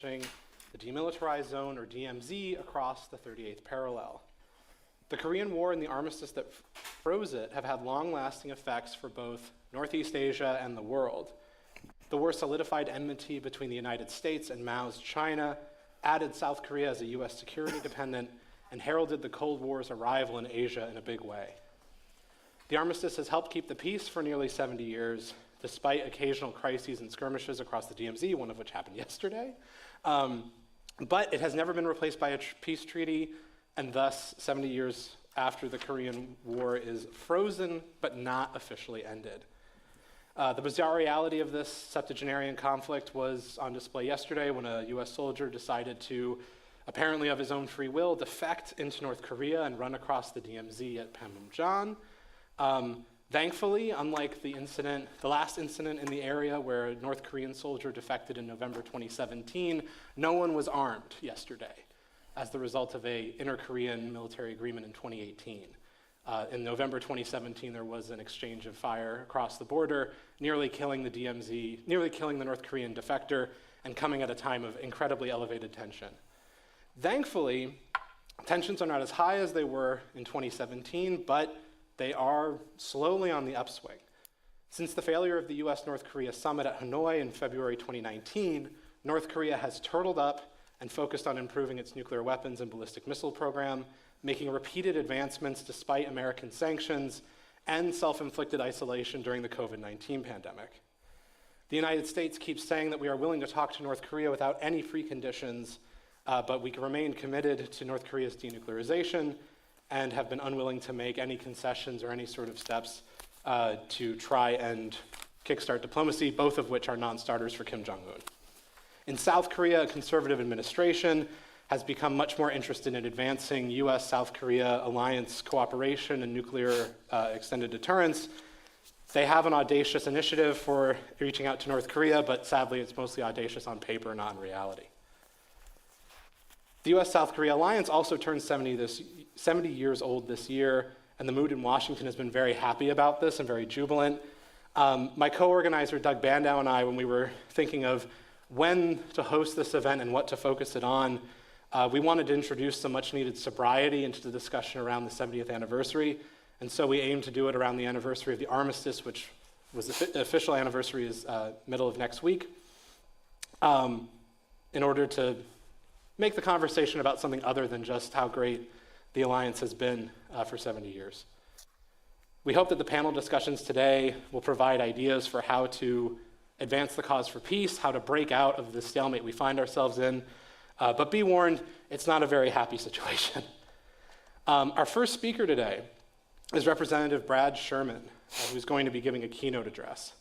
the demilitarized zone, or DMZ, across the 38th parallel. The Korean War and the armistice that froze it have had long-lasting effects for both Northeast Asia and the world. The war solidified enmity between the United States and Mao's China, added South Korea as a U.S. security dependent, and heralded the Cold War's arrival in Asia in a big way. The armistice has helped keep the peace for nearly 70 years, despite occasional crises and skirmishes across the DMZ, one of which happened yesterday. But it has never been replaced by a peace treaty, and thus 70 years after the Korean War is frozen but not officially ended. The bizarre reality of this septuagenarian conflict was on display yesterday when a U.S. soldier decided to, apparently of his own free will, defect into North Korea and run across the DMZ at Panmunjom. Thankfully, unlike the last incident in the area where a North Korean soldier defected in November 2017, no one was armed yesterday as the result of an inter-Korean military agreement in 2018. In November 2017, there was an exchange of fire across the border, nearly killing the DMZ, nearly killing the North Korean defector, and coming at a time of incredibly elevated tension. Thankfully, tensions are not as high as they were in 2017, but they are slowly on the upswing. Since the failure of the U.S.-North Korea summit at Hanoi in February 2019, North Korea has turtled up and focused on improving its nuclear weapons and ballistic missile program, making repeated advancements despite American sanctions and self-inflicted isolation during the COVID-19 pandemic. The United States keeps saying that we are willing to talk to North Korea without any preconditions, but we remain committed to North Korea's denuclearization and have been unwilling to make any concessions or any sort of steps to try and kickstart diplomacy, both of which are non-starters for Kim Jong-un. In South Korea, a conservative administration has become much more interested in advancing U.S. South Korea alliance cooperation and nuclear extended deterrence. They have an audacious initiative for reaching out to North Korea, but sadly it's mostly audacious on paper, not in reality. The U.S. South Korea alliance also turned 70 years old this year, and the mood in Washington has been very happy about this and very jubilant. My co-organizer, Doug Bandow, and I, when we were thinking of when to host this event and what to focus it on, we wanted to introduce some much-needed sobriety into the discussion around the 70th anniversary, and so we aimed to do it around the anniversary of the armistice, which was the official anniversary is middle of next week, in order to make the conversation about something other than just how great the alliance has been for 70 years. We hope that the panel discussions today will provide ideas for how to advance the cause for peace, how to break out of the stalemate we find ourselves in, but be warned, it's not a very happy situation. Our first speaker today is Representative Brad Sherman, who's going to be giving a keynote address.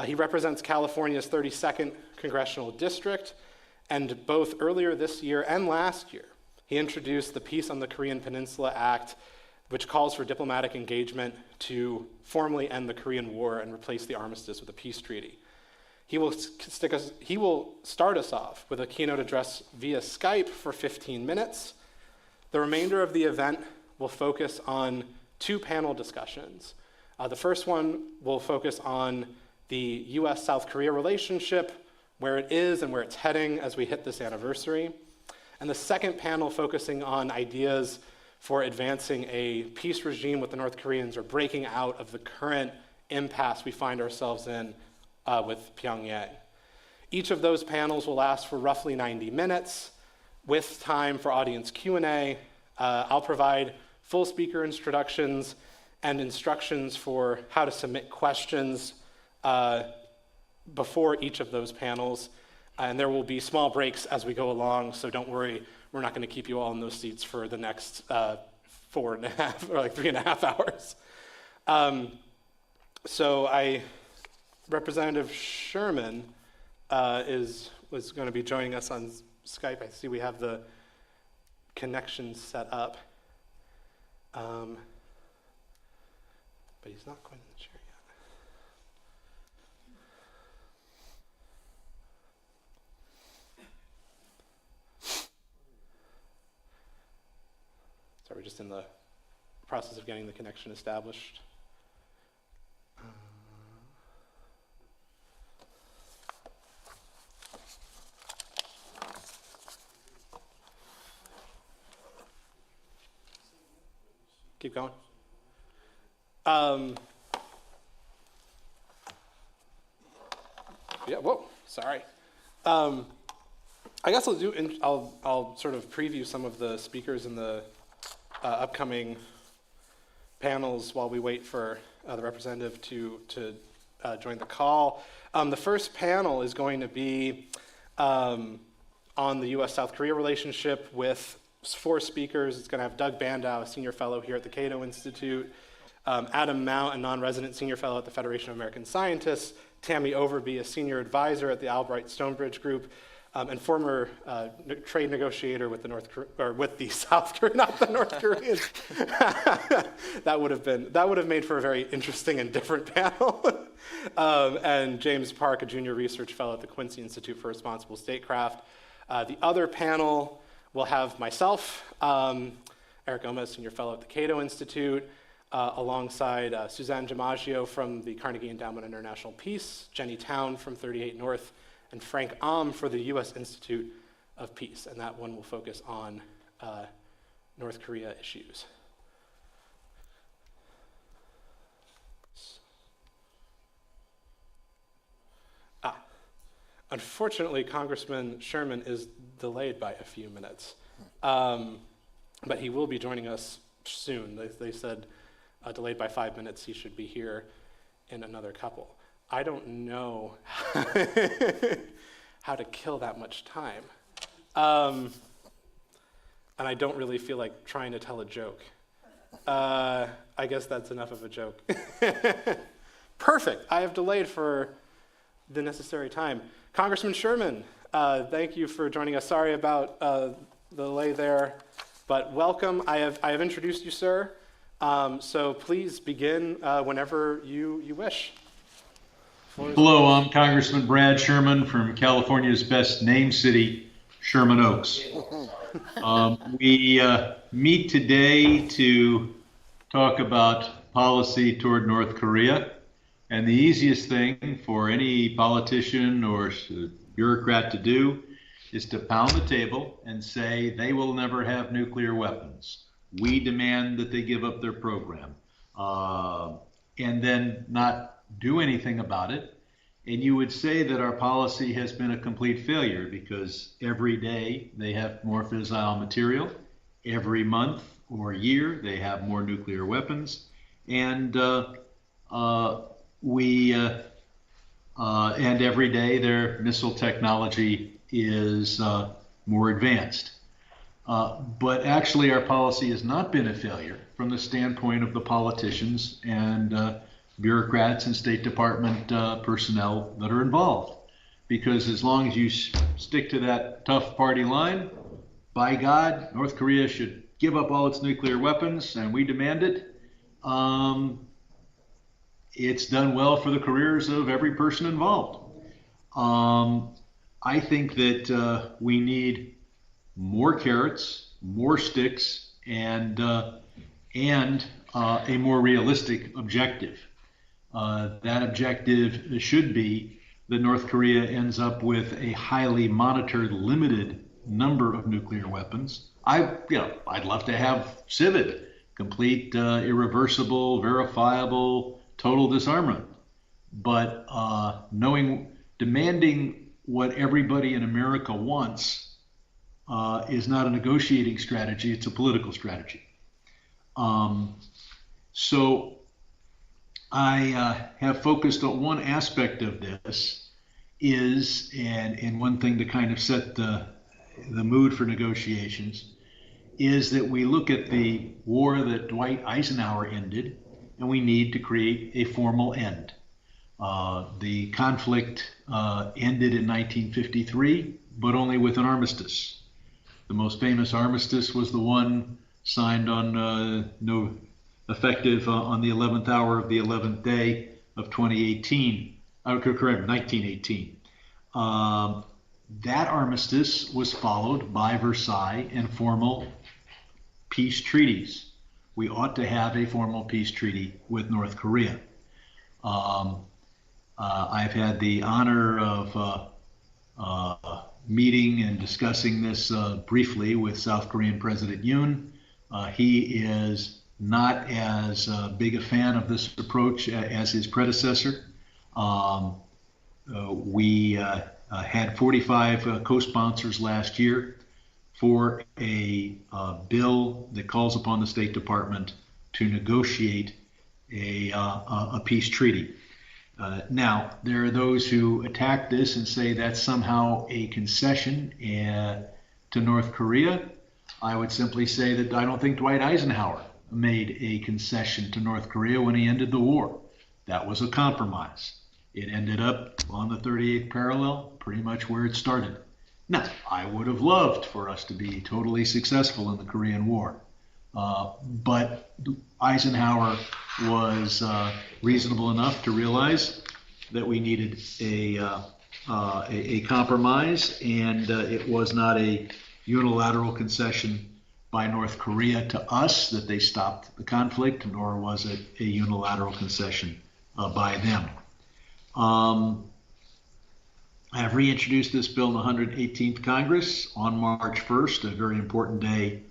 He represents California's 32nd Congressional District, and both earlier this year and last year, he introduced the Peace on the Korean Peninsula Act, which calls for diplomatic engagement to formally end the Korean War and replace the armistice with a peace treaty. He will start us off with a keynote address via Skype for 15 minutes. The remainder of the event will focus on two panel discussions. The first one will focus on the U.S. South Korea relationship, where it is and where it's heading as we hit this anniversary. And the second panel focusing on ideas for advancing a peace regime with the North Koreans or breaking out of the current impasse we find ourselves in with Pyongyang. Each of those panels will last for roughly 90 minutes with time for audience Q&A. I'll provide full speaker introductions and instructions for how to submit questions before each of those panels, and there will be small breaks as we go along, so don't worry, we're not going to keep you all in those seats for the next 4.5 or like 3.5 hours. Representative Sherman was going to be joining us on Skype. I see we have the connection set up, but he's not going to the chair yet. So we're just in the process of getting the connection established. Keep going. Yeah, whoa, sorry. I guess I'll sort of preview some of the speakers in the upcoming panels while we wait for the representative to join the call. The first panel is going to be on the U.S. South Korea relationship with 4 speakers. It's going to have Doug Bandow, a senior fellow here at the Cato Institute, Adam Mount, a non-resident senior fellow at the Federation of American Scientists, Tammy Overby, a senior advisor at the Albright Stonebridge Group, and former trade negotiator with the South Korea, not the North Koreans. that would have made for a very interesting and different panel. And James Park, a junior research fellow at the Quincy Institute for Responsible Statecraft. The other panel will have myself, Eric Gomez, senior fellow at the Cato Institute, alongside Suzanne Gimaggio from the Carnegie Endowment on International Peace, Jenny Town from 38 North, and Frank Ahm for the U.S. Institute of Peace. And that one will focus on North Korea issues. Unfortunately, Congressman Sherman is delayed by a few minutes, but he will be joining us soon. They said delayed by 5 minutes. He should be here in another couple. I don't know how to kill that much time, and I don't really feel like trying to tell a joke. I guess that's enough of a joke. Perfect. I have delayed for the necessary time. Congressman Sherman, thank you for joining us. Sorry about the delay there, but welcome. I have introduced you, sir. So please begin whenever you wish. Hello, I'm Congressman Brad Sherman from California's best named city, Sherman Oaks. We meet today to talk about policy toward North Korea. And the easiest thing for any politician or bureaucrat to do is to pound the table and say they will never have nuclear weapons. We demand that they give up their program, and then not do anything about it. And you would say that our policy has been a complete failure because every day they have more fissile material, every month or year they have more nuclear weapons, and and every day their missile technology is more advanced. But actually our policy has not been a failure from the standpoint of the politicians and bureaucrats and State Department personnel that are involved. Because as long as you stick to that tough party line, by God, North Korea should give up all its nuclear weapons and we demand it. It's done well for the careers of every person involved. I think that we need more carrots, more sticks, and a more realistic objective. That objective should be that North Korea ends up with a highly monitored, limited number of nuclear weapons. I'd love to have CIVID, complete, irreversible, verifiable, total disarmament, but demanding what everybody in America wants is not a negotiating strategy, it's a political strategy. So I have focused on one aspect of this and one thing to kind of set the mood for negotiations, is that we look at the war that Dwight Eisenhower ended, and we need to create a formal end. The conflict ended in 1953, but only with an armistice. The most famous armistice was the one signed on effective on the 11th hour of the 11th day of 1918. That armistice was followed by Versailles and formal peace treaties. We ought to have a formal peace treaty with North Korea. I've had the honor of meeting and discussing this briefly with South Korean President Yoon. He is not as big a fan of this approach as his predecessor. We had 45 co-sponsors last year for a bill that calls upon the State Department to negotiate a peace treaty. Now, there are those who attack this and say that's somehow a concession to North Korea. I would simply say that I don't think Dwight Eisenhower made a concession to North Korea when he ended the war. That was a compromise. It ended up on the 38th parallel, pretty much where it started. Now, I would have loved for us to be totally successful in the Korean War, but Eisenhower was reasonable enough to realize that we needed a compromise, and it was not a unilateral concession by North Korea to us that they stopped the conflict, nor was it a unilateral concession by them. I have reintroduced this bill in the 118th Congress on March 1st, a very important day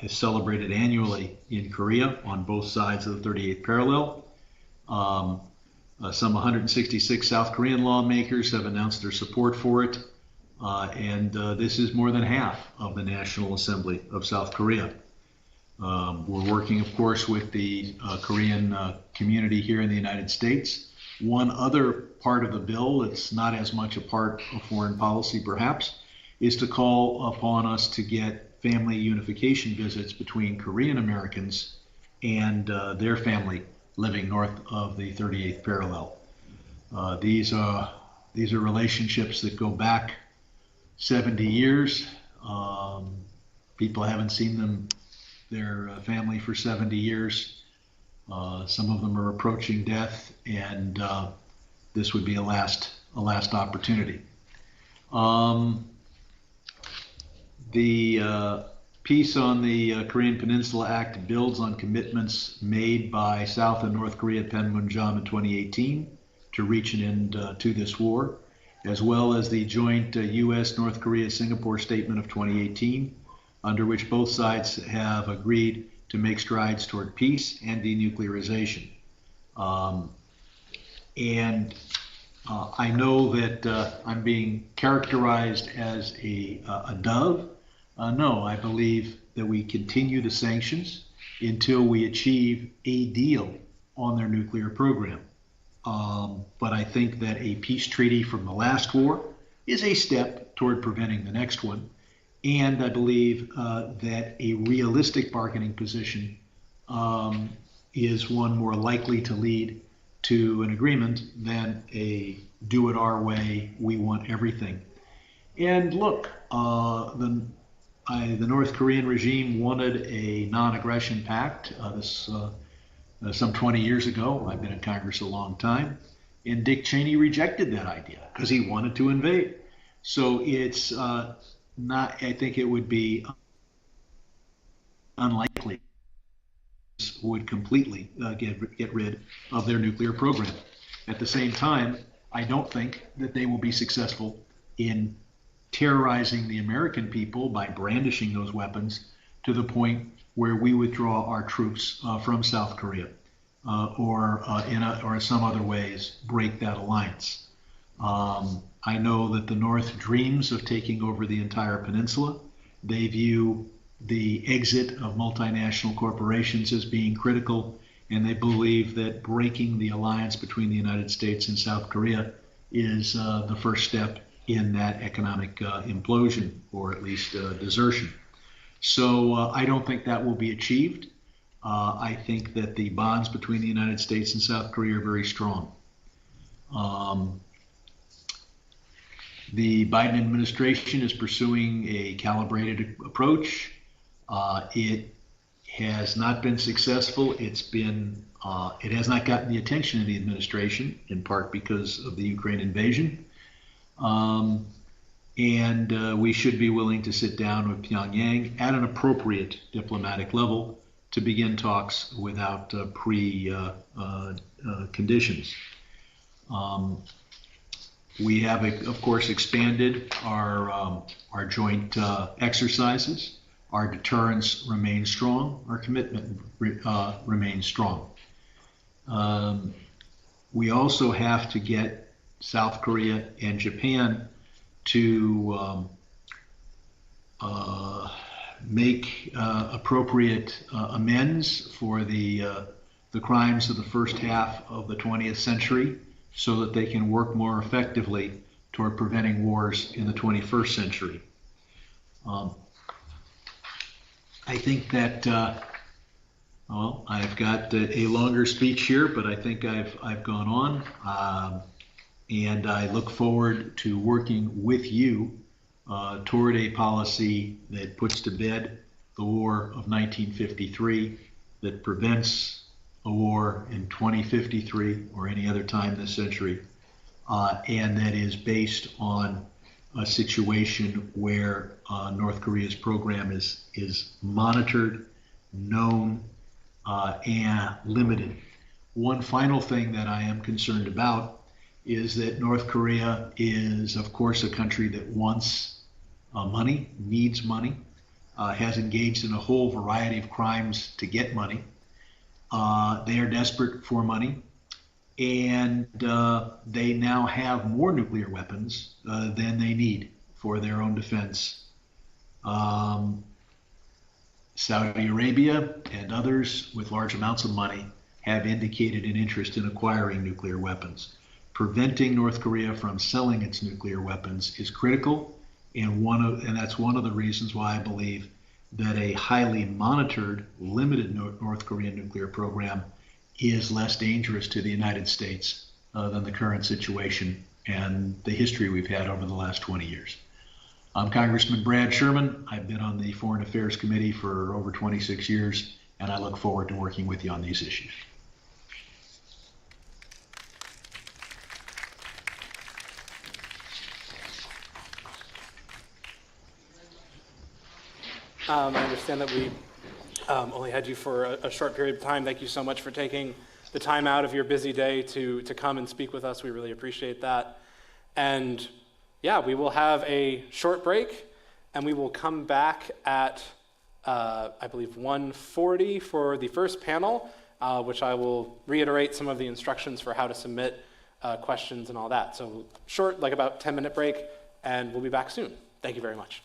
is celebrated annually in Korea on both sides of the 38th parallel. Some 166 South Korean lawmakers have announced their support for it, and this is more than half of the National Assembly of South Korea. We're working, of course, with the Korean community here in the United States. One other part of the bill that's not as much a part of foreign policy, perhaps, is to call upon us to get family unification visits between Korean Americans and their family living north of the 38th parallel. These are relationships that go back 70 years. People haven't seen their family for 70 years. Some of them are approaching death, and this would be a last opportunity. The Peace on the Korean Peninsula Act builds on commitments made by South and North Korea at Panmunjom in 2018 to reach an end to this war, as well as the joint U.S. North Korea Singapore Statement of 2018, under which both sides have agreed to make strides toward peace and denuclearization. I know that I'm being characterized as a dove. No, I believe that we continue the sanctions until we achieve a deal on their nuclear program. But I think that a peace treaty from the last war is a step toward preventing the next one. And I believe that a realistic bargaining position is one more likely to lead to an agreement than a do it our way, we want everything. And look, the North Korean regime wanted a non-aggression pact some 20 years ago. I've been in Congress a long time. And Dick Cheney rejected that idea because he wanted to invade. So it's I think it would be unlikely would completely get rid of their nuclear program. At the same time, I don't think that they will be successful in terrorizing the American people by brandishing those weapons to the point where we withdraw our troops from South Korea or in some other ways break that alliance. I know that the North dreams of taking over the entire peninsula. They view the exit of multinational corporations as being critical, and they believe that breaking the alliance between the United States and South Korea is the first step in that economic implosion, or at least desertion. So I don't think that will be achieved. I think that the bonds between the United States and South Korea are very strong. The Biden administration is pursuing a calibrated approach. It has not been successful. It has not gotten the attention of the administration, in part because of the Ukraine invasion. We should be willing to sit down with Pyongyang at an appropriate diplomatic level to begin talks without conditions. We have, of course, expanded our joint exercises. our deterrence remains strong, our commitment remains strong. We also have to get South Korea and Japan to make appropriate amends for the crimes of the first half of the 20th century so that they can work more effectively toward preventing wars in the 21st century. I think that, well, I've got a longer speech here, but I think I've gone on. And I look forward to working with you toward a policy that puts to bed the war of 1953, that prevents a war in 2053 or any other time this century, and that is based on a situation where North Korea's program is monitored, known, and limited. One final thing that I am concerned about is that North Korea is, of course, a country that wants money, needs money, has engaged in a whole variety of crimes to get money. They are desperate for money, and they now have more nuclear weapons than they need for their own defense. Saudi Arabia and others with large amounts of money have indicated an interest in acquiring nuclear weapons. Preventing North Korea from selling its nuclear weapons is critical, and that's one of the reasons why I believe that a highly monitored, limited North Korean nuclear program is less dangerous to the United States than the current situation and the history we've had over the last 20 years. I'm Congressman Brad Sherman. I've been on the Foreign Affairs Committee for over 26 years, and I look forward to working with you on these issues. I understand that we only had you for a short period of time. Thank you so much for taking the time out of your busy day to come and speak with us. We really appreciate that. And yeah, we will have a short break, and we will come back at, I believe, 1:40 for the first panel, which I will reiterate some of the instructions for how to submit questions and all that. So short, like about 10-minute break, and we'll be back soon. Thank you very much.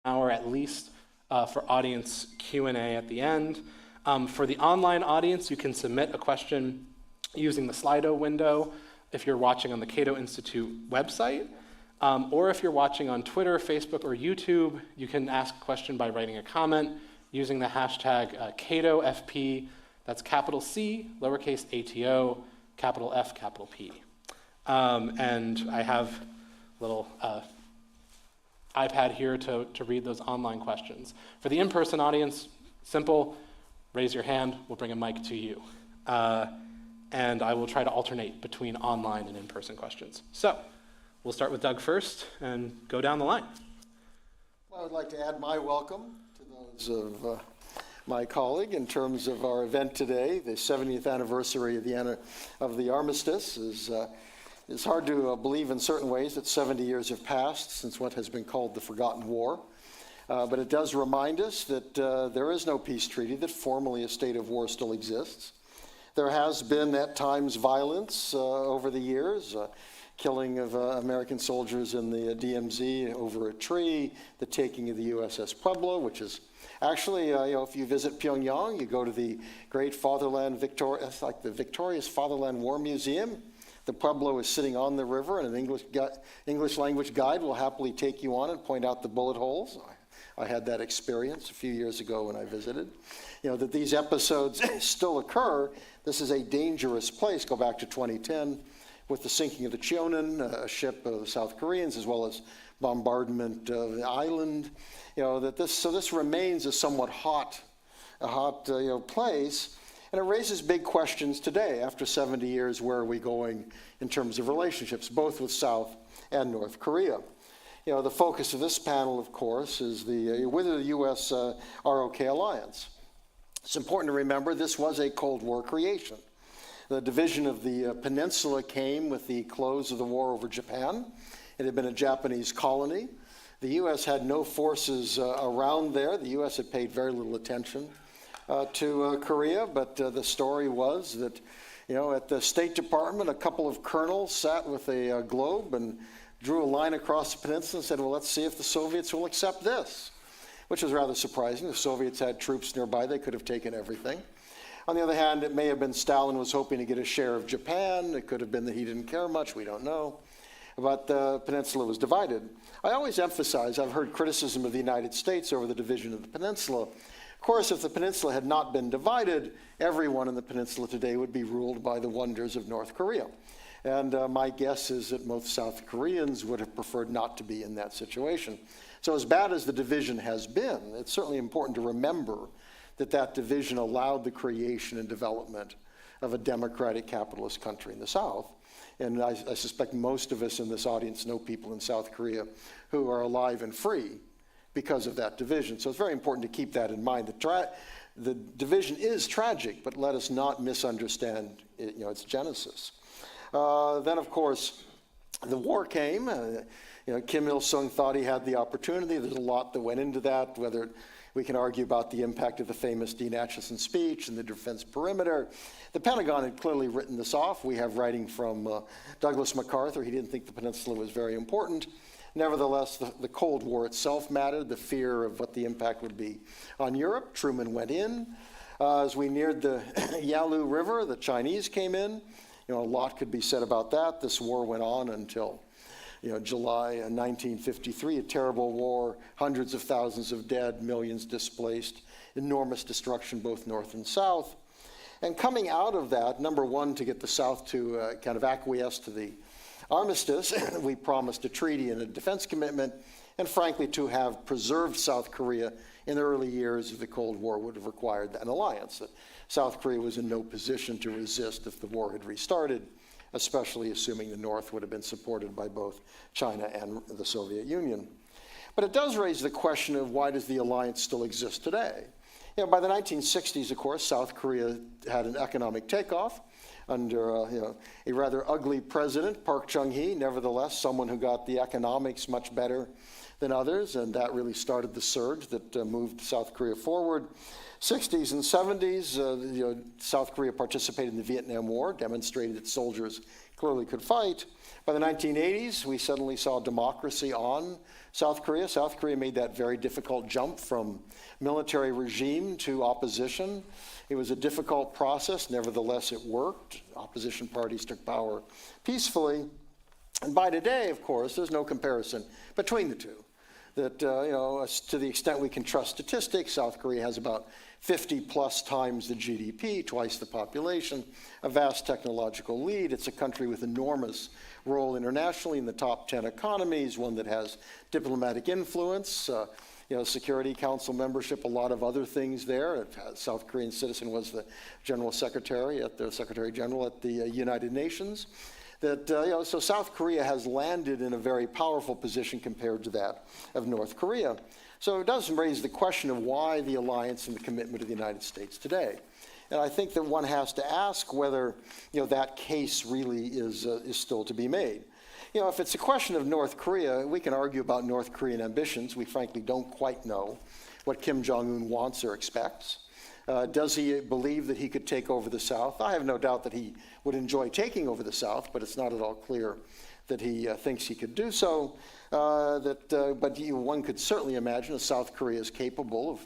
hour at least for audience Q&A at the end. For the online audience, you can submit a question using the Slido window if you're watching on the Cato Institute website. Or if you're watching on Twitter, Facebook, or YouTube, you can ask a question by writing a comment using the hashtag CatoFP. That's capital C, lowercase ATO, capital F, capital P. And I have a little iPad here to read those online questions. For the in-person audience, simple, raise your hand, we'll bring a mic to you. And I will try to alternate between online and in-person questions. So we'll start with Doug first and go down the line. Well, I'd like to add my welcome to those of my colleague in terms of our event today. The 70th anniversary of the Armistice is hard to believe in certain ways that 70 years have passed since what has been called the Forgotten War. But it does remind us that there is no peace treaty, that formally a state of war still exists. There has been at times violence over the years, killing of American soldiers in the DMZ over a tree, the taking of the USS Pueblo, which is actually, if you visit Pyongyang, you go to the great it's like the Victorious Fatherland War Museum. The Pueblo is sitting on the river, and an English language guide will happily take you on and point out the bullet holes. I had that experience a few years ago when I visited. That these episodes still occur. This is a dangerous place. Go back to 2010 with the sinking of the Cheonan, a ship of the South Koreans, as well as bombardment of the island. This remains a somewhat hot place. And it raises big questions today. After 70 years, where are we going in terms of relationships, both with South and North Korea? The focus of this panel, of course, is whether the U.S. ROK alliance. It's important to remember this was a Cold War creation. The division of the peninsula came with the close of the war over Japan. It had been a Japanese colony. The U.S. had no forces around there. The U.S. had paid very little attention to Korea, but the story was that, at the State Department, a couple of colonels sat with a globe and drew a line across the peninsula and said, well, let's see if the Soviets will accept this, which was rather surprising. The Soviets had troops nearby. They could have taken everything. On the other hand, it may have been Stalin was hoping to get a share of Japan. It could have been that he didn't care much. We don't know. But the peninsula was divided. I always emphasize, I've heard criticism of the United States over the division of the peninsula. Of course, if the peninsula had not been divided, everyone in the peninsula today would be ruled by the wonders of North Korea. And my guess is that most South Koreans would have preferred not to be in that situation. So as bad as the division has been, it's certainly important to remember that division allowed the creation and development of a democratic capitalist country in the South. And I suspect most of us in this audience know people in South Korea who are alive and free because of that division. So it's very important to keep that in mind. The division is tragic, but let us not misunderstand its genesis. Then, of course, the war came. Kim Il-sung thought he had the opportunity. There's a lot that went into that, whether we can argue about the impact of the famous Dean Acheson speech and the defense perimeter. The Pentagon had clearly written this off. We have writing from Douglas MacArthur. He didn't think the peninsula was very important. Nevertheless, the Cold War itself mattered, the fear of what the impact would be on Europe. Truman went in. As we neared the Yalu River, the Chinese came in. A lot could be said about that. This war went on until July 1953, a terrible war, hundreds of thousands of dead, millions displaced, enormous destruction both north and south. And coming out of that, number one, to get the South to kind of acquiesce to the Armistice, we promised a treaty and a defense commitment, and frankly, to have preserved South Korea in the early years of the Cold War would have required an alliance. That South Korea was in no position to resist if the war had restarted, especially assuming the North would have been supported by both China and the Soviet Union. But it does raise the question of why does the alliance still exist today? By the 1960s, of course, South Korea had an economic takeoff. under a rather ugly president, Park Chung-hee, nevertheless someone who got the economics much better than others, and that really started the surge that moved South Korea forward. 60s and 70s, South Korea participated in the Vietnam War, demonstrated its soldiers clearly could fight. By the 1980s, we suddenly saw democracy on South Korea. South Korea made that very difficult jump from military regime to opposition. It was a difficult process. Nevertheless, it worked. Opposition parties took power peacefully. And by today, of course, there's no comparison between the two. That, to the extent we can trust statistics, South Korea has about 50 plus times the GDP, twice the population, a vast technological lead. It's a country with enormous role internationally in the top 10 economies, one that has diplomatic influence, Security Council membership, a lot of other things there. A South Korean citizen was the Secretary General at the United Nations. So South Korea has landed in a very powerful position compared to that of North Korea. So it does raise the question of why the alliance and the commitment of the United States today. And I think that one has to ask whether that case really is still to be made. If it's a question of North Korea, we can argue about North Korean ambitions. We frankly don't quite know what Kim Jong-un wants or expects. Does he believe that he could take over the South? I have no doubt that he would enjoy taking over the South, but it's not at all clear that he thinks he could do so. But one could certainly imagine a South Korea is capable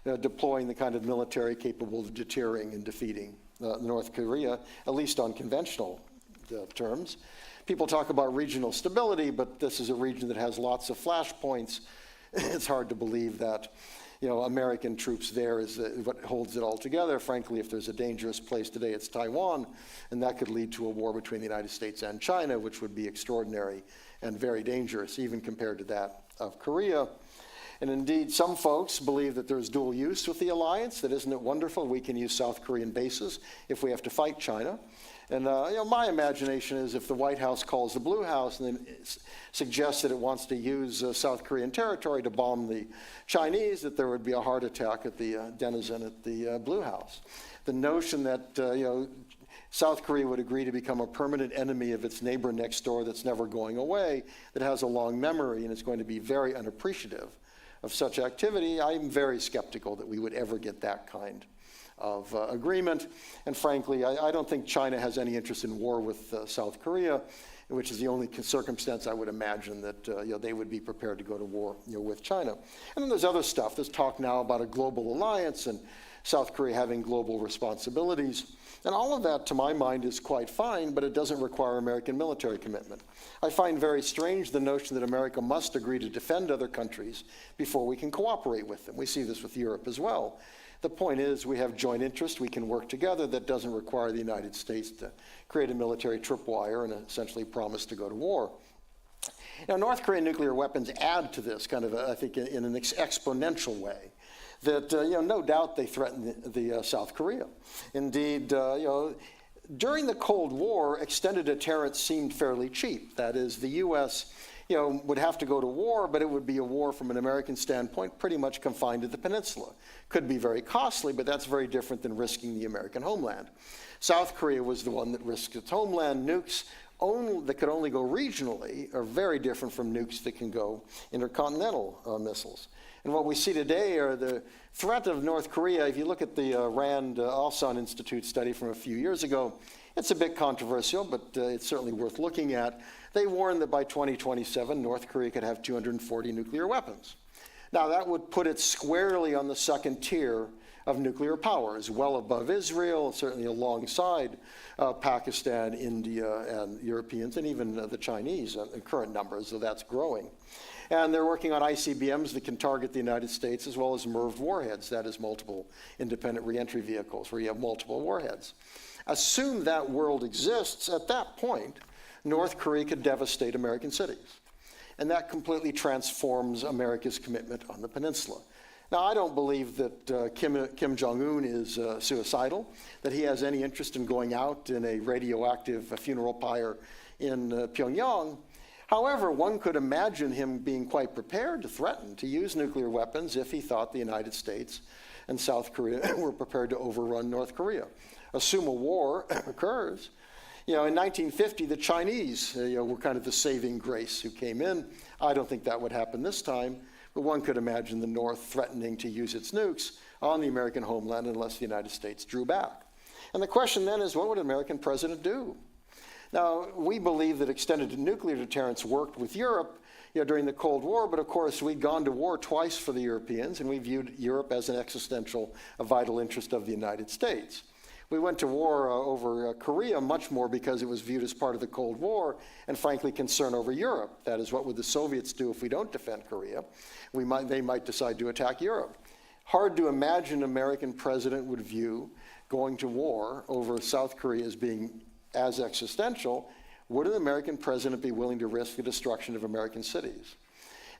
of deploying the kind of military capable of deterring and defeating North Korea, at least on conventional terms. People talk about regional stability, but this is a region that has lots of flashpoints. It's hard to believe that American troops there is what holds it all together. Frankly, if there's a dangerous place today, it's Taiwan, and that could lead to a war between the United States and China, which would be extraordinary and very dangerous, even compared to that of Korea. And indeed, some folks believe that there's dual use with the alliance, that isn't it wonderful? We can use South Korean bases if we have to fight China. And my imagination is if the White House calls the Blue House and then suggests that it wants to use South Korean territory to bomb the Chinese, that there would be a heart attack at the denizen at the Blue House. The notion that South Korea would agree to become a permanent enemy of its neighbor next door that's never going away, that has a long memory and is going to be very unappreciative of such activity, I'm very skeptical that we would ever get that kind of agreement. And frankly, I don't think China has any interest in war with South Korea, which is the only circumstance I would imagine that they would be prepared to go to war with China. And then there's other stuff. There's talk now about a global alliance and South Korea having global responsibilities. And all of that, to my mind, is quite fine, but it doesn't require American military commitment. I find very strange the notion that America must agree to defend other countries before we can cooperate with them. We see this with Europe as well. The point is we have joint interest, we can work together. That doesn't require the United States to create a military tripwire and essentially promise to go to war. Now, North Korean nuclear weapons add to this kind of, I think, in an exponential way. That, no doubt they threaten the South Korea. Indeed, during the Cold War, extended deterrence seemed fairly cheap. That is, the U.S. Would have to go to war, but it would be a war from an American standpoint pretty much confined to the peninsula. Could be very costly, but that's very different than risking the American homeland. South Korea was the one that risked its homeland. Nukes that could only go regionally are very different from nukes that can go intercontinental missiles. And what we see today are the threat of North Korea. If you look at the Rand Alsan Institute study from a few years ago, it's a bit controversial, but it's certainly worth looking at. They warned that by 2027, North Korea could have 240 nuclear weapons. Now, that would put it squarely on the second tier of nuclear powers, well above Israel, certainly alongside Pakistan, India, and Europeans, and even the Chinese in current numbers, so that's growing. And they're working on ICBMs that can target the United States, as well as MIRV warheads, that is multiple independent reentry vehicles, where you have multiple warheads. Assume that world exists, at that point, North Korea could devastate American cities. And that completely transforms America's commitment on the peninsula. Now, I don't believe that Kim Jong-un is suicidal, that he has any interest in going out in a radioactive funeral pyre in Pyongyang. However, one could imagine him being quite prepared to threaten to use nuclear weapons if he thought the United States and South Korea were prepared to overrun North Korea. assume a war occurs. In 1950, the Chinese, were kind of the saving grace who came in. I don't think that would happen this time, but one could imagine the North threatening to use its nukes on the American homeland unless the United States drew back. And the question then is, what would an American president do? Now, we believe that extended nuclear deterrence worked with Europe during the Cold War, but of course we'd gone to war twice for the Europeans, and we viewed Europe as an existential, a vital interest of the United States. We went to war over Korea much more because it was viewed as part of the Cold War, and frankly concern over Europe. That is, what would the Soviets do if we don't defend Korea? They might decide to attack Europe. Hard to imagine an American president would view going to war over South Korea as being as existential. Would an American president be willing to risk the destruction of American cities?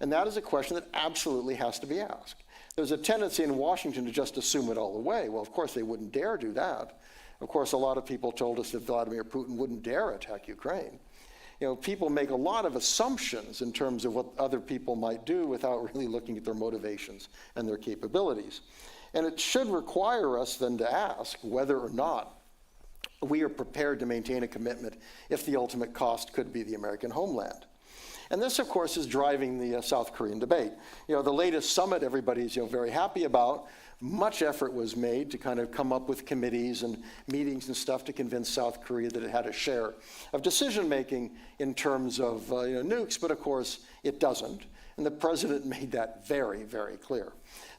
And that is a question that absolutely has to be asked. There's a tendency in Washington to just assume it all away. Well, of course, they wouldn't dare do that. Of course, a lot of people told us that Vladimir Putin wouldn't dare attack Ukraine. People make a lot of assumptions in terms of what other people might do without really looking at their motivations and their capabilities. And it should require us then to ask whether or not we are prepared to maintain a commitment if the ultimate cost could be the American homeland. And this, of course, is driving the South Korean debate. The latest summit everybody's very happy about. Much effort was made to kind of come up with committees and meetings and stuff to convince South Korea that it had a share of decision-making in terms of nukes, but of course it doesn't. And the president made that very, very clear.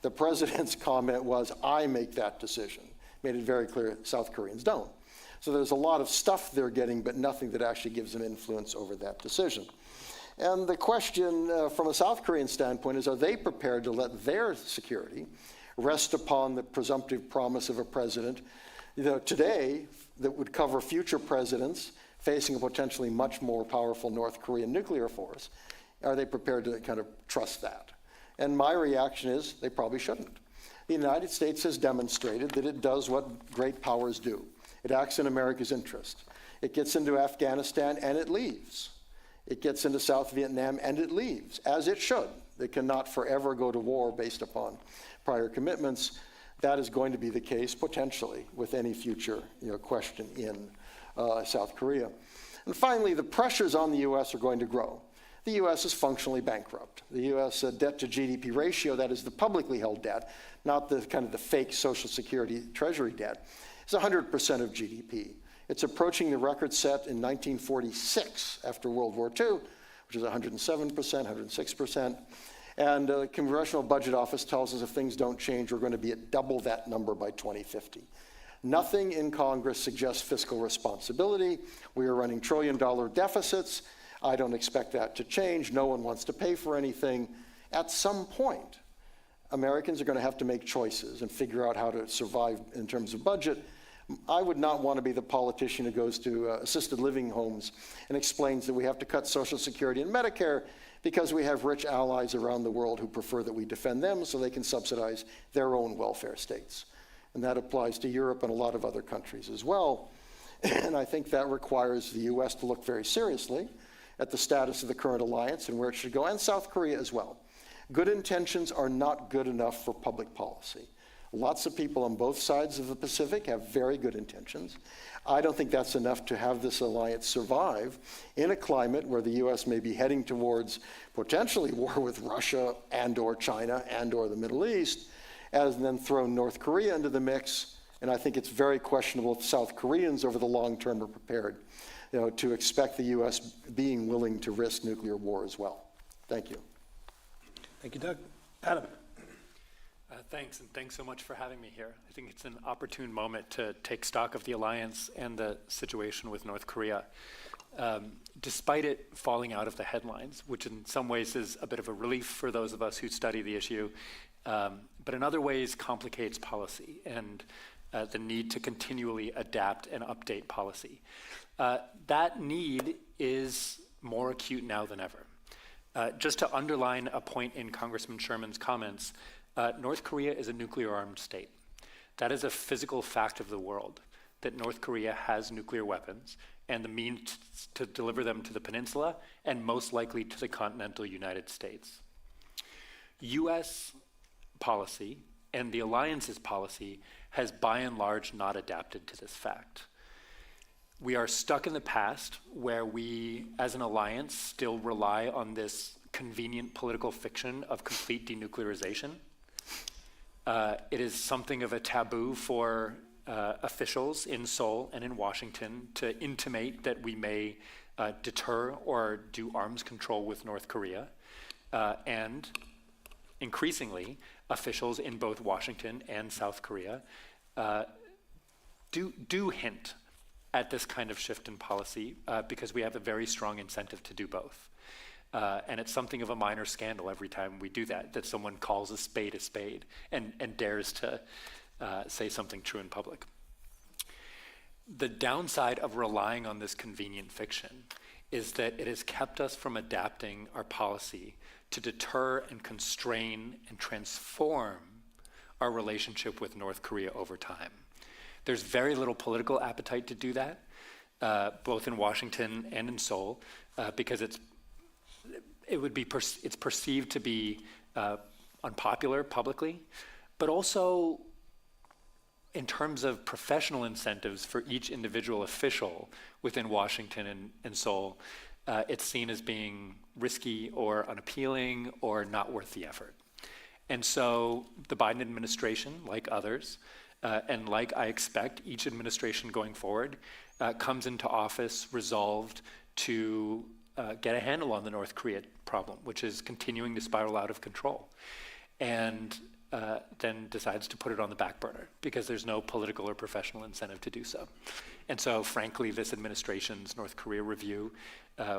The president's comment was, I make that decision. Made it very clear South Koreans don't. So there's a lot of stuff they're getting, but nothing that actually gives them influence over that decision. And the question from a South Korean standpoint is, are they prepared to let their security rest upon the presumptive promise of a president today that would cover future presidents facing a potentially much more powerful North Korean nuclear force? Are they prepared to kind of trust that? And my reaction is they probably shouldn't. The United States has demonstrated that it does what great powers do. It acts in America's interest. It gets into Afghanistan and it leaves. It gets into South Vietnam and it leaves, as it should. It cannot forever go to war based upon prior commitments. That is going to be the case, potentially, with any future question in South Korea. And finally, the pressures on the U.S. are going to grow. The U.S. is functionally bankrupt. The U.S. debt to GDP ratio, that is the publicly held debt, not the kind of the fake Social Security Treasury debt, is 100% of GDP. It's approaching the record set in 1946 after World War II, which is 107%, 106%. And the Congressional Budget Office tells us if things don't change, we're going to be at double that number by 2050. Nothing in Congress suggests fiscal responsibility. We are running trillion-dollar deficits. I don't expect that to change. No one wants to pay for anything. At some point, Americans are going to have to make choices and figure out how to survive in terms of budget. I would not want to be the politician who goes to assisted living homes and explains that we have to cut Social Security and Medicare because we have rich allies around the world who prefer that we defend them so they can subsidize their own welfare states. And that applies to Europe and a lot of other countries as well. And I think that requires the U.S. to look very seriously at the status of the current alliance and where it should go, and South Korea as well. Good intentions are not good enough for public policy. Lots of people on both sides of the Pacific have very good intentions. I don't think that's enough to have this alliance survive in a climate where the U.S. may be heading towards potentially war with Russia and or China and or the Middle East, and then throw North Korea into the mix. And I think it's very questionable if South Koreans over the long term are prepared to expect the U.S. being willing to risk nuclear war as well. Thank you. Thank you, Doug. Adam. Thanks, and thanks so much for having me here. I think it's an opportune moment to take stock of the alliance and the situation with North Korea. Despite it falling out of the headlines, which in some ways is a bit of a relief for those of us who study the issue, but in other ways complicates policy and the need to continually adapt and update policy. That need is more acute now than ever. Just to underline a point in Congressman Sherman's comments, North Korea is a nuclear-armed state. That is a physical fact of the world, that North Korea has nuclear weapons and the means to deliver them to the peninsula and most likely to the continental United States. U.S. policy and the alliance's policy has by and large not adapted to this fact. We are stuck in the past where we, as an alliance, still rely on this convenient political fiction of complete denuclearization. It is something of a taboo for officials in Seoul and in Washington to intimate that we may deter or do arms control with North Korea. And increasingly, officials in both Washington and South Korea do hint at this kind of shift in policy because we have a very strong incentive to do both. And it's something of a minor scandal every time we do that someone calls a spade and dares to say something true in public. The downside of relying on this convenient fiction is that it has kept us from adapting our policy to deter and constrain and transform our relationship with North Korea over time. There's very little political appetite to do that, both in Washington and in Seoul, because it's perceived to be unpopular publicly, but also in terms of professional incentives for each individual official within Washington and Seoul, it's seen as being risky or unappealing or not worth the effort. And so the Biden administration, like others, and like I expect each administration going forward, comes into office resolved to get a handle on the North Korea problem, which is continuing to spiral out of control, and then decides to put it on the back burner because there's no political or professional incentive to do so. And so, frankly, this administration's North Korea review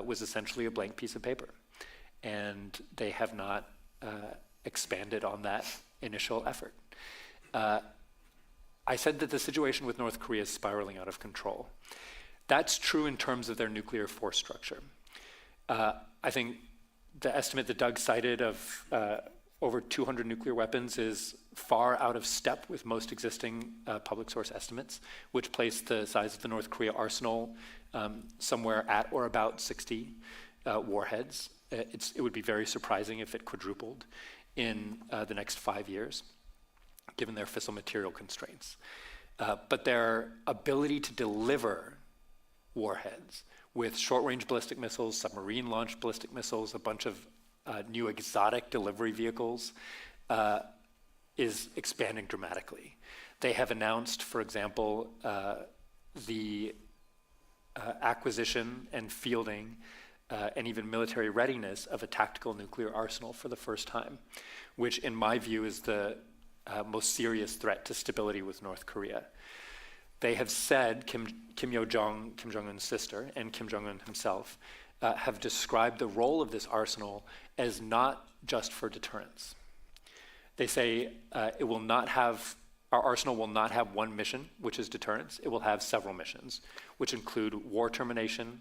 was essentially a blank piece of paper, and they have not expanded on that initial effort. I said that the situation with North Korea is spiraling out of control. That's true in terms of their nuclear force structure. I think the estimate that Doug cited of over 200 nuclear weapons is far out of step with most existing public source estimates, which place the size of the North Korea arsenal somewhere at or about 60 warheads. It would be very surprising if it quadrupled in the next 5 years, given their fissile material constraints. But their ability to deliver warheads with short-range ballistic missiles, submarine-launched ballistic missiles, a bunch of new exotic delivery vehicles, is expanding dramatically. They have announced, for example, the acquisition and fielding and even military readiness of a tactical nuclear arsenal for the first time, which in my view is the most serious threat to stability with North Korea. They have said, Kim Jong-un's sister, and Kim Jong-un himself, have described the role of this arsenal as not just for deterrence. They say our arsenal will not have one mission, which is deterrence. It will have several missions, which include war termination,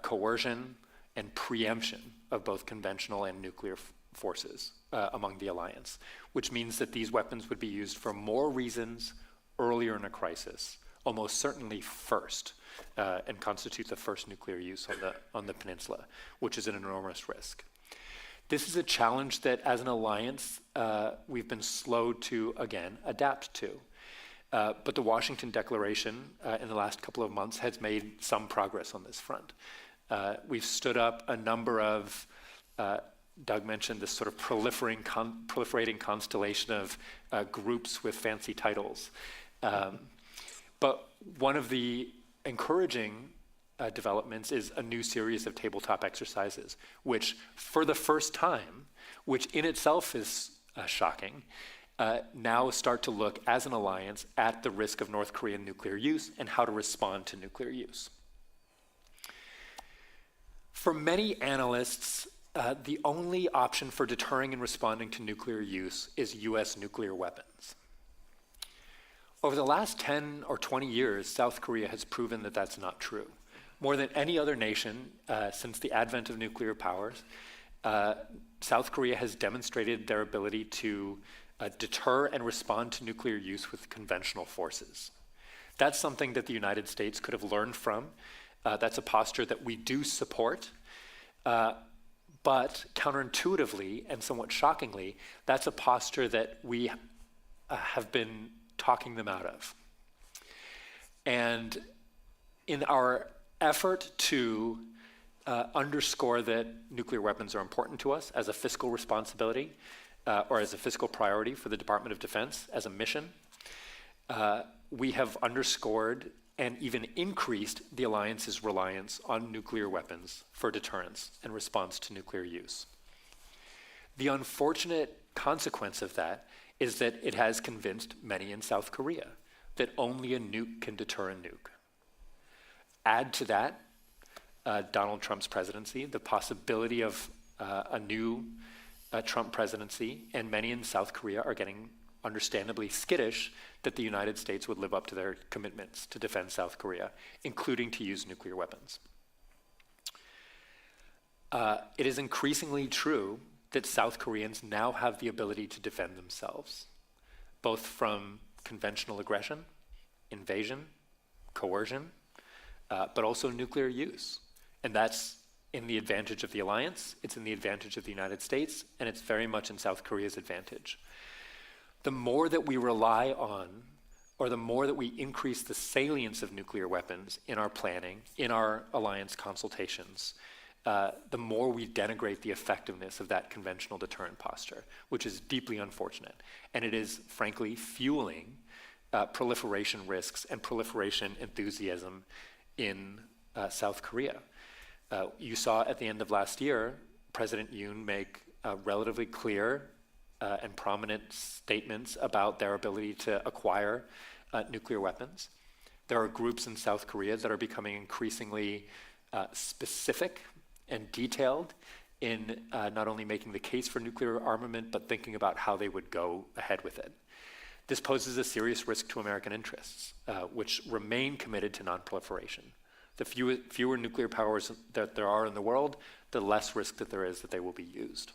coercion, and preemption of both conventional and nuclear forces among the alliance, which means that these weapons would be used for more reasons earlier in a crisis, almost certainly first, and constitute the first nuclear use on the peninsula, which is an enormous risk. This is a challenge that, as an alliance, we've been slow to, again, adapt to. But the Washington Declaration in the last couple of months has made some progress on this front. We've stood up a number of, Doug mentioned this sort of proliferating constellation of groups with fancy titles. But one of the encouraging developments is a new series of tabletop exercises, which for the first time, which in itself is shocking, now start to look as an alliance at the risk of North Korean nuclear use and how to respond to nuclear use. For many analysts, the only option for deterring and responding to nuclear use is U.S. nuclear weapons. Over the last 10 or 20 years, South Korea has proven that that's not true. More than any other nation since the advent of nuclear powers, South Korea has demonstrated their ability to deter and respond to nuclear use with conventional forces. That's something that the United States could have learned from. That's a posture that we do support. But counterintuitively and somewhat shockingly, that's a posture that we have been talking them out of. And in our effort to underscore that nuclear weapons are important to us as a fiscal responsibility or as a fiscal priority for the Department of Defense as a mission, we have underscored and even increased the alliance's reliance on nuclear weapons for deterrence and response to nuclear use. The unfortunate consequence of that is that it has convinced many in South Korea that only a nuke can deter a nuke. Add to that Donald Trump's presidency, the possibility of a new Trump presidency, and many in South Korea are getting understandably skittish that the United States would live up to their commitments to defend South Korea, including to use nuclear weapons. It is increasingly true that South Koreans now have the ability to defend themselves, both from conventional aggression, invasion, coercion, but also nuclear use. And that's in the advantage of the alliance, it's in the advantage of the United States, and it's very much in South Korea's advantage. The more that we rely on, or the more that we increase the salience of nuclear weapons in our planning, in our alliance consultations, the more we denigrate the effectiveness of that conventional deterrent posture, which is deeply unfortunate. And it is, frankly, fueling proliferation risks and proliferation enthusiasm in South Korea. You saw at the end of last year, President Yoon make relatively clear and prominent statements about their ability to acquire nuclear weapons. There are groups in South Korea that are becoming increasingly specific and detailed in not only making the case for nuclear armament, but thinking about how they would go ahead with it. This poses a serious risk to American interests, which remain committed to nonproliferation. The fewer nuclear powers that there are in the world, the less risk that there is that they will be used.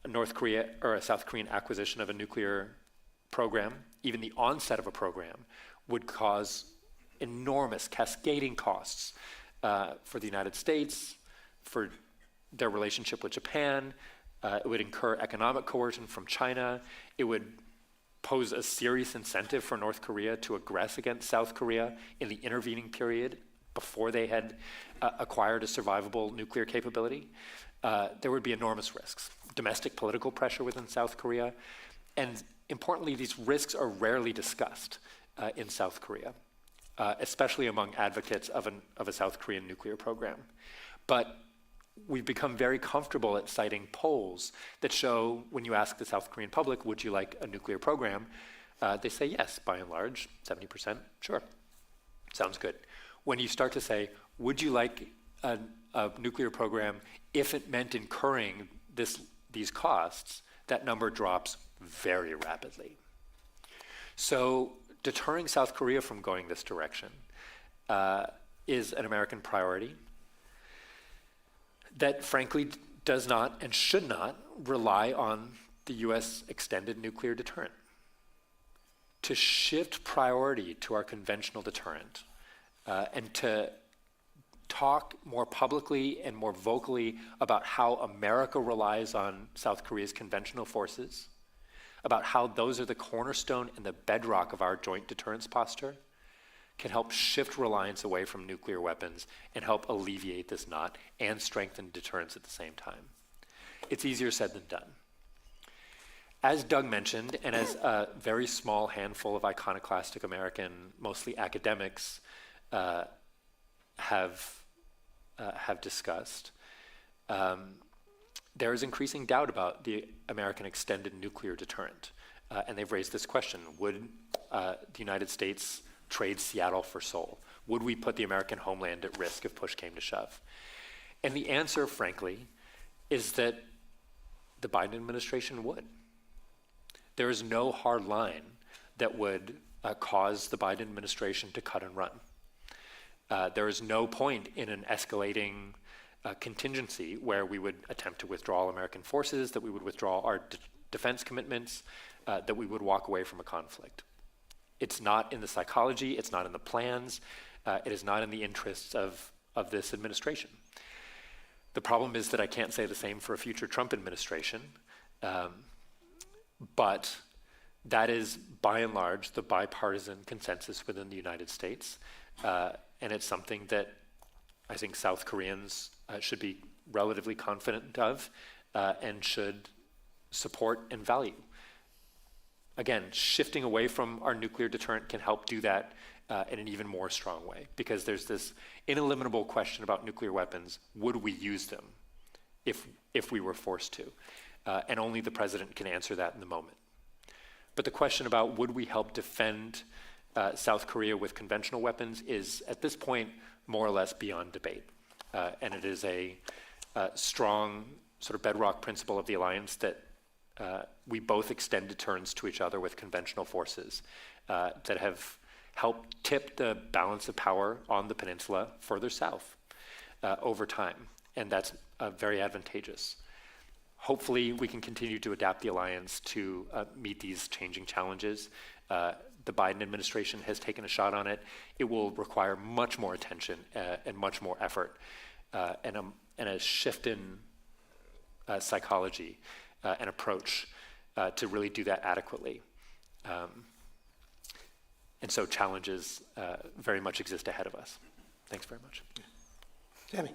North Korea or a South Korean acquisition of a nuclear program, even the onset of a program, would cause enormous cascading costs for the United States, for their relationship with Japan. It would incur economic coercion from China. It would pose a serious incentive for North Korea to aggress against South Korea in the intervening period before they had acquired a survivable nuclear capability. There would be enormous risks. Domestic political pressure within South Korea. And importantly, these risks are rarely discussed in South Korea, especially among advocates of a South Korean nuclear program. But we've become very comfortable at citing polls that show when you ask the South Korean public, would you like a nuclear program? They say yes, by and large, 70%, sure, sounds good. When you start to say, would you like a nuclear program if it meant incurring these costs, that number drops very rapidly. So deterring South Korea from going this direction is an American priority that frankly does not and should not rely on the U.S. extended nuclear deterrent. To shift priority to our conventional deterrent and to talk more publicly and more vocally about how America relies on South Korea's conventional forces, about how those are the cornerstone and the bedrock of our joint deterrence posture, can help shift reliance away from nuclear weapons and help alleviate this knot and strengthen deterrence at the same time. It's easier said than done. As Doug mentioned, and as a very small handful of iconoclastic American, mostly academics, have discussed, there is increasing doubt about the American extended nuclear deterrent. And they've raised this question, would the United States trade Seattle for Seoul? Would we put the American homeland at risk if push came to shove? And the answer, frankly, is that the Biden administration would. There is no hard line that would cause the Biden administration to cut and run. There is no point in an escalating contingency where we would attempt to withdraw American forces, that we would withdraw our defense commitments, that we would walk away from a conflict. It's not in the psychology, it's not in the plans, it is not in the interests of this administration. The problem is that I can't say the same for a future Trump administration, but That is, by and large, the bipartisan consensus within the United States, and it's something that I think South Koreans should be relatively confident of and should support and value. Again, shifting away from our nuclear deterrent can help do that in an even more strong way, because there's this ineliminable question about nuclear weapons. Would we use them if we were forced to? And only the president can answer that in the moment. But the question about would we help defend South Korea with conventional weapons is, at this point, more or less beyond debate. And it is a strong sort of bedrock principle of the alliance that we both extend deterrence to each other with conventional forces that have helped tip the balance of power on the peninsula further south over time. And that's very advantageous. Hopefully, we can continue to adapt the alliance to meet these changing challenges. The Biden administration has taken a shot on it. It will require much more attention and much more effort and a shift in psychology and approach to really do that adequately. And so challenges very much exist ahead of us. Thanks very much. Tammy.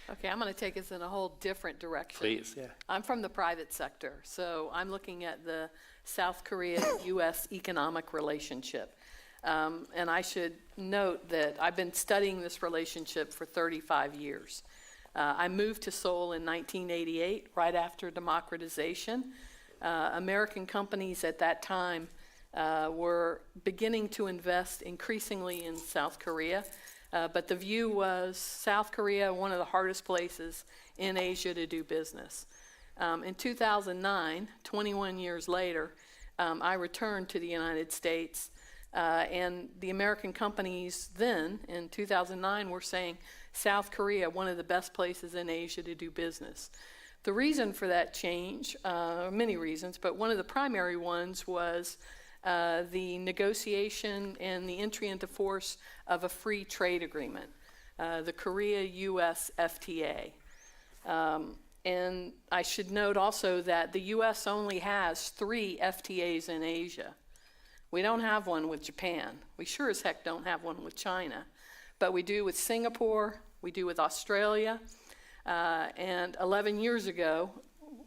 Okay, I'm going to take us in a whole different direction. Please, yeah. I'm from the private sector, so I'm looking at the South Korea-U.S. economic relationship. And I should note that I've been studying this relationship for 35 years. I moved to Seoul in 1988, right after democratization. American companies at that time were beginning to invest increasingly in South Korea. But the view was South Korea, one of the hardest places in Asia to do business. In 2009, 21 years later, I returned to the United States, and the American companies then, in 2009, were saying South Korea, one of the best places in Asia to do business. The reason for that change, many reasons, but one of the primary ones was the negotiation and the entry into force of a free trade agreement, the Korea-U.S. FTA. And I should note also that the U.S. only has 3 FTAs in Asia. We don't have one with Japan. We sure as heck don't have one with China. But we do with Singapore, we do with Australia, and 11 years ago,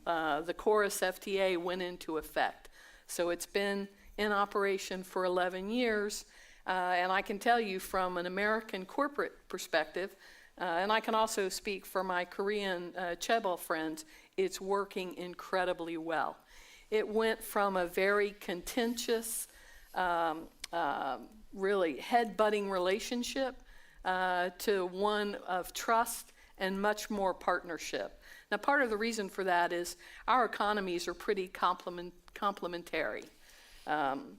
the Chorus FTA went into effect. So it's been in operation for 11 years, and I can tell you from an American corporate perspective, and I can also speak for my Korean chaebol friends, it's working incredibly well. It went from a very contentious, really head-butting relationship to one of trust and much more partnership. Now, part of the reason for that is our economies are pretty complementary. One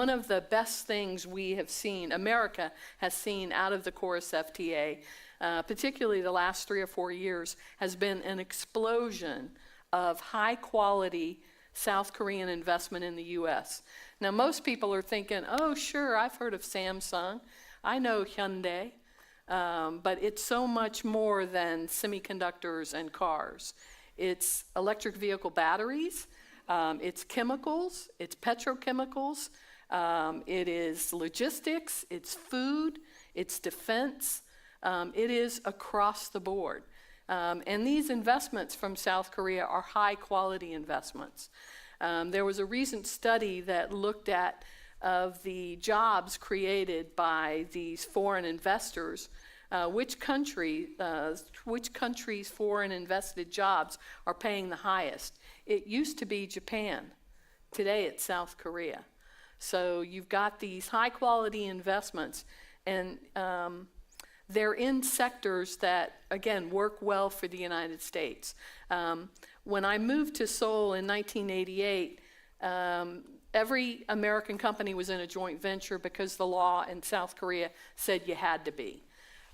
of the best things we have seen, America has seen out of the Chorus FTA, particularly the last 3 or 4 years, has been an explosion of high-quality South Korean investment in the U.S. Now, most people are thinking, oh, sure, I've heard of Samsung. I know Hyundai. But it's so much more than semiconductors and cars. It's electric vehicle batteries. It's chemicals. It's petrochemicals. It is logistics. It's food. It's defense. It is across the board. And these investments from South Korea are high-quality investments. There was a recent study that looked at of the jobs created by these foreign investors, which country's foreign invested jobs are paying the highest. It used to be Japan. Today it's South Korea. So you've got these high-quality investments, and they're in sectors that, again, work well for the United States. When I moved to Seoul in 1988, every American company was in a joint venture because the law in South Korea said you had to be.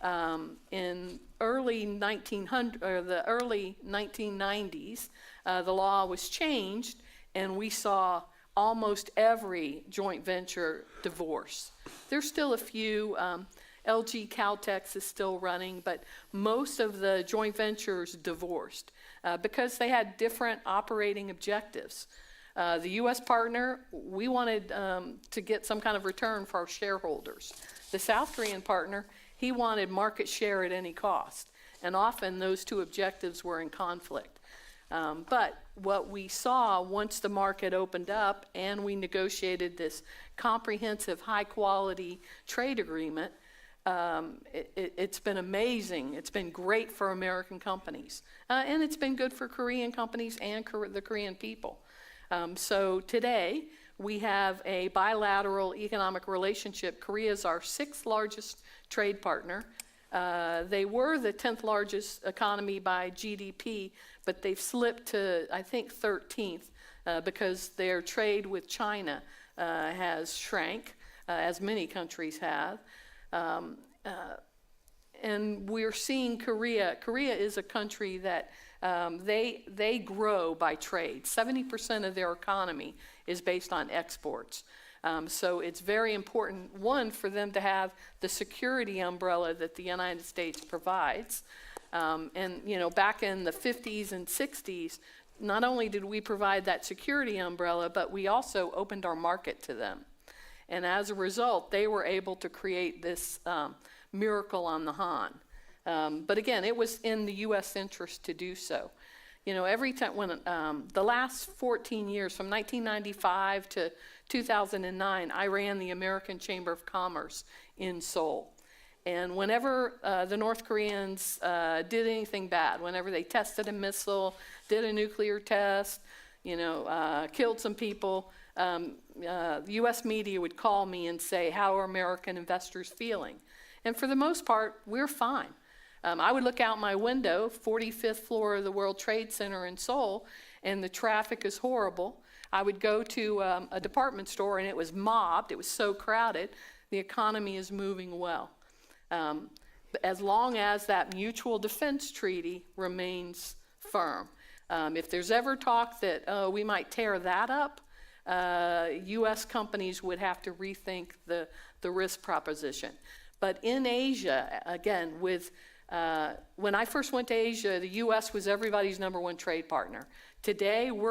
In the early 1990s, the law was changed, and we saw almost every joint venture divorce. There's still a few. LG Caltex is still running, but most of the joint ventures divorced because they had different operating objectives. The U.S. partner, we wanted to get some kind of return for our shareholders. The South Korean partner, he wanted market share at any cost. And often those two objectives were in conflict. But what we saw once the market opened up and we negotiated this comprehensive, high-quality trade agreement, it's been amazing. It's been great for American companies. And it's been good for Korean companies and the Korean people. So today, we have a bilateral economic relationship. Korea is our 6th largest trade partner. They were the 10th largest economy by GDP, but they've slipped to, I think, 13th because their trade with China has shrank, as many countries have. And we're seeing Korea. Korea is a country that they grow by trade. 70% of their economy is based on exports. So it's very important, one, for them to have the security umbrella that the United States provides. And, you know, back in the 50s and 60s, not only did we provide that security umbrella, but we also opened our market to them. And as a result, they were able to create this miracle on the Han. But again, it was in the U.S. interest to do so. You know, every time when the last 14 years, from 1995 to 2009, I ran the American Chamber of Commerce in Seoul. And whenever the North Koreans did anything bad, whenever they tested a missile, did a nuclear test, you know, killed some people, the U.S. media would call me and say, how are American investors feeling? And for the most part, we're fine. I would look out my window, 45th floor of the World Trade Center in Seoul, and the traffic is horrible. I would go to a department store and it was mobbed. It was so crowded. The economy is moving well. As long as that mutual defense treaty remains firm. If there's ever talk that we might tear that up, U.S. companies would have to rethink the risk proposition. But in Asia, again, when I first went to Asia, the U.S. was everybody's #1 trade partner. Today, we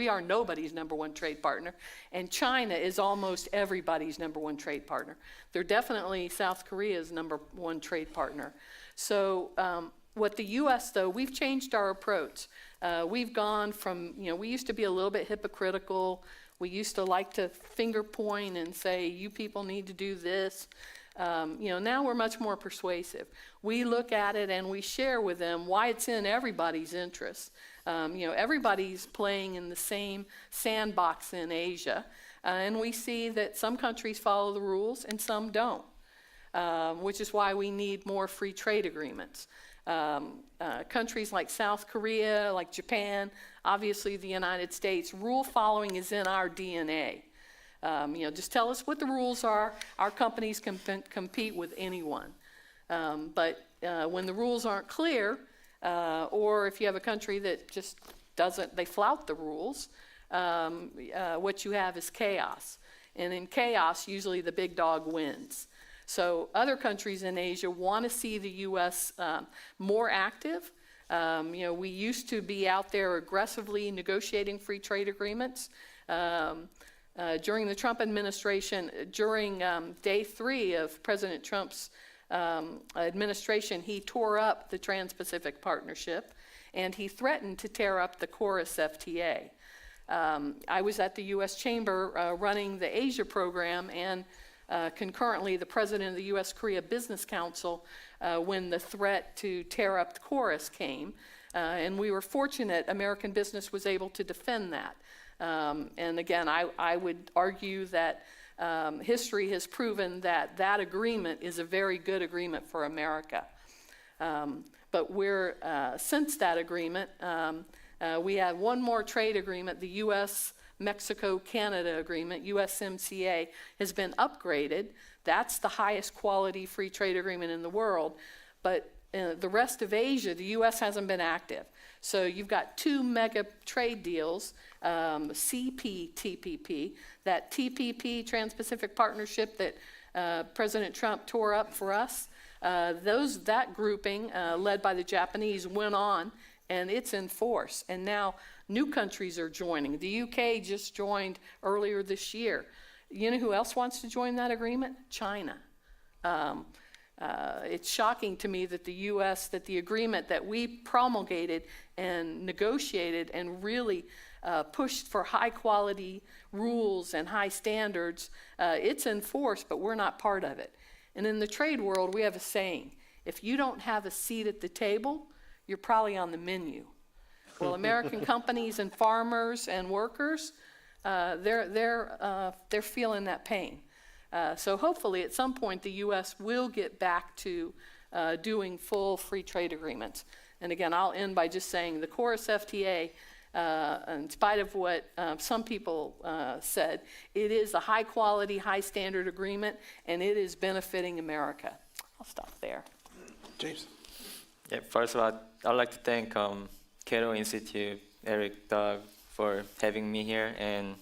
are nobody's #1 trade partner, and China is almost everybody's #1 trade partner. They're definitely South Korea's #1 trade partner. So what the U.S., though, we've changed our approach. We've gone from, you know, we used to be a little bit hypocritical. We used to like to finger point and say, you people need to do this. You know, now we're much more persuasive. We look at it and we share with them why it's in everybody's interest. You know, everybody's playing in the same sandbox in Asia, and we see that some countries follow the rules and some don't, which is why we need more free trade agreements. Countries like South Korea, like Japan, obviously the United States, rule following is in our DNA. You know, just tell us what the rules are. Our companies can compete with anyone. But when the rules aren't clear, or if you have a country that just doesn't, they flout the rules, what you have is chaos. And in chaos, usually the big dog wins. So other countries in Asia want to see the U.S. More active. You know, we used to be out there aggressively negotiating free trade agreements. During the Trump administration, during day 3 of President Trump's administration, he tore up the Trans-Pacific Partnership, and he threatened to tear up the Chorus FTA. I was at the U.S. Chamber running the Asia program, and concurrently the president of the U.S. Korea Business Council when the threat to tear up the Chorus came. And we were fortunate American business was able to defend that. And again, I would argue that history has proven that that agreement is a very good agreement for America. But since that agreement, we have one more trade agreement, the U.S. Mexico-Canada agreement, USMCA, has been upgraded. That's the highest quality free trade agreement in the world. But the rest of Asia, the U.S. hasn't been active. So you've got two mega trade deals, CPTPP, that TPP, Trans-Pacific Partnership that President Trump tore up for us. That grouping, led by the Japanese, went on, and it's in force. And now new countries are joining. The UK just joined earlier this year. You know who else wants to join that agreement? China. It's shocking to me that that the agreement that we promulgated and negotiated and really pushed for high quality rules and high standards, it's in force, but we're not part of it. And in the trade world, we have a saying, if you don't have a seat at the table, you're probably on the menu. Well, American companies and farmers and workers, they're feeling that pain. So hopefully at some point the U.S. will get back to doing full free trade agreements. And again, I'll end by just saying the Chorus FTA, in spite of what some people said, it is a high quality, high standard agreement, and it is benefiting America. I'll stop there. James. Yeah, first of all, I'd like to thank Cato Institute, Eric, Doug, for having me here. And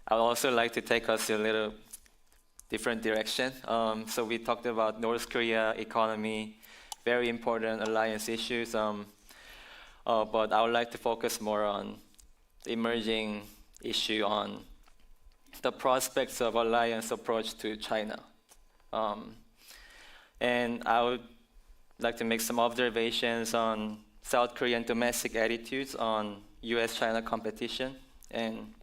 I'd also like to take us a little different direction. So we talked about North Korea economy, very important alliance issues. But I would like to focus more on the emerging issue on the prospects of alliance approach to China. And I would like to make some observations on South Korean domestic attitudes on U.S.-China competition and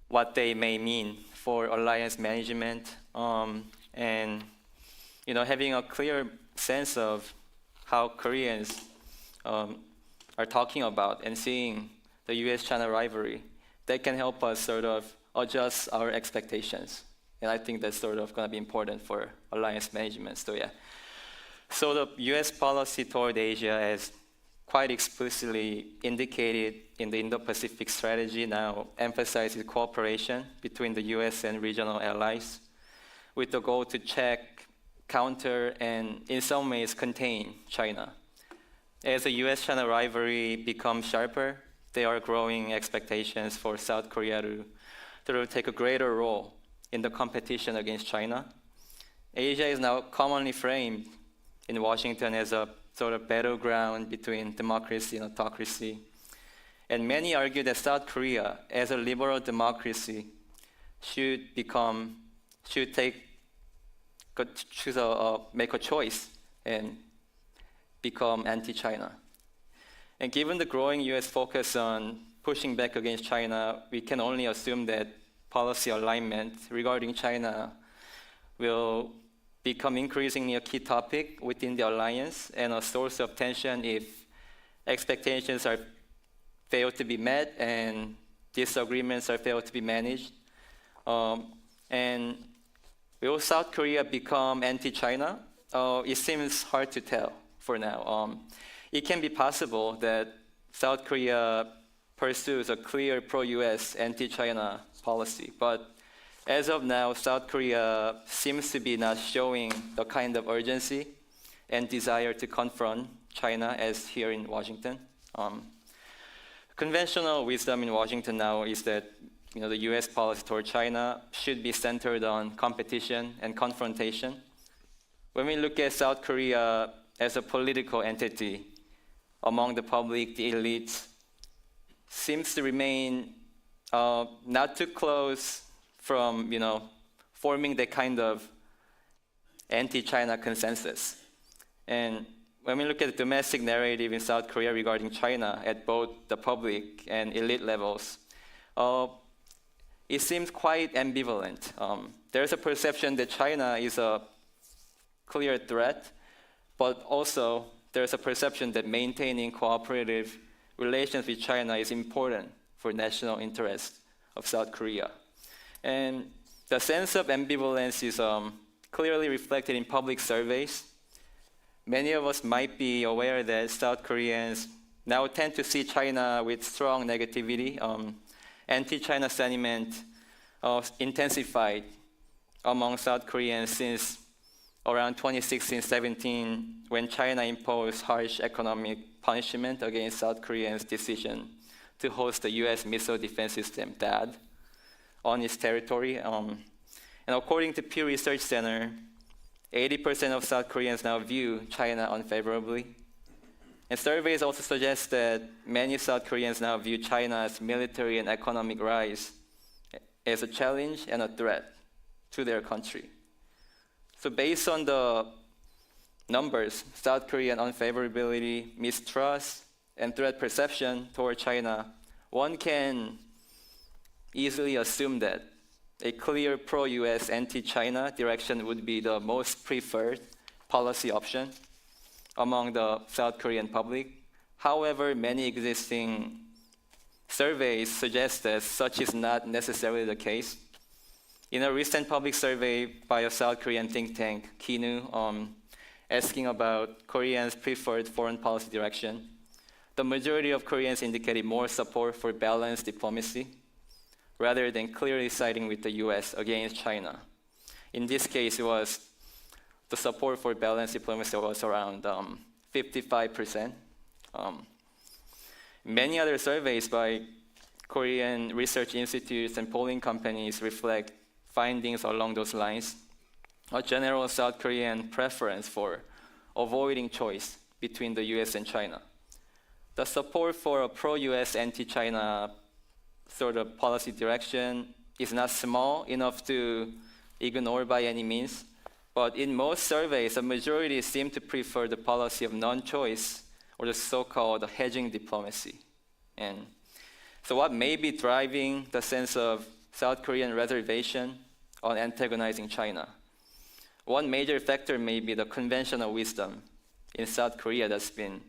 what they may mean for alliance management, and having a clear sense of how Koreans are talking about and seeing the U.S.-China rivalry, that can help us sort of adjust our expectations. And I think that's sort of going to be important for alliance management. So yeah. So the U.S. policy toward Asia, as quite explicitly indicated in the Indo-Pacific strategy, now emphasizes cooperation between the U.S. and regional allies with the goal to check, counter, and in some ways contain China. As the U.S.-China rivalry becomes sharper, there are growing expectations for South Korea to take a greater role in the competition against China. Asia is now commonly framed in Washington as a sort of battleground between democracy and autocracy. And many argue that South Korea, as a liberal democracy, should make a choice and become anti-China. And given the growing U.S. focus on pushing back against China, we can only assume that policy alignment regarding China will become increasingly a key topic within the alliance and a source of tension if expectations are failed to be met and disagreements are failed to be managed. And will South Korea become anti-China? It seems hard to tell for now. It can be possible that South Korea pursues a clear pro-US, anti-China policy, but as of now, South Korea seems to be not showing the kind of urgency and desire to confront China as here in Washington. Conventional wisdom in Washington now is that the U.S. policy toward China should be centered on competition and confrontation. When we look at South Korea as a political entity among the public, the elites, seems to remain not too close from forming the kind of anti-China consensus. And when we look at the domestic narrative in South Korea regarding China at both the public and elite levels, it seems quite ambivalent. There's a perception that China is a clear threat, but also there's a perception that maintaining cooperative relations with China is important for national interests of South Korea. And the sense of ambivalence is clearly reflected in public surveys. Many of us might be aware that South Koreans now tend to see China with strong negativity. Anti-China sentiment intensified among South Koreans since around 2016-17, when China imposed harsh economic punishment against South Korea's decision to host the U.S. missile defense system THAAD on its territory. And according to Pew Research Center, 80% of South Koreans now view China unfavorably. And surveys also suggest that many South Koreans now view China's military and economic rise as a challenge and a threat to their country. So based on the numbers, South Korean unfavorability, mistrust, and threat perception toward China, one can easily assume that a clear pro-US, anti-China direction would be the most preferred policy option among the South Korean public. However, many existing surveys suggest that such is not necessarily the case. In a recent public survey by a South Korean think tank, Keynote, asking about Koreans' preferred foreign policy direction, the majority of Koreans indicated more support for balanced diplomacy rather than clearly siding with the US against China. In this case, it was the support for balanced diplomacy was around 55%. Many other surveys by Korean research institutes and polling companies reflect findings along those lines. A general South Korean preference for avoiding choice between the US and China. The support for a pro-US, anti-China sort of policy direction is not small enough to ignore by any means, but in most surveys, a majority seem to prefer the policy of non-choice or the so-called hedging diplomacy. And so what may be driving the sense of South Korean reservation on antagonizing China? One major factor may be the conventional wisdom in South Korea that's been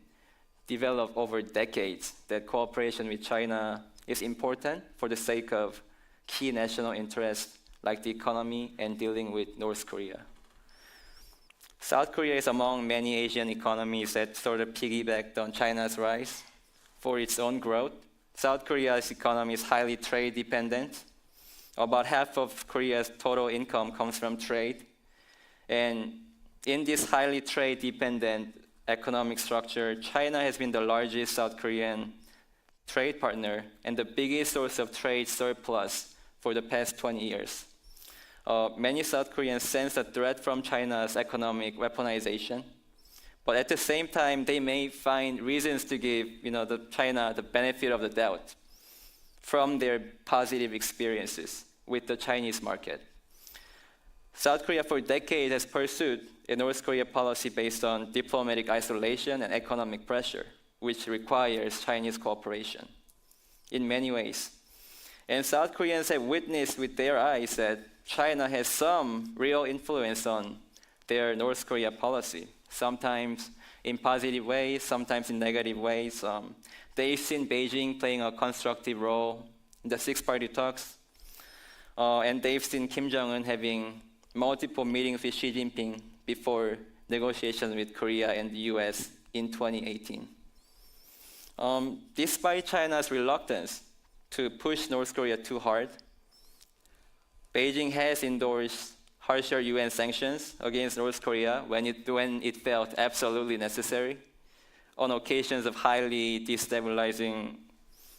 developed over decades that cooperation with China is important for the sake of key national interests like the economy and dealing with North Korea. South Korea is among many Asian economies that sort of piggybacked on China's rise for its own growth. South Korea's economy is highly trade dependent. About half of Korea's total income comes from trade. And in this highly trade dependent economic structure, China has been the largest South Korean trade partner and the biggest source of trade surplus for the past 20 years. Many South Koreans sense a threat from China's economic weaponization, but at the same time, they may find reasons to give China the benefit of the doubt from their positive experiences with the Chinese market. South Korea for decades has pursued a North Korea policy based on diplomatic isolation and economic pressure, which requires Chinese cooperation in many ways. And South Koreans have witnessed with their eyes that China has some real influence on their North Korea policy, sometimes in positive ways, sometimes in negative ways. They've seen Beijing playing a constructive role in the six-party talks, and they've seen Kim Jong-un having multiple meetings with Xi Jinping before negotiations with Korea and the US in 2018. Despite China's reluctance to push North Korea too hard, Beijing has endorsed harsher UN sanctions against North Korea when it felt absolutely necessary on occasions of highly destabilizing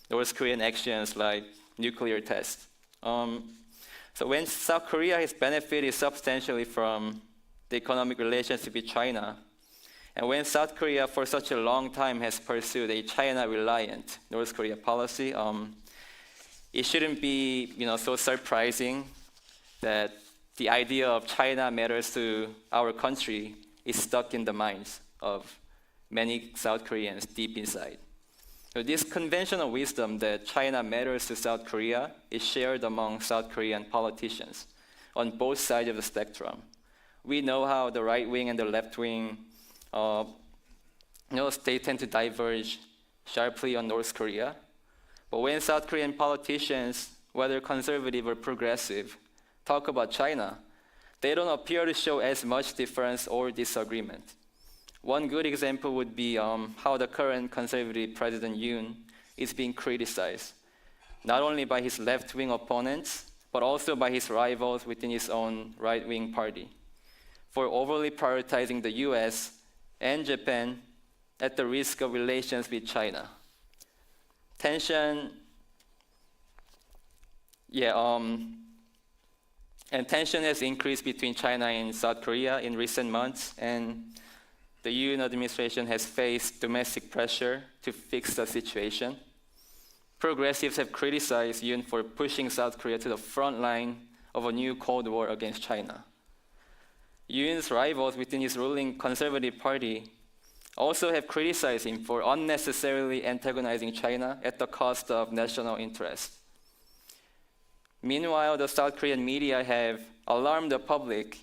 North Korean actions like nuclear tests. So when South Korea has benefited substantially from the economic relationship with China, and when South Korea for such a long time has pursued a China-reliant North Korea policy, it shouldn't be so surprising that the idea of China matters to our country is stuck in the minds of many South Koreans deep inside. So this conventional wisdom that China matters to South Korea is shared among South Korean politicians on both sides of the spectrum. We know how the right wing and the left wing, they tend to diverge sharply on North Korea. But when South Korean politicians, whether conservative or progressive, talk about China, they don't appear to show as much difference or disagreement. One good example would be how the current conservative President Yoon is being criticized, not only by his left-wing opponents, but also by his rivals within his own right-wing party. for overly prioritizing the US and Japan at the risk of relations with China. Tension has increased between China and South Korea in recent months, and the UN administration has faced domestic pressure to fix the situation. Progressives have criticized UN for pushing South Korea to the front line of a new Cold War against China. Yoon's rivals within his ruling Conservative Party also have criticized him for unnecessarily antagonizing China at the cost of national interest. Meanwhile, the South Korean media have alarmed the public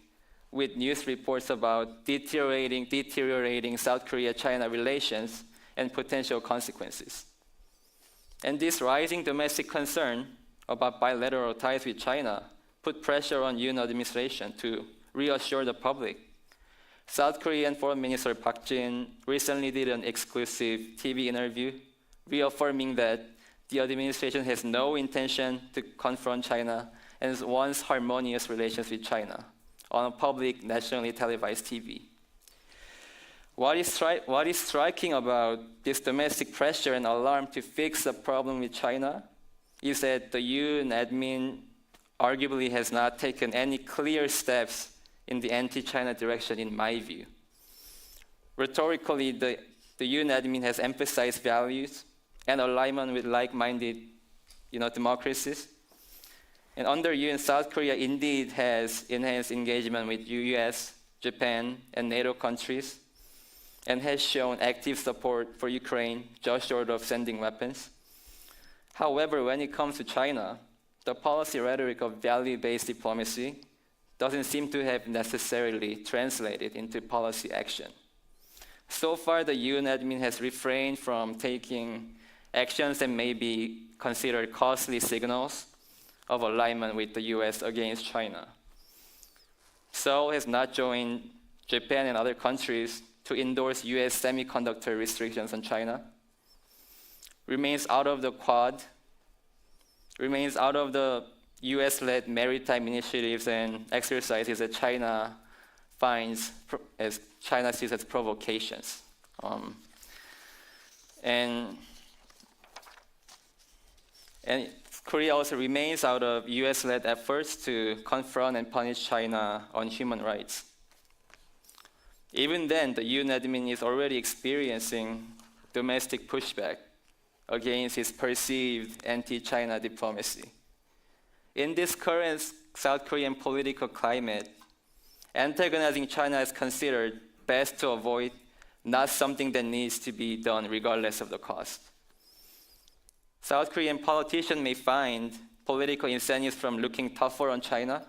with news reports about deteriorating South Korea-China relations and potential consequences. And this rising domestic concern about bilateral ties with China put pressure on Yoon administration to reassure the public. South Korean Foreign Minister Park Jin recently did an exclusive TV interview reaffirming that the administration has no intention to confront China and wants harmonious relations with China on a public, nationally televised TV. What is striking about this domestic pressure and alarm to fix the problem with China is that the Yoon admin arguably has not taken any clear steps in the anti-China direction, in my view. Rhetorically, the Yoon admin has emphasized values and alignment with like-minded democracies. And under Yoon, South Korea indeed has enhanced engagement with U.S., Japan, and NATO countries, and has shown active support for Ukraine, just short of sending weapons. However, when it comes to China, the policy rhetoric of value-based diplomacy doesn't seem to have necessarily translated into policy action. So far, the Yoon admin has refrained from taking actions that may be considered costly signals of alignment with the US against China. Seoul has not joined Japan and other countries to endorse US semiconductor restrictions on China, remains out of the Quad, remains out of the US-led maritime initiatives and exercises that China sees as provocations. And Korea also remains out of US-led efforts to confront and punish China on human rights. Even then, the Yoon admin is already experiencing domestic pushback against his perceived anti-China diplomacy. In this current South Korean political climate, antagonizing China is considered best to avoid, not something that needs to be done regardless of the cost. South Korean politicians may find political incentives from looking tougher on China,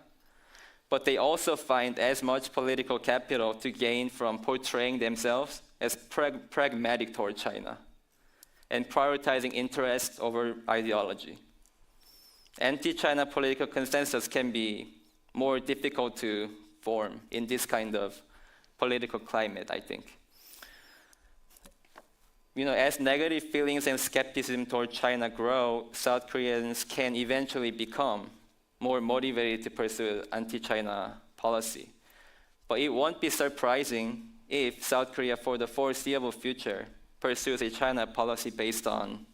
but they also find as much political capital to gain from portraying themselves as pragmatic toward China and prioritizing interest over ideology. Anti-China political consensus can be more difficult to form in this kind of political climate, I think. As negative feelings and skepticism toward China grow, South Koreans can eventually become more motivated to pursue anti-China policy. But it won't be surprising if South Korea, for the foreseeable future, pursues a China policy based on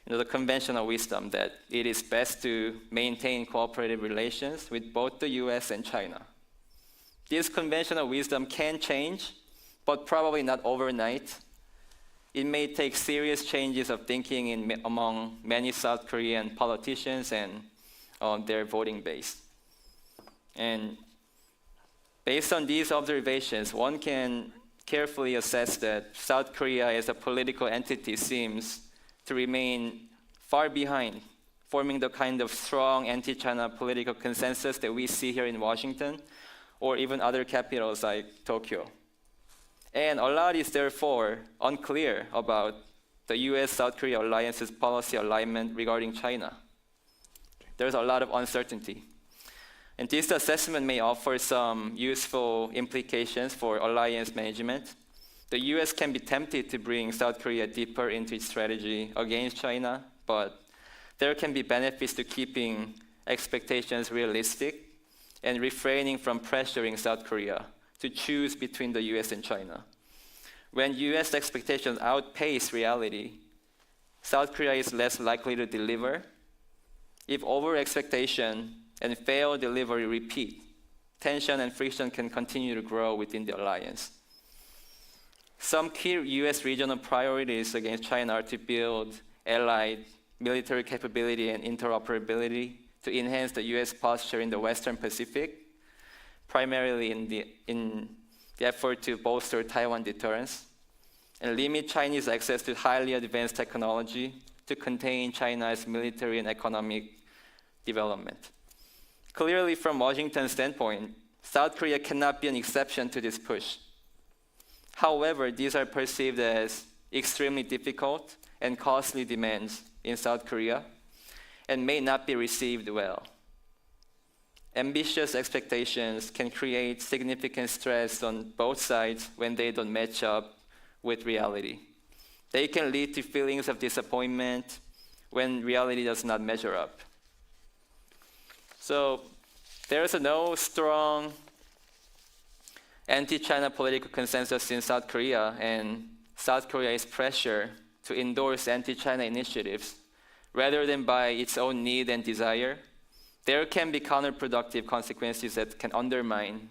the conventional wisdom that it is best to maintain cooperative relations with both the US and China. This conventional wisdom can change, but probably not overnight. It may take serious changes of thinking among many South Korean politicians and their voting base. And based on these observations, one can carefully assess that South Korea as a political entity seems to remain far behind forming the kind of strong anti-China political consensus that we see here in Washington or even other capitals like Tokyo. And a lot is therefore unclear about the U.S. South Korea alliance's policy alignment regarding China. There's a lot of uncertainty. And this assessment may offer some useful implications for alliance management. The U.S. can be tempted to bring South Korea deeper into its strategy against China, but there can be benefits to keeping expectations realistic and refraining from pressuring South Korea to choose between the US and China. When US expectations outpace reality, South Korea is less likely to deliver. If over-expectation and failed delivery repeat, tension and friction can continue to grow within the alliance. Some key US regional priorities against China are to build allied military capability and interoperability to enhance the US posture in the Western Pacific, primarily in the effort to bolster Taiwan deterrence, and limit Chinese access to highly advanced technology to contain China's military and economic development. Clearly, from Washington's standpoint, South Korea cannot be an exception to this push. However, these are perceived as extremely difficult and costly demands in South Korea and may not be received well. Ambitious expectations can create significant stress on both sides when they don't match up with reality. They can lead to feelings of disappointment when reality does not measure up. So there's no strong anti-China political consensus in South Korea, and South Korea's pressure to endorse anti-China initiatives rather than by its own need and desire. There can be counterproductive consequences that can undermine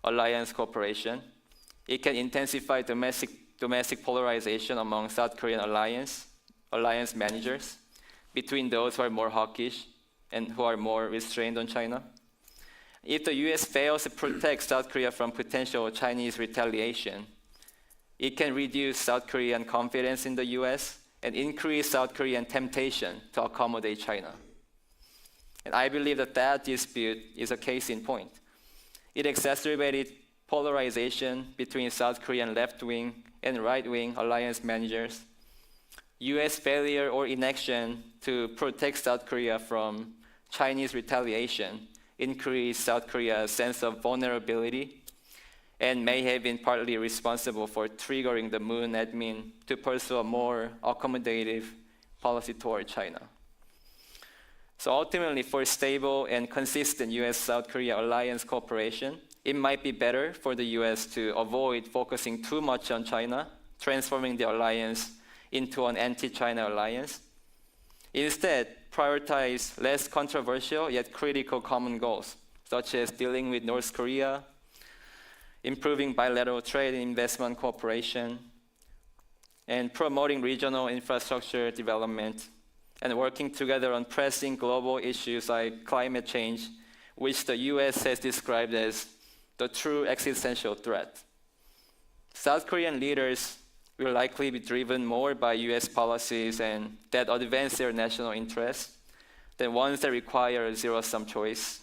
alliance cooperation. It can intensify domestic polarization among South Korean alliance managers between those who are more hawkish and who are more restrained on China. If the US fails to protect South Korea from potential Chinese retaliation, it can reduce South Korean confidence in the US and increase South Korean temptation to accommodate China. And I believe that dispute is a case in point. It exacerbated polarization between South Korean left-wing and right-wing alliance managers. US failure or inaction to protect South Korea from Chinese retaliation increased South Korea's sense of vulnerability and may have been partly responsible for triggering the Moon admin to pursue a more accommodative policy toward China. So ultimately, for stable and consistent US-South Korea alliance cooperation, it might be better for the US to avoid focusing too much on China, transforming the alliance into an anti-China alliance. Instead, prioritize less controversial yet critical common goals, such as dealing with North Korea, improving bilateral trade and investment cooperation, and promoting regional infrastructure development, and working together on pressing global issues like climate change, which the US has described as the true existential threat. South Korean leaders will likely be driven more by US policies and that advance their national interests than ones that require a zero-sum choice.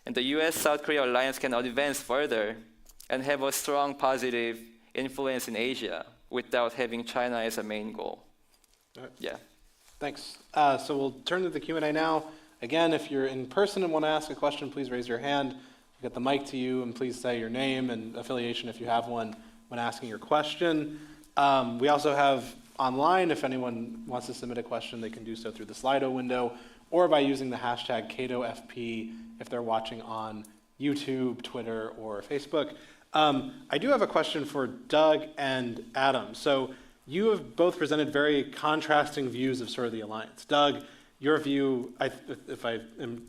And the US-South Korea alliance can advance further and have a strong positive influence in Asia without having China as a main goal. Right. Yeah. Thanks. So we'll turn to the Q&A now. Again, if you're in person and want to ask a question, please raise your hand. We'll get the mic to you, and please say your name and affiliation if you have one when asking your question. We also have online, if anyone wants to submit a question, they can do so through the Slido window or by using the hashtag CatoFP if they're watching on YouTube, Twitter, or Facebook. I do have a question for Doug and Adam. So you have both presented very contrasting views of sort of the alliance. Doug, your view, if I am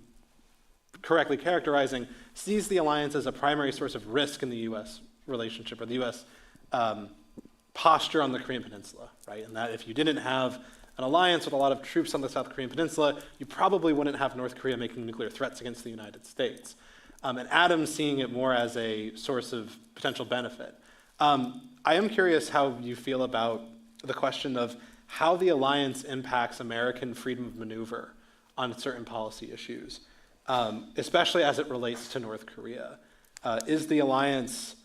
correctly characterizing, sees the alliance as a primary source of risk in the U.S. relationship or the U.S. Posture on the Korean Peninsula, right? And that if you didn't have an alliance with a lot of troops on the South Korean Peninsula, you probably wouldn't have North Korea making nuclear threats against the United States. And Adam's seeing it more as a source of potential benefit. I am curious how you feel about the question of how the alliance impacts American freedom of maneuver on certain policy issues, especially as it relates to North Korea. Is the alliance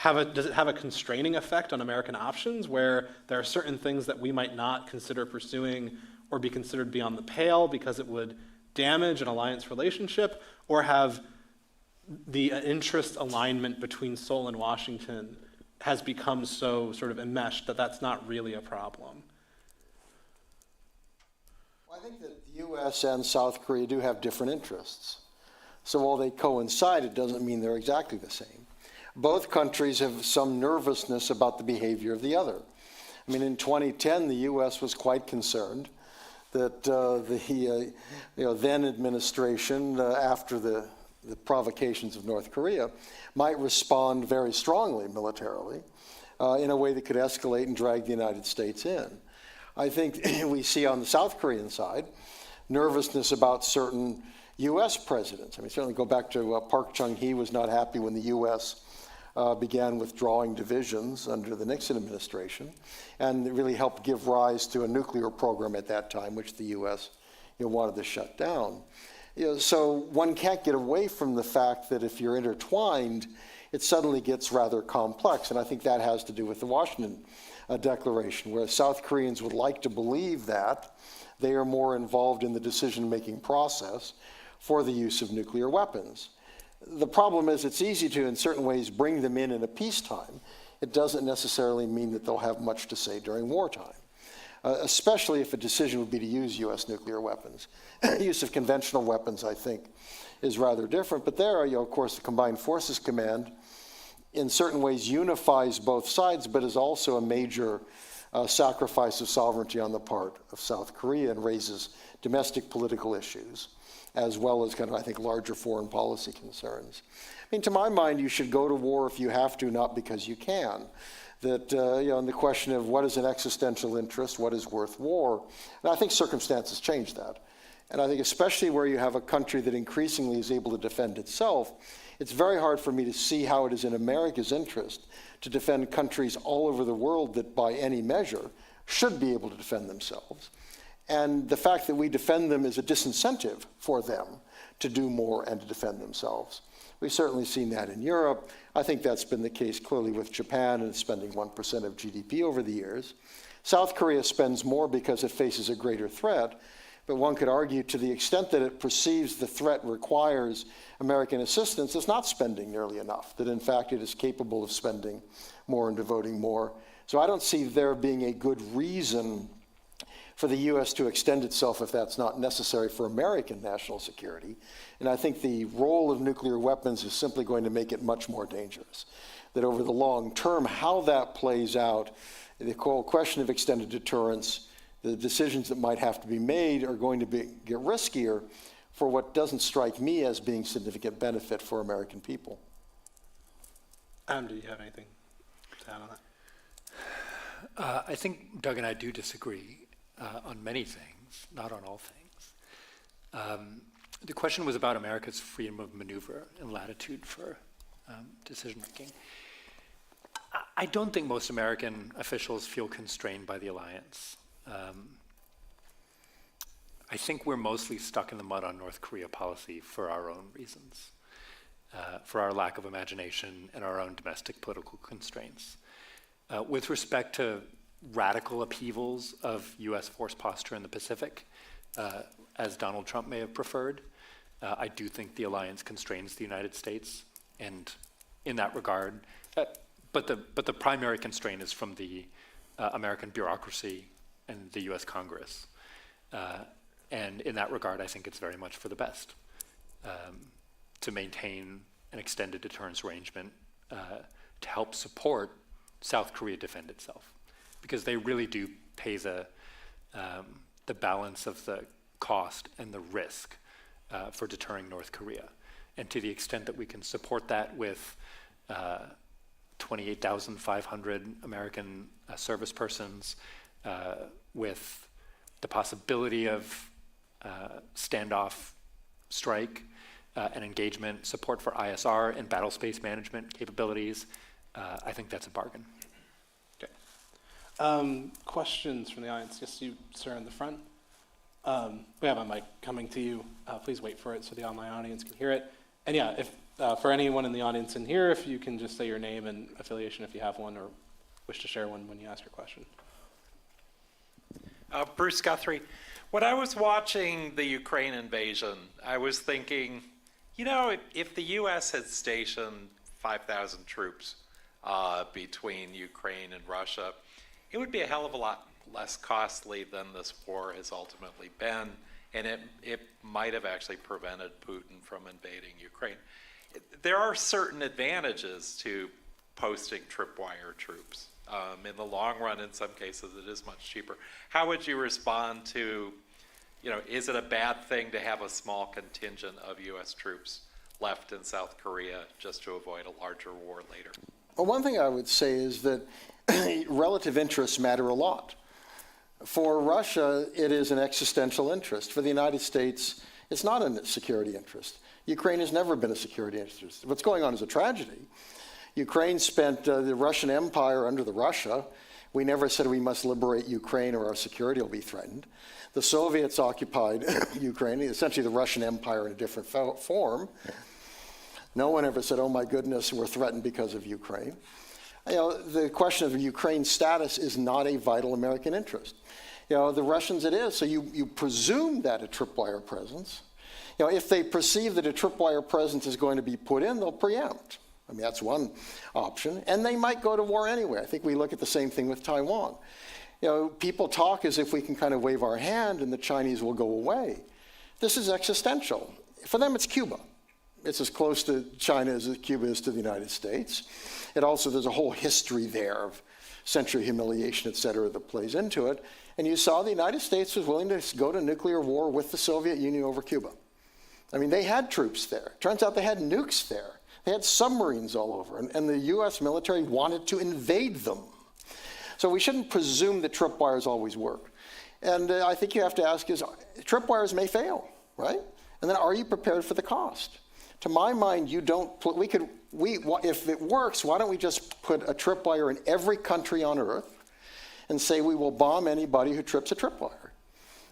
does it have a constraining effect on American options where there are certain things that we might not consider pursuing or be considered beyond the pale because it would damage an alliance relationship, or have the interest alignment between Seoul and Washington has become so sort of enmeshed that that's not really a problem? Well, I think that the U.S. and South Korea do have different interests. So while they coincide, it doesn't mean they're exactly the same. Both countries have some nervousness about the behavior of the other. I mean, in 2010, the U.S. was quite concerned that the then administration, after the provocations of North Korea, might respond very strongly militarily in a way that could escalate and drag the United States in. I think we see on the South Korean side nervousness about certain U.S. presidents. I mean, certainly go back to Park Chung-hee was not happy when the U.S. Began withdrawing divisions under the Nixon administration, and it really helped give rise to a nuclear program at that time, which the U.S. wanted to shut down. So one can't get away from the fact that if you're intertwined, it suddenly gets rather complex, and I think that has to do with the Washington Declaration, where South Koreans would like to believe that they are more involved in the decision-making process for the use of nuclear weapons. The problem is it's easy to, in certain ways, bring them in a peacetime. It doesn't necessarily mean that they'll have much to say during wartime, especially if a decision would be to use U.S. nuclear weapons. Use of conventional weapons, I think, is rather different. But there, of course, the Combined Forces Command, in certain ways, unifies both sides, but is also a major sacrifice of sovereignty on the part of South Korea and raises domestic political issues, as well as kind of, I think, larger foreign policy concerns. I mean, to my mind, you should go to war if you have to, not because you can. That, and the question of what is an existential interest, what is worth war, and I think circumstances change that. And I think especially where you have a country that increasingly is able to defend itself, it's very hard for me to see how it is in America's interest to defend countries all over the world that by any measure should be able to defend themselves. And the fact that we defend them is a disincentive for them to do more and to defend themselves. We've certainly seen that in Europe. I think that's been the case clearly with Japan and spending 1% of GDP over the years. South Korea spends more because it faces a greater threat, but one could argue to the extent that it perceives the threat requires American assistance, it's not spending nearly enough, that in fact it is capable of spending more and devoting more. So I don't see there being a good reason for the U.S. to extend itself if that's not necessary for American national security. And I think the role of nuclear weapons is simply going to make it much more dangerous. That over the long term, how that plays out, the whole question of extended deterrence, the decisions that might have to be made are going to get riskier for what doesn't strike me as being significant benefit for American people. Do you have anything to add on that? I think Doug and I do disagree on many things, not on all things. The question was about America's freedom of maneuver and latitude for decision making. I don't think most American officials feel constrained by the alliance. I think we're mostly stuck in the mud on North Korea policy for our own reasons, for our lack of imagination and our own domestic political constraints. With respect to radical upheavals of U.S. force posture in the Pacific, as Donald Trump may have preferred, I do think the alliance constrains the United States, and in that regard, but the primary constraint is from the American bureaucracy and the U.S. Congress. And in that regard, I think it's very much for the best to maintain an extended deterrence arrangement to help support South Korea defend itself, because they really do pay the balance of the cost and the risk for deterring North Korea. And to the extent that we can support that with 28,500 American service persons, with the possibility of standoff strike and engagement, support for ISR and battle space management capabilities, I think that's a bargain. Okay. Questions from the audience? Yes, you, sir, in the front. We have a mic coming to you. Please wait for it so the online audience can hear it. And yeah, if for anyone in the audience in here, if you can just say your name and affiliation if you have one or wish to share one when you ask your question. Bruce Guthrie. When I was watching the Ukraine invasion, I was thinking, you know, if the U.S. had stationed 5,000 troops between Ukraine and Russia, it would be a hell of a lot less costly than this war has ultimately been, and it might have actually prevented Putin from invading Ukraine. There are certain advantages to posting tripwire troops. In the long run, in some cases, it is much cheaper. How would you respond to, is it a bad thing to have a small contingent of U.S. troops left in South Korea just to avoid a larger war later? Well, one thing I would say is that relative interests matter a lot. For Russia, it is an existential interest. For the United States, it's not a security interest. Ukraine has never been a security interest. What's going on is a tragedy. Ukraine spent the Russian Empire under the Russia. We never said we must liberate Ukraine or our security will be threatened. The Soviets occupied Ukraine, essentially the Russian Empire in a different form. No one ever said, oh my goodness, we're threatened because of Ukraine. The question of Ukraine's status is not a vital American interest. The Russians it is, so you presume that a tripwire presence. If they perceive that a tripwire presence is going to be put in, they'll preempt. I mean, that's one option. And they might go to war anyway. I think we look at the same thing with Taiwan. People talk as if we can kind of wave our hand and the Chinese will go away. This is existential. For them, it's Cuba. It's as close to China as Cuba is to the United States. There's a whole history there of century humiliation, et cetera, that plays into it. And you saw the United States was willing to go to nuclear war with the Soviet Union over Cuba. I mean, they had troops there. Turns out they had nukes there. They had submarines all over, and the U.S. military wanted to invade them. So we shouldn't presume that tripwires always work. And I think you have to ask is, tripwires may fail, right? And then are you prepared for the cost? To my mind, you don't put, if it works, why don't we just put a tripwire in every country on Earth and say we will bomb anybody who trips a tripwire?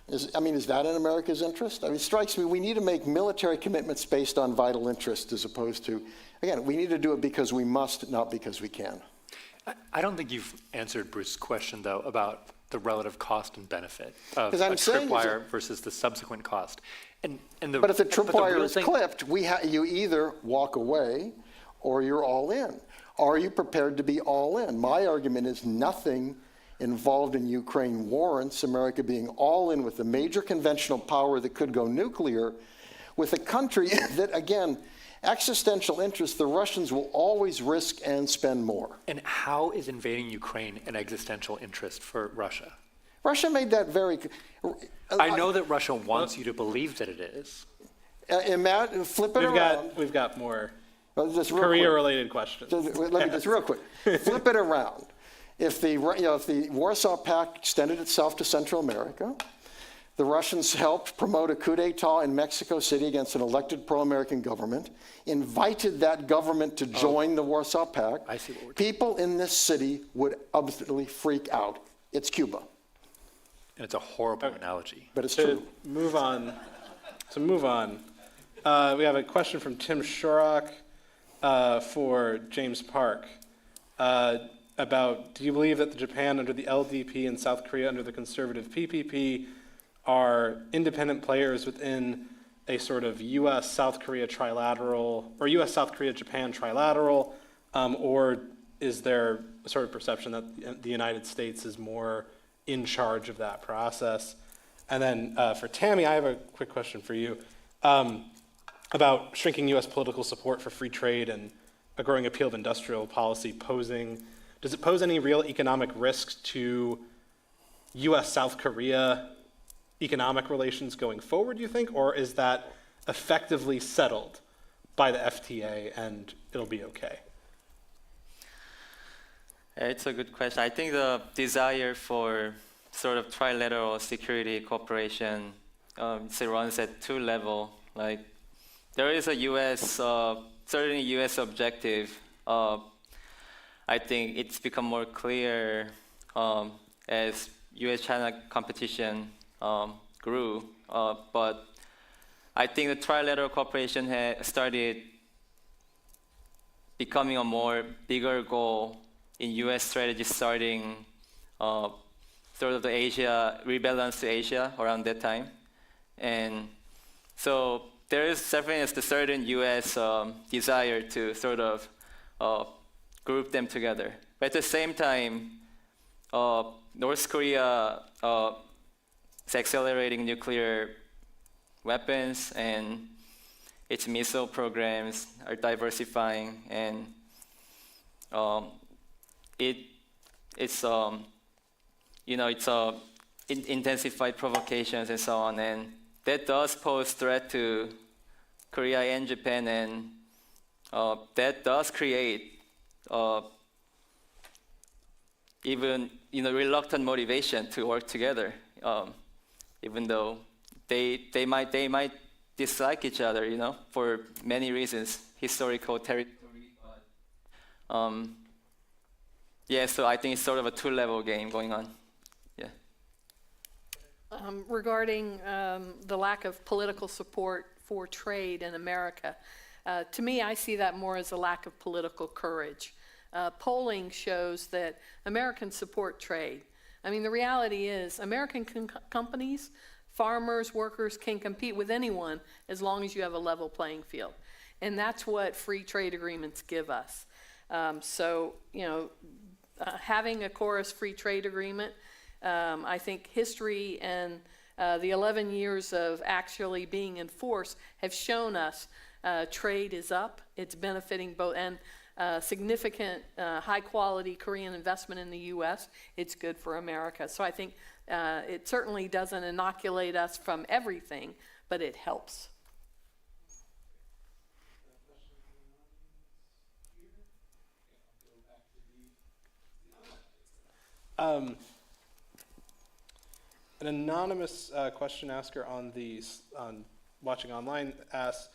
Is that in America's interest? It strikes me we need to make military commitments based on vital interest as opposed to, again, we need to do it because we must, not because we can. I don't think you've answered Bruce's question, though, about the relative cost and benefit of a tripwire versus the subsequent cost. But if the tripwire is clipped, you either walk away or you're all in. Are you prepared to be all in? My argument is nothing involved in Ukraine warrants America being all in with a major conventional power that could go nuclear with a country that, again, existential interest, the Russians will always risk and spend more. And how is invading Ukraine an existential interest for Russia? Russia made that very... I know that Russia wants you to believe that it is. Flip it around. We've got more Korea-related questions. Let me just real quick. Flip it around. If the Warsaw Pact extended itself to Central America, the Russians helped promote a coup d'etat in Mexico City against an elected pro-American government, invited that government to join the Warsaw Pact. I see what we're People in this city would absolutely freak out. It's Cuba. And it's a horrible analogy. But it's true. Move on. We have a question from Tim Shorrock for James Park about, do you believe that the Japan under the LDP and South Korea under the conservative PPP are independent players within a sort of U.S. South Korea trilateral, or U.S. South Korea Japan trilateral, or is there a sort of perception that the United States is more in charge of that process? And then for Tammy, I have a quick question for you about shrinking U.S. political support for free trade and a growing appeal of industrial policy does it pose any real economic risks to U.S. South Korea economic relations going forward, you think, or is that effectively settled by the FTA and it'll be okay? It's a good question. I think the desire for sort of trilateral security cooperation runs at two levels. Like, there is a certainly U.S. objective. I think it's become more clear as U.S.-China competition grew. But I think the trilateral cooperation has started becoming a more bigger goal in U.S. strategy starting sort of the Asia, rebalance to Asia around that time. And so there is definitely a certain U.S. desire to sort of group them together. But at the same time, North Korea is accelerating nuclear weapons, and its missile programs are diversifying, and it's intensified provocations and so on, and that does pose threat to Korea and Japan, and that does create even reluctant motivation to work together, even though they might dislike each other, for many reasons, historical, territory. Yeah, so I think it's sort of a two-level game going on. Yeah. Regarding the lack of political support for trade in America, to me, I see that more as a lack of political courage. Polling shows that Americans support trade. I mean, the reality is American companies, farmers, workers can compete with anyone as long as you have a level playing field. And that's what free trade agreements give us. Having a chorus free trade agreement, I think history and the 11 years of actually being enforced have shown us trade is up. It's benefiting both, and significant high-quality Korean investment in the U.S. It's good for America. So I think it certainly doesn't inoculate us from everything, but it helps. An anonymous question asker on watching online asks,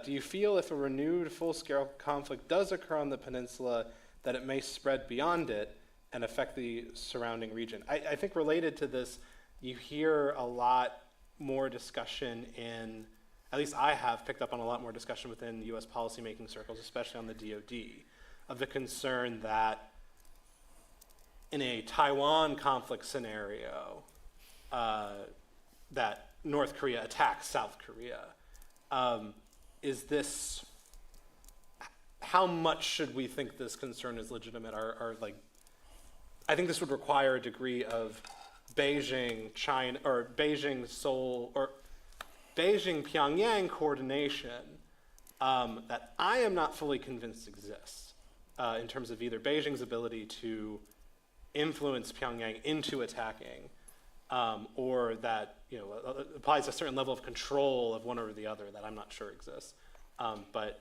do you feel if a renewed full-scale conflict does occur on the peninsula that it may spread beyond it and affect the surrounding region? I think related to this, you hear a lot more discussion at least I have picked up on a lot more discussion within U.S. policymaking circles, especially on the DoD, of the concern that in a Taiwan conflict scenario, that North Korea attacks South Korea. How much should we think this concern is legitimate? I think this would require a degree of Beijing, China, or Beijing, Seoul, or Beijing, Pyongyang coordination that I am not fully convinced exists in terms of either Beijing's ability to influence Pyongyang into attacking, or that applies a certain level of control of one or the other that I'm not sure exists. But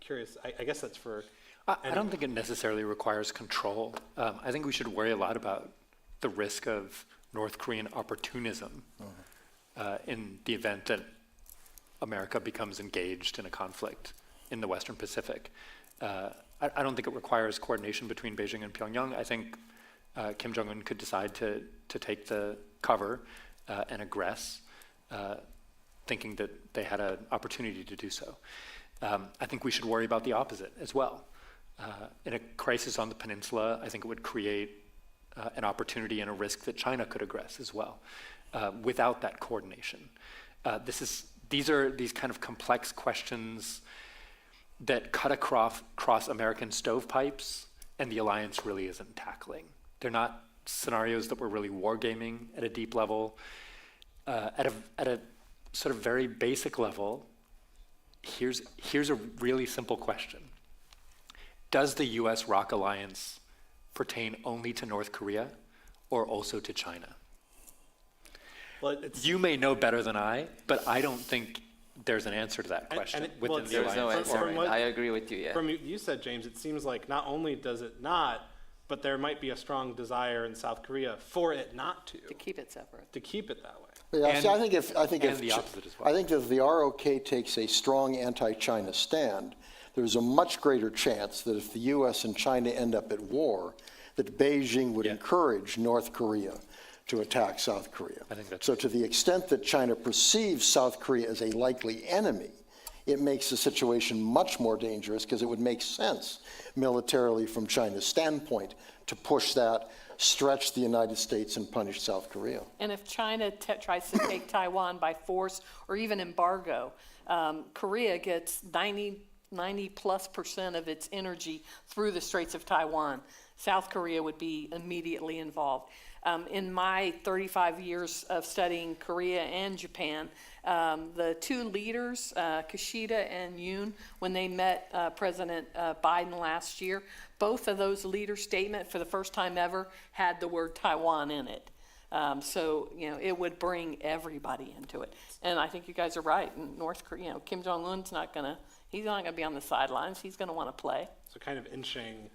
curious, I guess that's for. I don't think it necessarily requires control. I think we should worry a lot about the risk of North Korean opportunism in the event that America becomes engaged in a conflict in the Western Pacific. I don't think it requires coordination between Beijing and Pyongyang. I think Kim Jong-un could decide to take the cover and aggress, thinking that they had an opportunity to do so. I think we should worry about the opposite as well. In a crisis on the peninsula, I think it would create an opportunity and a risk that China could aggress as well, without that coordination. These are these kind of complex questions that cut across American stovepipes, and the alliance really isn't tackling. They're not scenarios that we're really wargaming at a deep level. At a sort of very basic level, here's a really simple question. Does the U.S. ROK alliance pertain only to North Korea or also to China? Well, you may know better than I, but I don't think there's an answer to that question within the There's alliance. no answer. I agree with you, yeah. From you said, James, it seems like not only does it not, but there might be a strong desire in South Korea for it not to. To keep it separate. To keep it that way. Yeah, see, I think if the opposite as well. I think if the ROK takes a strong anti-China stand, there's a much greater chance that if the U.S. and China end up at war, that Beijing would encourage North Korea to attack South Korea. I think that's so to the extent that China perceives South Korea as a likely enemy, it makes the situation much more dangerous because it would make sense militarily from China's standpoint to push that, stretch the United States, and punish South Korea. And if China tries to take Taiwan by force or even embargo, Korea gets 90+% of its energy through the Straits of Taiwan. South Korea would be immediately involved. In my 35 years of studying Korea and Japan, The two leaders, Kishida and Yoon, when they met President Biden last year, both of those leader statements for the first time ever had the word Taiwan in it. So, it would bring everybody into it. And I think you guys are right. In North Korea, Kim Jong-un's he's not gonna be on the sidelines. He's gonna wanna play. So kind of inching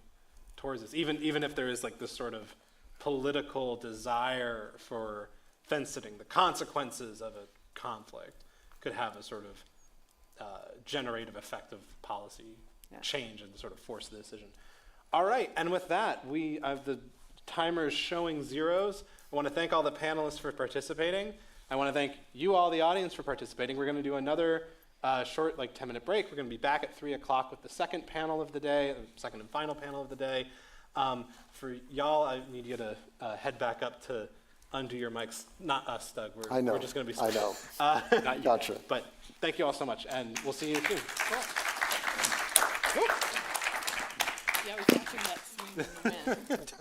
towards this, even if there is like this sort of political desire for fencing, the consequences of a conflict could have a sort of generative effect of policy change and sort of force the decision. All right, and with that, we have the timers showing zeros. I want to thank all the panelists for participating. I want to thank you all, the audience, for participating. We're going to do another short, 10-minute break. We're going to be back at 3 o'clock with the second panel of the day, the second and final panel of the day. For y'all, I need you to head back up to undo your mics. Not us, Doug. I know. We're just going to be. I know. Gotcha. But thank you all so much, and we'll see you soon. Yeah, I was watching that swing in the wind.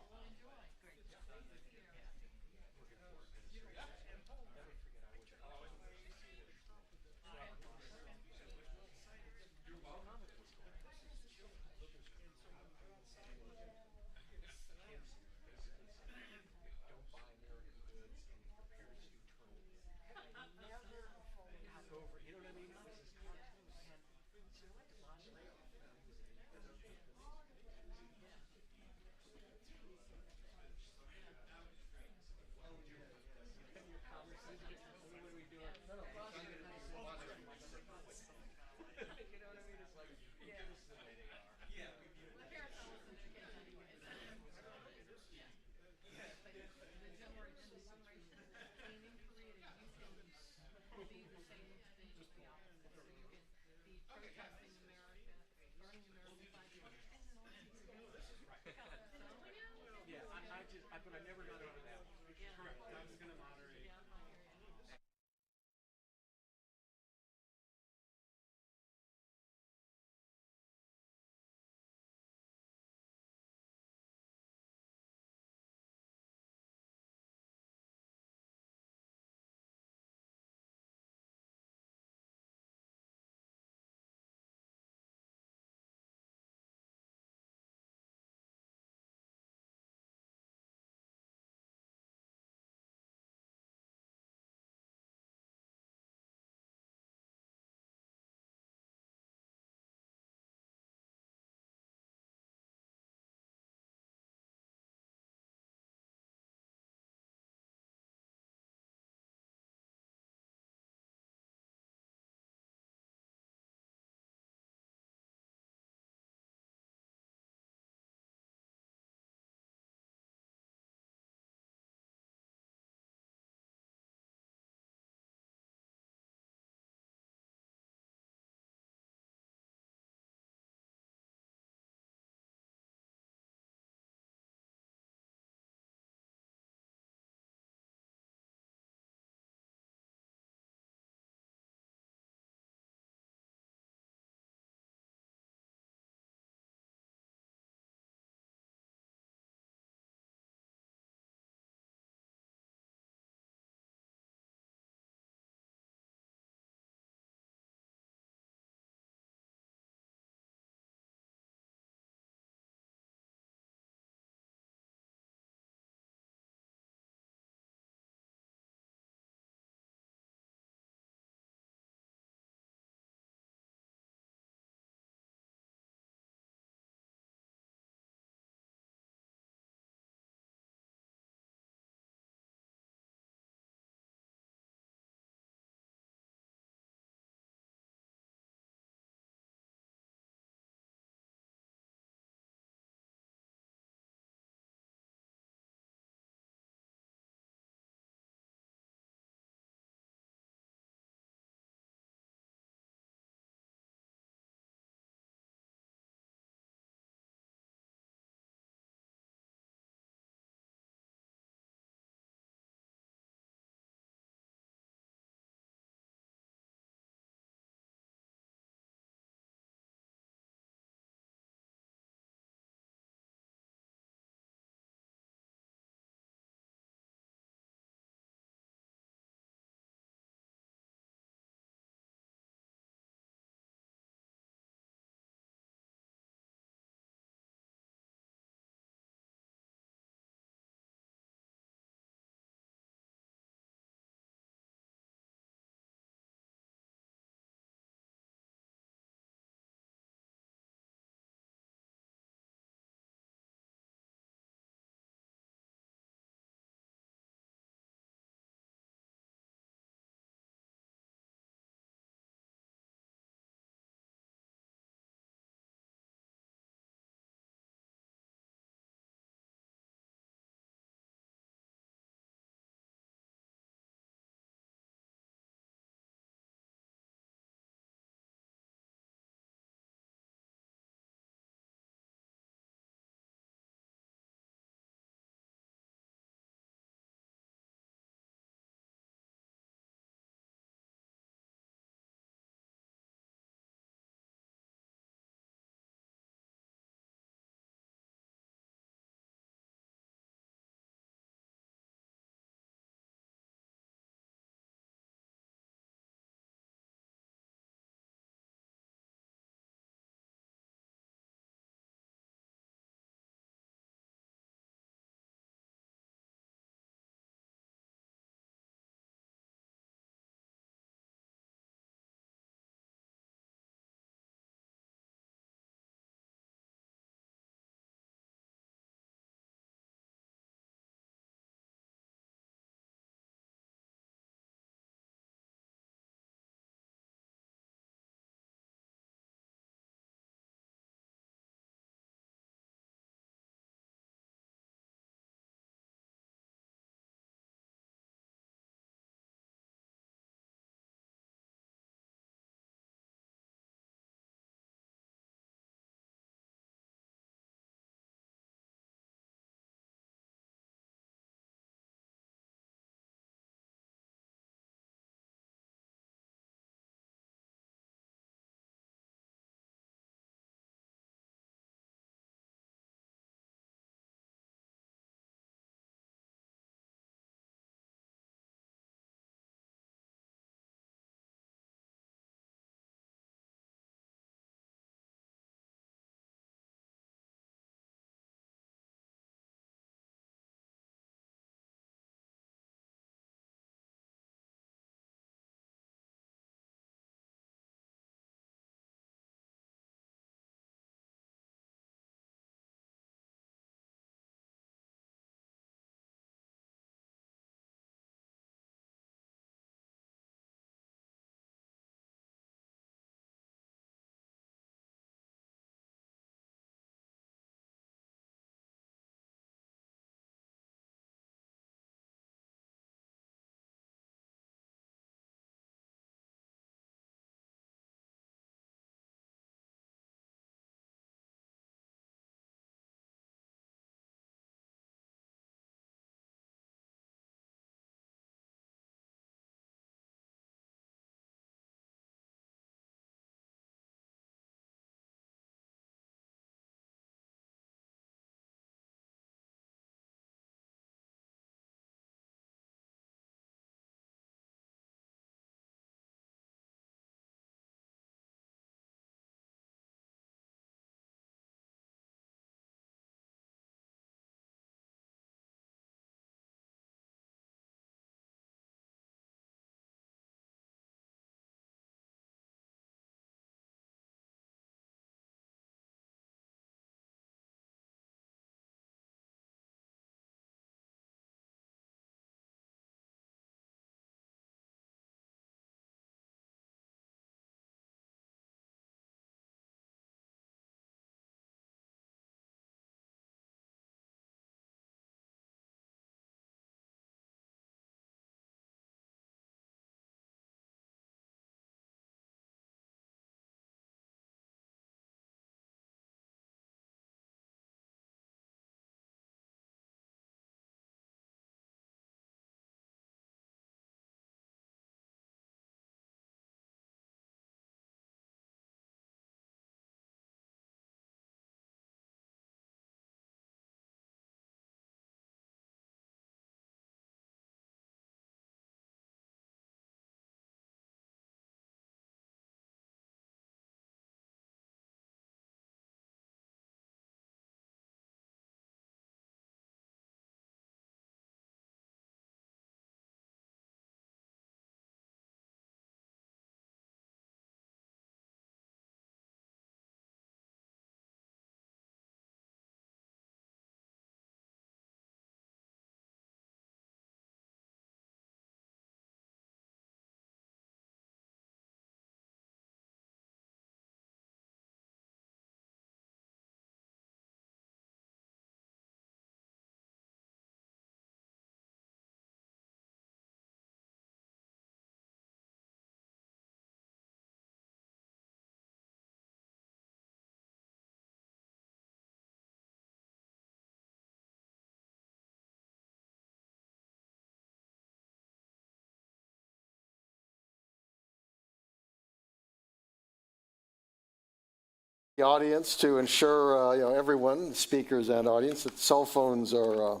the audience to ensure everyone, speakers and audience, that cell phones are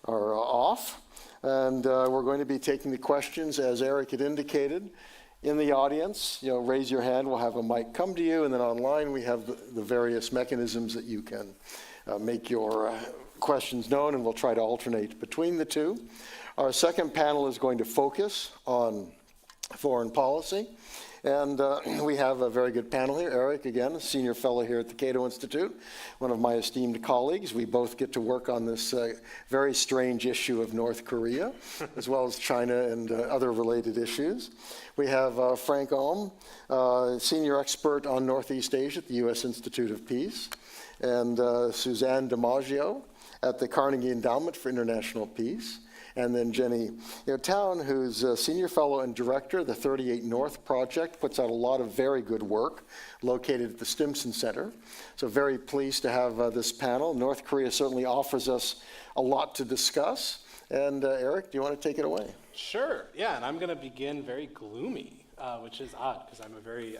off. And we're going to be taking the questions, as Eric had indicated. In the audience, raise your hand, we'll have a mic come to you, and then online we have the various mechanisms that you can make your questions known, and we'll try to alternate between the two. Our second panel is going to focus on foreign policy, and we have a very good panel here. Eric, again, a senior fellow here at the Cato Institute, one of my esteemed colleagues. We both get to work on this very strange issue of North Korea, as well as China and other related issues. We have Frank Ohm, senior expert on Northeast Asia at the U.S. Institute of Peace, and Suzanne DiMaggio at the Carnegie Endowment for International Peace. And then Jenny Town, who's a senior fellow and director of the 38 North Project, puts out a lot of very good work located at the Stimson Center. So very pleased to have this panel. North Korea certainly offers us a lot to discuss. And Eric, do you want to take it away? Sure, yeah, and I'm going to begin very gloomy, which is odd because I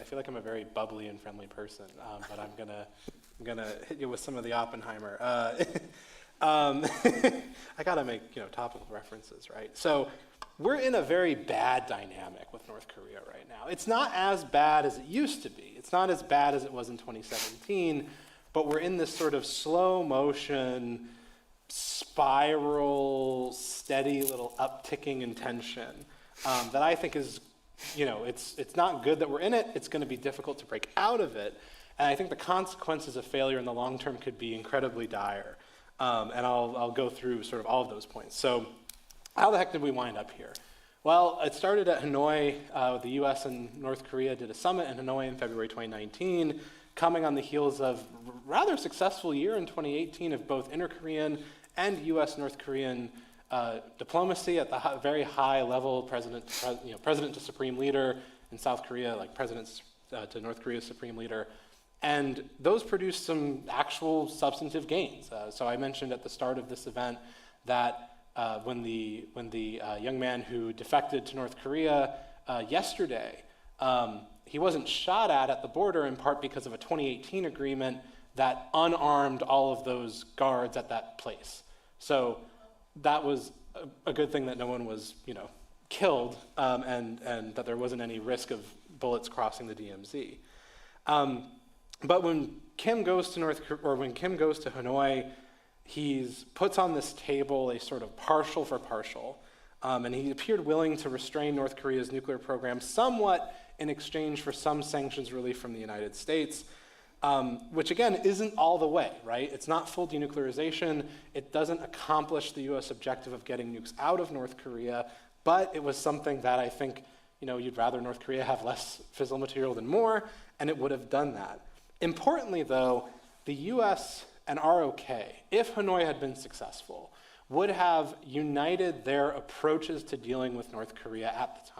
feel like I'm a very bubbly and friendly person, but I'm gonna hit you with some of the Oppenheimer. I gotta make topical references, right? So we're in a very bad dynamic with North Korea right now. It's not as bad as it used to be. It's not as bad as it was in 2017, but we're in this sort of slow motion, spiral, steady little upticking in tension that I think is, it's not good that we're in it. It's going to be difficult to break out of it, and I think the consequences of failure in the long term could be incredibly dire. And I'll go through sort of all of those points. So how the heck did we wind up here? Well, it started at Hanoi. The U.S. and North Korea did a summit in Hanoi in February 2019, coming on the heels of a rather successful year in 2018 of both inter-Korean and U.S.-North Korean diplomacy at the very high level, president to supreme leader in South Korea, like president to North Korea's supreme leader. And those produced some actual substantive gains. So I mentioned at the start of this event that when the young man who defected to North Korea yesterday, he wasn't shot at the border in part because of a 2018 agreement that unarmed all of those guards at that place. So that was a good thing that no one was, killed, and that there wasn't any risk of bullets crossing the DMZ. But when Kim goes to Hanoi, he puts on this table a sort of partial for partial, and he appeared willing to restrain North Korea's nuclear program somewhat in exchange for some sanctions relief from the United States, which again isn't all the way, right? It's not full denuclearization. It doesn't accomplish the U.S. objective of getting nukes out of North Korea, but it was something that I think you'd rather North Korea have less fissile material than more, and it would have done that. Importantly, though, the U.S. and ROK, if Hanoi had been successful, would have united their approaches to dealing with North Korea at the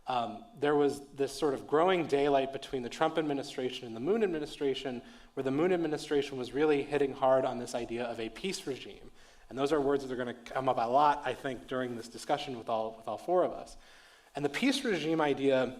time. There was this sort of growing daylight between the Trump administration and the Moon administration, where the Moon administration was really hitting hard on this idea of a peace regime. And those are words that are going to come up a lot, I think, during this discussion with all four of us. And the peace regime idea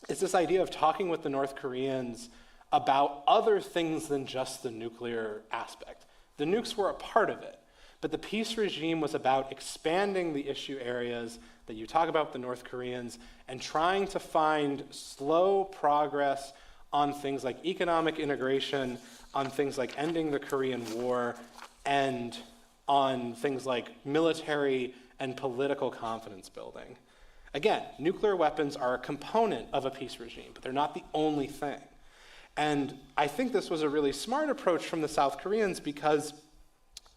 is this idea of talking with the North Koreans about other things than just the nuclear aspect. The nukes were a part of it, but the peace regime was about expanding the issue areas that you talk about with the North Koreans and trying to find slow progress on things like economic integration, on things like ending the Korean War, and on things like military and political confidence building. Again, nuclear weapons are a component of a peace regime, but they're not the only thing. And I think this was a really smart approach from the South Koreans because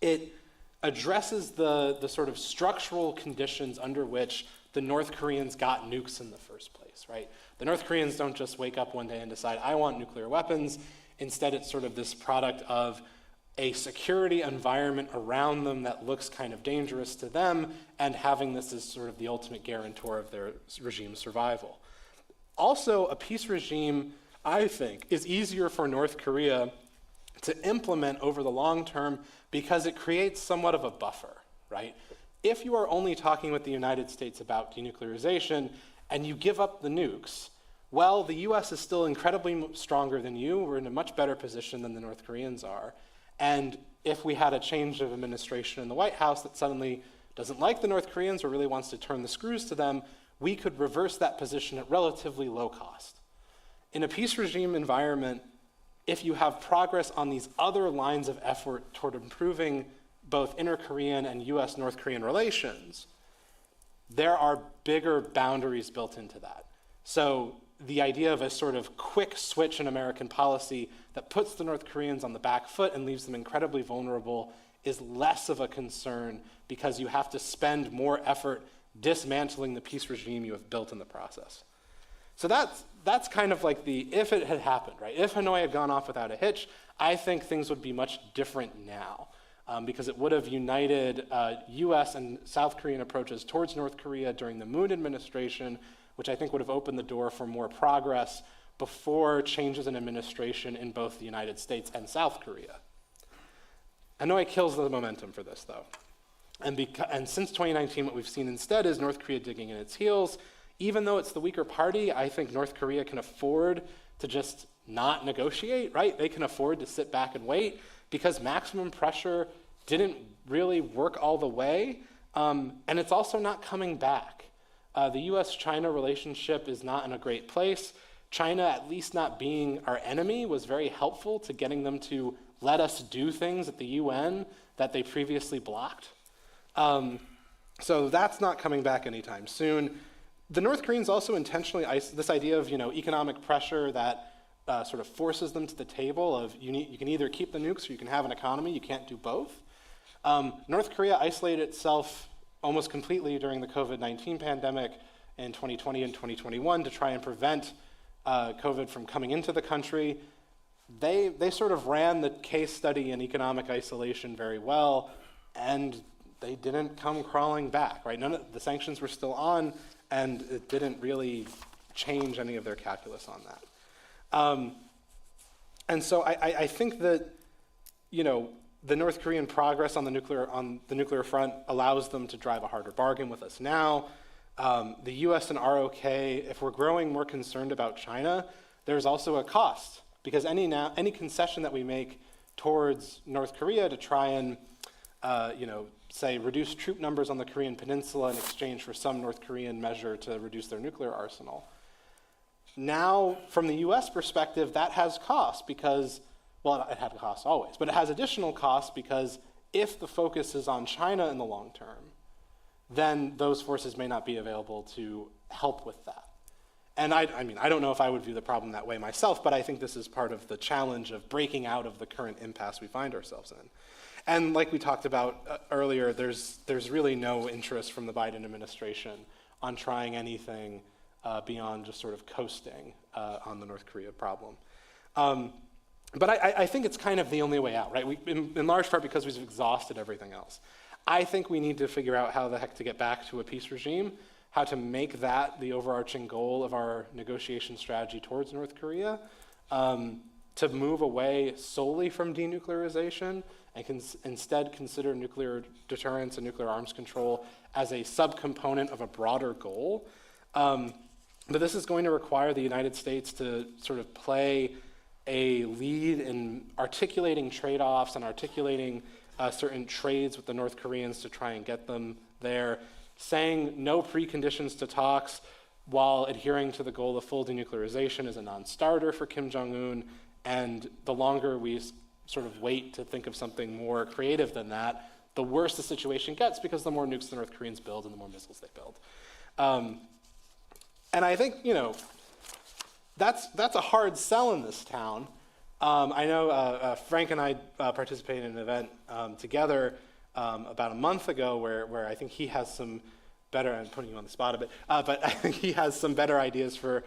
it addresses the sort of structural conditions under which the North Koreans got nukes in the first place, right? The North Koreans don't just wake up one day and decide, I want nuclear weapons. Instead, it's sort of this product of a security environment around them that looks kind of dangerous to them, and having this as sort of the ultimate guarantor of their regime's survival. Also, a peace regime, I think, is easier for North Korea to implement over the long term because it creates somewhat of a buffer, right? If you are only talking with the United States about denuclearization and you give up the nukes, well, the US is still incredibly stronger than you. We're in a much better position than the North Koreans are. And if we had a change of administration in the White House that suddenly doesn't like the North Koreans or really wants to turn the screws to them, we could reverse that position at relatively low cost. In a peace regime environment, if you have progress on these other lines of effort toward improving both inter-Korean and US-North Korean relations, there are bigger boundaries built into that. So the idea of a sort of quick switch in American policy that puts the North Koreans on the back foot and leaves them incredibly vulnerable is less of a concern because you have to spend more effort dismantling the peace regime you have built in the process. So that's kind of like the if it had happened, right? If Hanoi had gone off without a hitch, I think things would be much different now because it would have united US and South Korean approaches towards North Korea during the Moon administration, which I think would have opened the door for more progress before changes in administration in both the United States and South Korea. Hanoi kills the momentum for this, though. And since 2019, what we've seen instead is North Korea digging in its heels. Even though it's the weaker party, I think North Korea can afford to just not negotiate, right? They can afford to sit back and wait because maximum pressure didn't really work all the way. And it's also not coming back. The US-China relationship is not in a great place. China, at least not being our enemy, was very helpful to getting them to let us do things at the UN that they previously blocked. So that's not coming back anytime soon. The North Koreans also intentionally, this idea of economic pressure that sort of forces them to the table of you can either keep the nukes or you can have an economy, you can't do both. North Korea isolated itself almost completely during the COVID-19 pandemic in 2020 and 2021 to try and prevent COVID from coming into the country. They sort of ran the case study in economic isolation very well, and they didn't come crawling back, right? None of the sanctions were still on, and it didn't really change any of their calculus on that. And so I think that, the North Korean progress on the nuclear front allows them to drive a harder bargain with us now. The U.S. and ROK, if we're growing more concerned about China, there's also a cost because any concession that we make towards North Korea to try and, say reduce troop numbers on the Korean peninsula in exchange for some North Korean measure to reduce their nuclear arsenal. Now, from the U.S. perspective, that has cost because, well, it had costs always, but it has additional costs because if the focus is on China in the long term, then those forces may not be available to help with that. And I don't know if I would view the problem that way myself, but I think this is part of the challenge of breaking out of the current impasse we find ourselves in. And like we talked about earlier, there's really no interest from the Biden administration on trying anything beyond just sort of coasting on the North Korea problem. But I think it's kind of the only way out, right? In large part because we've exhausted everything else. I think we need to figure out how the heck to get back to a peace regime, how to make that the overarching goal of our negotiation strategy towards North Korea, to move away solely from denuclearization and instead consider nuclear deterrence and nuclear arms control as a subcomponent of a broader goal. But this is going to require the United States to sort of play a lead in articulating trade-offs and articulating certain trades with the North Koreans to try and get them there, saying no preconditions to talks while adhering to the goal of full denuclearization is a non-starter for Kim Jong-un, and the longer we sort of wait to think of something more creative than that, the worse the situation gets because the more nukes the North Koreans build and the more missiles they build. And I think, that's a hard sell in this town. I know Frank and I participated in an event together about a month ago where I think he has some better, I'm putting you on the spot a bit, but I think he has some better ideas for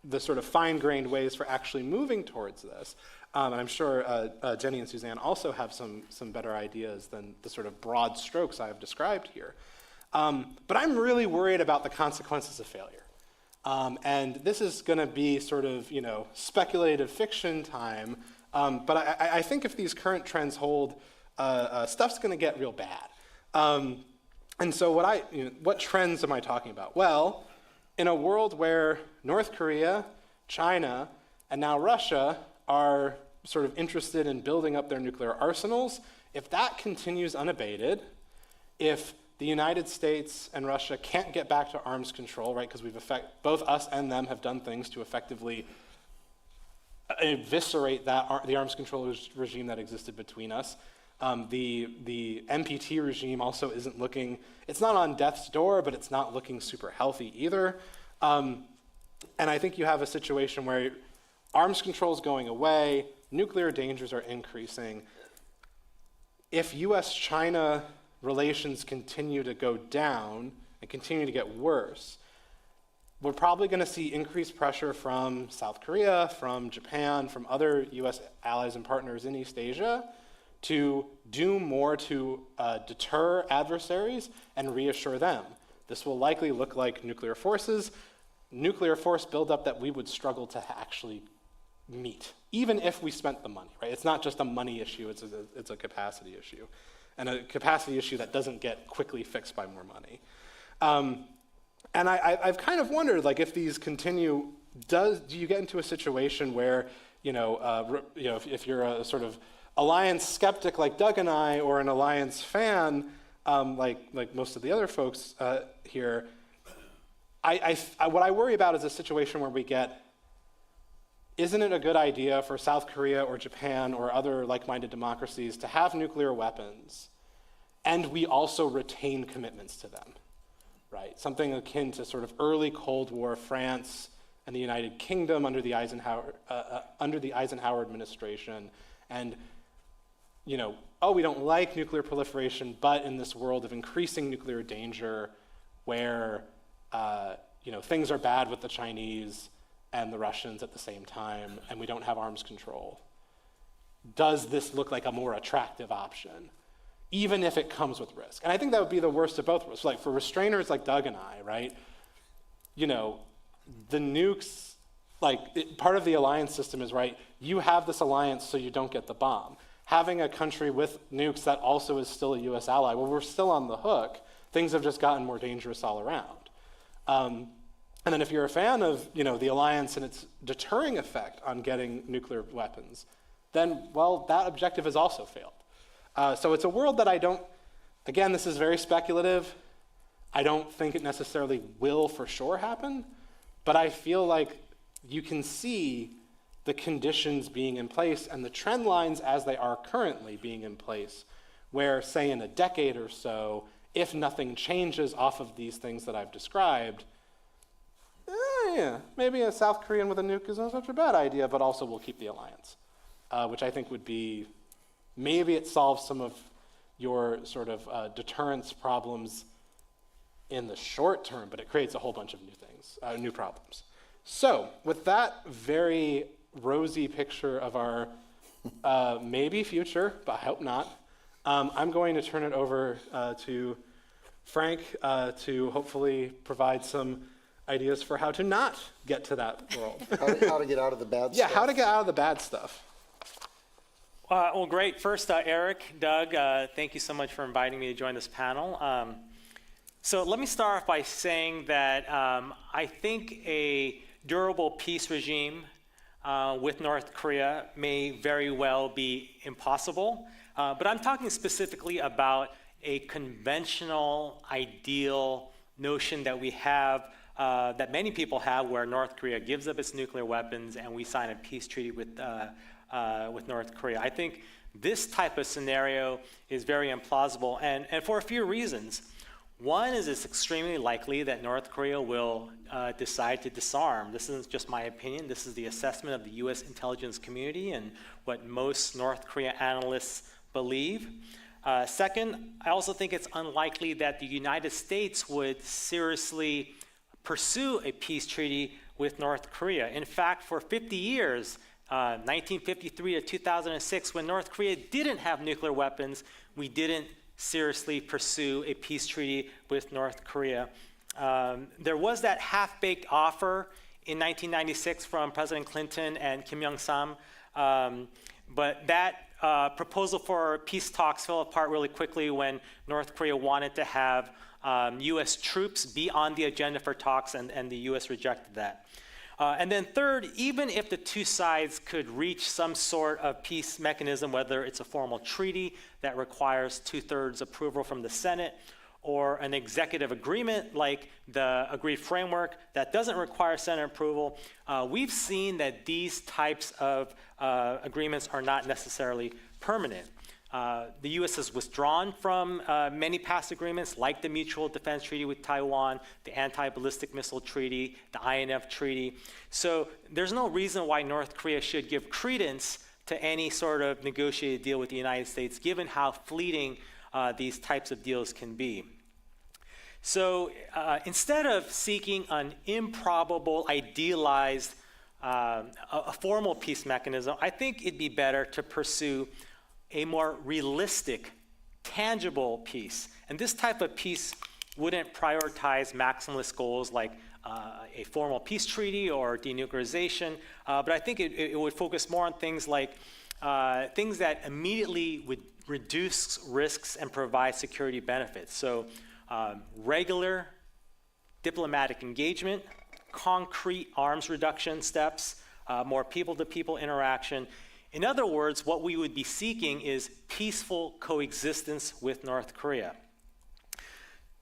the sort of fine-grained ways for actually moving towards this. And I'm sure Jenny and Suzanne also have some better ideas than the sort of broad strokes I've described here. But I'm really worried about the consequences of failure. And this is going to be sort of, speculative fiction time. But I think if these current trends hold, stuff's going to get real bad. And so what trends am I talking about? Well, in a world where North Korea, China, and now Russia are sort of interested in building up their nuclear arsenals, if that continues unabated, if the United States and Russia can't get back to arms control, right, because both us and them have done things to effectively eviscerate the arms control regime that existed between us. The NPT regime also isn't looking, it's not on death's door, but it's not looking super healthy either. And I think you have a situation where arms control is going away, nuclear dangers are increasing. If US-China relations continue to go down and continue to get worse, we're probably going to see increased pressure from South Korea, from Japan, from other US allies and partners in East Asia to do more to deter adversaries and reassure them. This will likely look like nuclear force buildup that we would struggle to actually meet, even if we spent the money, right? It's not just a money issue, it's a capacity issue. And a capacity issue that doesn't get quickly fixed by more money. And I've kind of wondered, like, if these continue, do you get into a situation where, if you're a sort of alliance skeptic like Doug and I, or an alliance fan like most of the other folks here, what I worry about is a situation where we get, isn't it a good idea for South Korea or Japan or other like-minded democracies to have nuclear weapons, and we also retain commitments to them, right? Something akin to sort of early Cold War France and the United Kingdom under the Eisenhower administration, and we don't like nuclear proliferation, but in this world of increasing nuclear danger, where things are bad with the Chinese and the Russians at the same time, and we don't have arms control, does this look like a more attractive option, even if it comes with risk? And I think that would be the worst of both worlds. Like, for restrainers like Doug and I, right, the nukes, part of the alliance system is, right, you have this alliance so you don't get the bomb. Having a country with nukes that also is still a US ally, well, we're still on the hook. Things have just gotten more dangerous all around. And then if you're a fan of the alliance and its deterring effect on getting nuclear weapons, then, well, that objective has also failed. So it's a world that again, this is very speculative. I don't think it necessarily will for sure happen, but I feel like you can see the conditions being in place and the trend lines as they are currently being in place, where, say, in a decade or so, if nothing changes off of these things that I've described, maybe a South Korean with a nuke is not such a bad idea, but also we'll keep the alliance, which I think would be, maybe it solves some of your sort of deterrence problems in the short term, but it creates a whole bunch of new problems. So with that very rosy picture of our maybe future, but I hope not, I'm going to turn it over to Frank to hopefully provide some ideas for how to not get to that world. How to get out of the bad stuff. Yeah, how to get out of the bad stuff. Well, great. First, Eric, Doug, thank you so much for inviting me to join this panel. So let me start off by saying that I think a durable peace regime with North Korea may very well be impossible, but I'm talking specifically about a conventional, ideal notion that we have, that many people have, where North Korea gives up its nuclear weapons and we sign a peace treaty with North Korea. I think this type of scenario is very implausible, and for a few reasons. One is it's extremely likely that North Korea will decide to disarm. This isn't just my opinion. This is the assessment of the U.S. intelligence community and what most North Korea analysts believe. Second, I also think it's unlikely that the United States would seriously pursue a peace treaty with North Korea. In fact, for 50 years, 1953 to 2006, when North Korea didn't have nuclear weapons, we didn't seriously pursue a peace treaty with North Korea. There was that half-baked offer in 1996 from President Clinton and Kim Young-sam, but that proposal for peace talks fell apart really quickly when North Korea wanted to have U.S. troops be on the agenda for talks, and the U.S. rejected that. And then third, even if the two sides could reach some sort of peace mechanism, whether it's a formal treaty that requires 2/3 approval from the Senate, or an executive agreement like the agreed framework that doesn't require Senate approval, we've seen that these types of agreements are not necessarily permanent. The U.S. has withdrawn from many past agreements, like the Mutual Defense Treaty with Taiwan, the Anti-Ballistic Missile Treaty, the INF Treaty. So there's no reason why North Korea should give credence to any sort of negotiated deal with the United States, given how fleeting these types of deals can be. So instead of seeking an improbable, idealized, a formal peace mechanism, I think it'd be better to pursue a more realistic, tangible peace. And this type of peace wouldn't prioritize maximalist goals like a formal peace treaty or denuclearization, but I think it would focus more on things like things that immediately would reduce risks and provide security benefits. So regular diplomatic engagement, concrete arms reduction steps, more people-to-people interaction. In other words, what we would be seeking is peaceful coexistence with North Korea.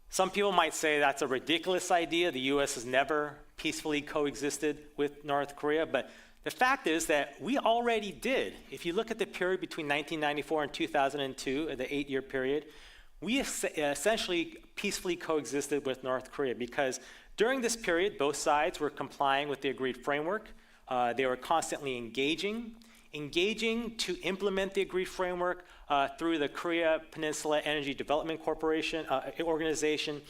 Some people might say that's a ridiculous idea. The U.S. has never peacefully coexisted with North Korea, but the fact is that we already did. If you look at the period between 1994 and 2002, the 8-year period, we essentially peacefully coexisted with North Korea because during this period, both sides were complying with the agreed framework. They were constantly engaging to implement the agreed framework through the Korea Peninsula Energy Development Corporation organization,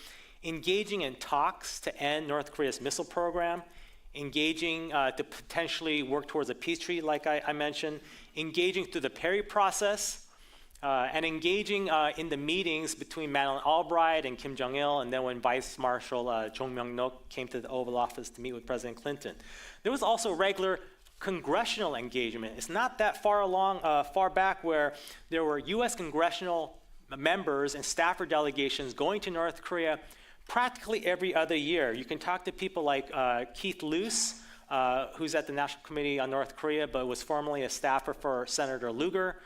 engaging in talks to end North Korea's missile program, engaging to potentially work towards a peace treaty, like I mentioned, engaging through the Perry process, and engaging in the meetings between Madeleine Albright and Kim Jong-il, and then when Vice Marshal Jong Myung-nok came to the Oval Office to meet with President Clinton. There was also regular congressional engagement. It's not that far back where there were U.S. congressional members and staffer delegations going to North Korea practically every other year. You can talk to people like Keith Luce, who's at the National Committee on North Korea, but was formerly a staffer for Senator Lugar,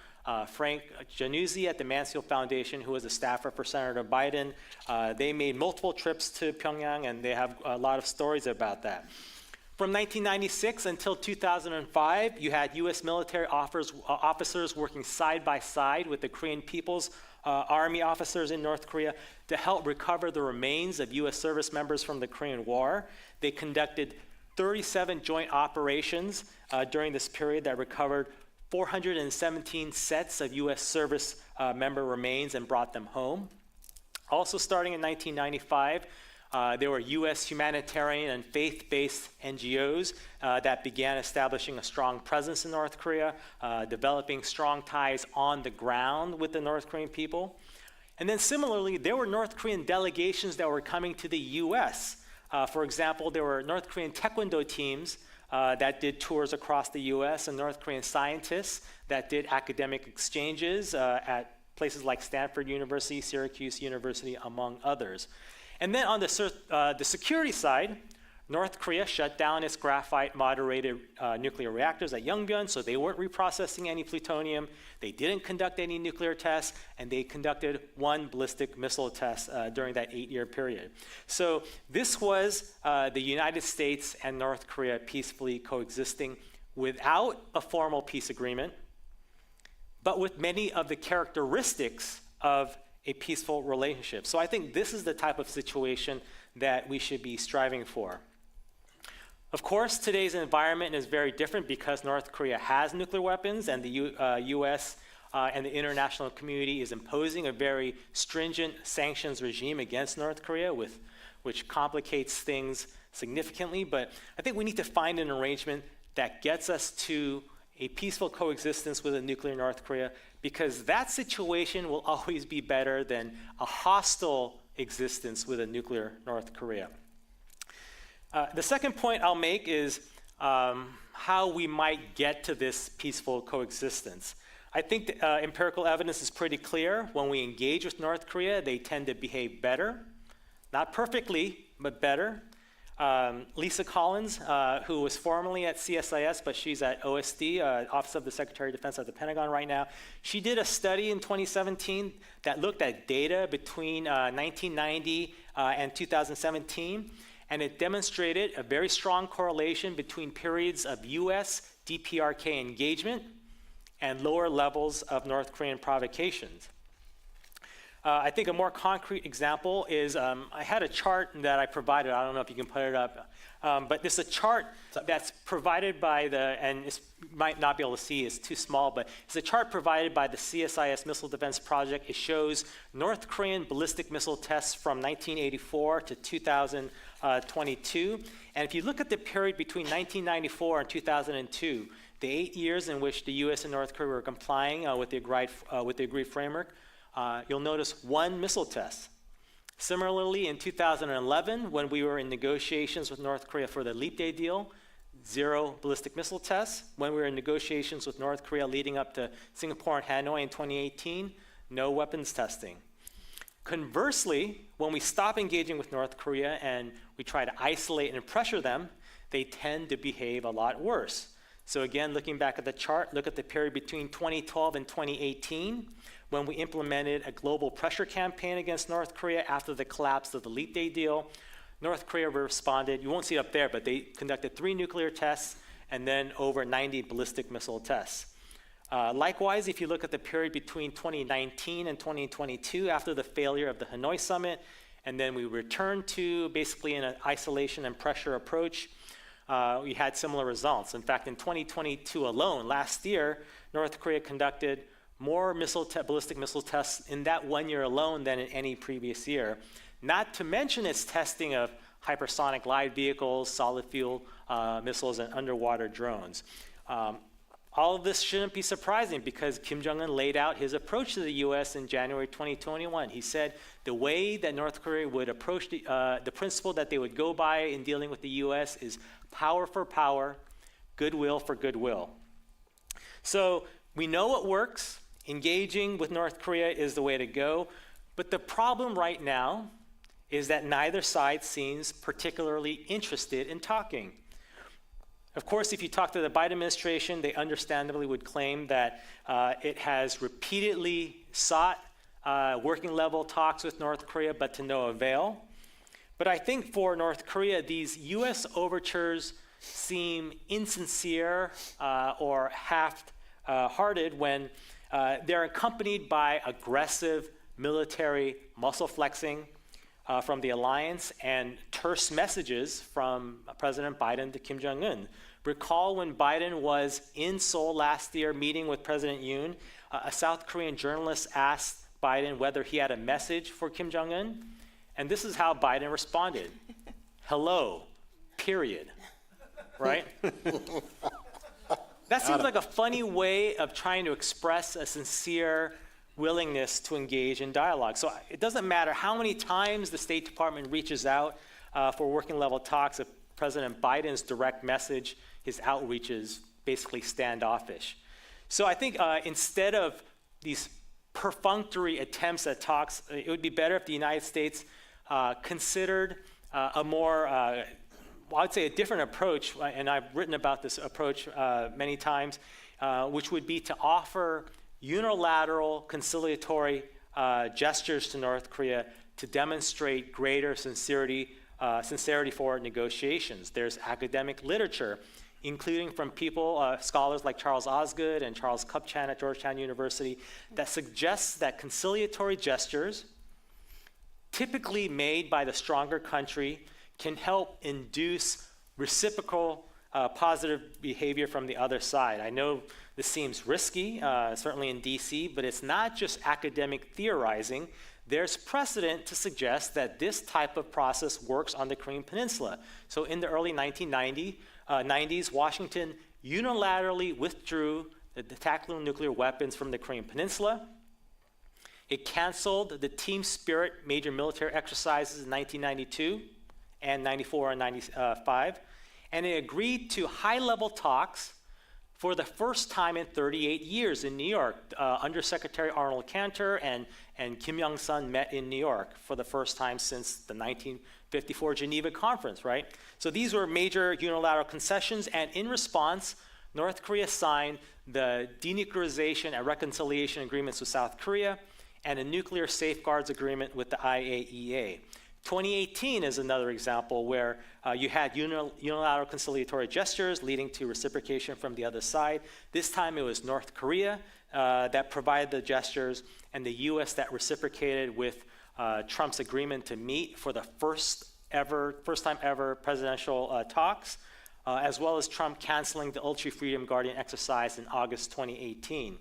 Frank Januzzi at the Mansfield Foundation, who was a staffer for Senator Biden. They made multiple trips to Pyongyang, and they have a lot of stories about that. From 1996 until 2005, you had U.S. military officers working side by side with the Korean People's Army officers in North Korea to help recover the remains of U.S. service members from the Korean War. They conducted 37 joint operations during this period that recovered 417 sets of U.S. service member remains and brought them home. Also starting in 1995, there were U.S. humanitarian and faith-based NGOs that began establishing a strong presence in North Korea, developing strong ties on the ground with the North Korean people. And then similarly, there were North Korean delegations that were coming to the U.S. For example, there were North Korean taekwondo teams that did tours across the U.S. and North Korean scientists that did academic exchanges at places like Stanford University, Syracuse University, among others. And then on the security side, North Korea shut down its graphite-moderated nuclear reactors at Yongbyon, so they weren't reprocessing any plutonium. They didn't conduct any nuclear tests, and they conducted one ballistic missile test during that 8-year period. So this was the United States and North Korea peacefully coexisting without a formal peace agreement, but with many of the characteristics of a peaceful relationship. So I think this is the type of situation that we should be striving for. Of course, today's environment is very different because North Korea has nuclear weapons and the U.S. And the international community is imposing a very stringent sanctions regime against North Korea, which complicates things significantly. But I think we need to find an arrangement that gets us to a peaceful coexistence with a nuclear North Korea, because that situation will always be better than a hostile existence with a nuclear North Korea. The second point I'll make is how we might get to this peaceful coexistence. I think empirical evidence is pretty clear. When we engage with North Korea, they tend to behave better. not perfectly, but better. Lisa Collins, who was formerly at CSIS, but she's at OSD, Office of the Secretary of Defense at the Pentagon right now. She did a study in 2017 that looked at data between 1990 and 2017, and it demonstrated a very strong correlation between periods of US DPRK engagement and lower levels of North Korean provocations. I think a more concrete example is, I had a chart that I provided, I don't know if you can put it up, but this is a chart that's provided by and you might not be able to see, it's too small, but it's a chart provided by the CSIS Missile Defense Project. It shows North Korean ballistic missile tests from 1984 to 2022. And if you look at the period between 1994 and 2002, the 8 years in which the US and North Korea were complying with the agreed framework, you'll notice 1 missile test. Similarly, in 2011, when we were in negotiations with North Korea for the Leap Day deal, 0 ballistic missile tests. When we were in negotiations with North Korea leading up to Singapore and Hanoi in 2018, no weapons testing. Conversely, when we stop engaging with North Korea and we try to isolate and pressure them, they tend to behave a lot worse. So again, looking back at the chart, look at the period between 2012 and 2018, when we implemented a global pressure campaign against North Korea after the collapse of the Leap Day deal. North Korea responded, you won't see it up there, but they conducted 3 nuclear tests and then over 90 ballistic missile tests. Likewise, if you look at the period between 2019 and 2022 after the failure of the Hanoi summit, and then we returned to basically an isolation and pressure approach, we had similar results. In fact, in 2022 alone, last year, North Korea conducted more ballistic missile tests in that 1 year alone than in any previous year. Not to mention its testing of hypersonic glide vehicles, solid fuel missiles, and underwater drones. All of this shouldn't be surprising because Kim Jong-un laid out his approach to the US in January 2021. He said the way that North Korea would approach the principle that they would go by in dealing with the US is power for power, goodwill for goodwill. So we know what works. Engaging with North Korea is the way to go. But the problem right now is that neither side seems particularly interested in talking. Of course, if you talk to the Biden administration, they understandably would claim that it has repeatedly sought working level talks with North Korea, but to no avail. But I think for North Korea, these US overtures seem insincere or half-hearted when they're accompanied by aggressive military muscle flexing from the alliance and terse messages from President Biden to Kim Jong-un. Recall when Biden was in Seoul last year meeting with President Yoon, a South Korean journalist asked Biden whether he had a message for Kim Jong-un, and this is how Biden responded. Hello, period. Right? That seems like a funny way of trying to express a sincere willingness to engage in dialogue. So it doesn't matter how many times the State Department reaches out for working level talks, if President Biden's direct message, his outreach is basically standoffish. So I think instead of these perfunctory attempts at talks, it would be better if the United States considered a more I would say a different approach, and I've written about this approach many times, which would be to offer unilateral conciliatory gestures to North Korea to demonstrate greater sincerity for negotiations. There's academic literature, including from people, scholars like Charles Osgood and Charles Kupchan at Georgetown University, that suggests that conciliatory gestures, typically made by the stronger country, can help induce reciprocal positive behavior from the other side. I know this seems risky, certainly in DC, but it's not just academic theorizing. There's precedent to suggest that this type of process works on the Korean Peninsula. So in the early 1990s, Washington unilaterally withdrew the tactical nuclear weapons from the Korean Peninsula. It canceled the Team Spirit major military exercises in 1992 and 94 and 95, and it agreed to high-level talks for the first time in 38 years in New York. Undersecretary Arnold Cantor and Kim Young-sun met in New York for the first time since the 1954 Geneva Conference, right? So these were major unilateral concessions, and in response, North Korea signed the denuclearization and reconciliation agreements with South Korea and a nuclear safeguards agreement with the IAEA. 2018 is another example where you had unilateral conciliatory gestures leading to reciprocation from the other side. This time it was North Korea that provided the gestures, and the US that reciprocated with Trump's agreement to meet for the first time ever presidential talks, as well as Trump canceling the Ultra Freedom Guardian exercise in August 2018.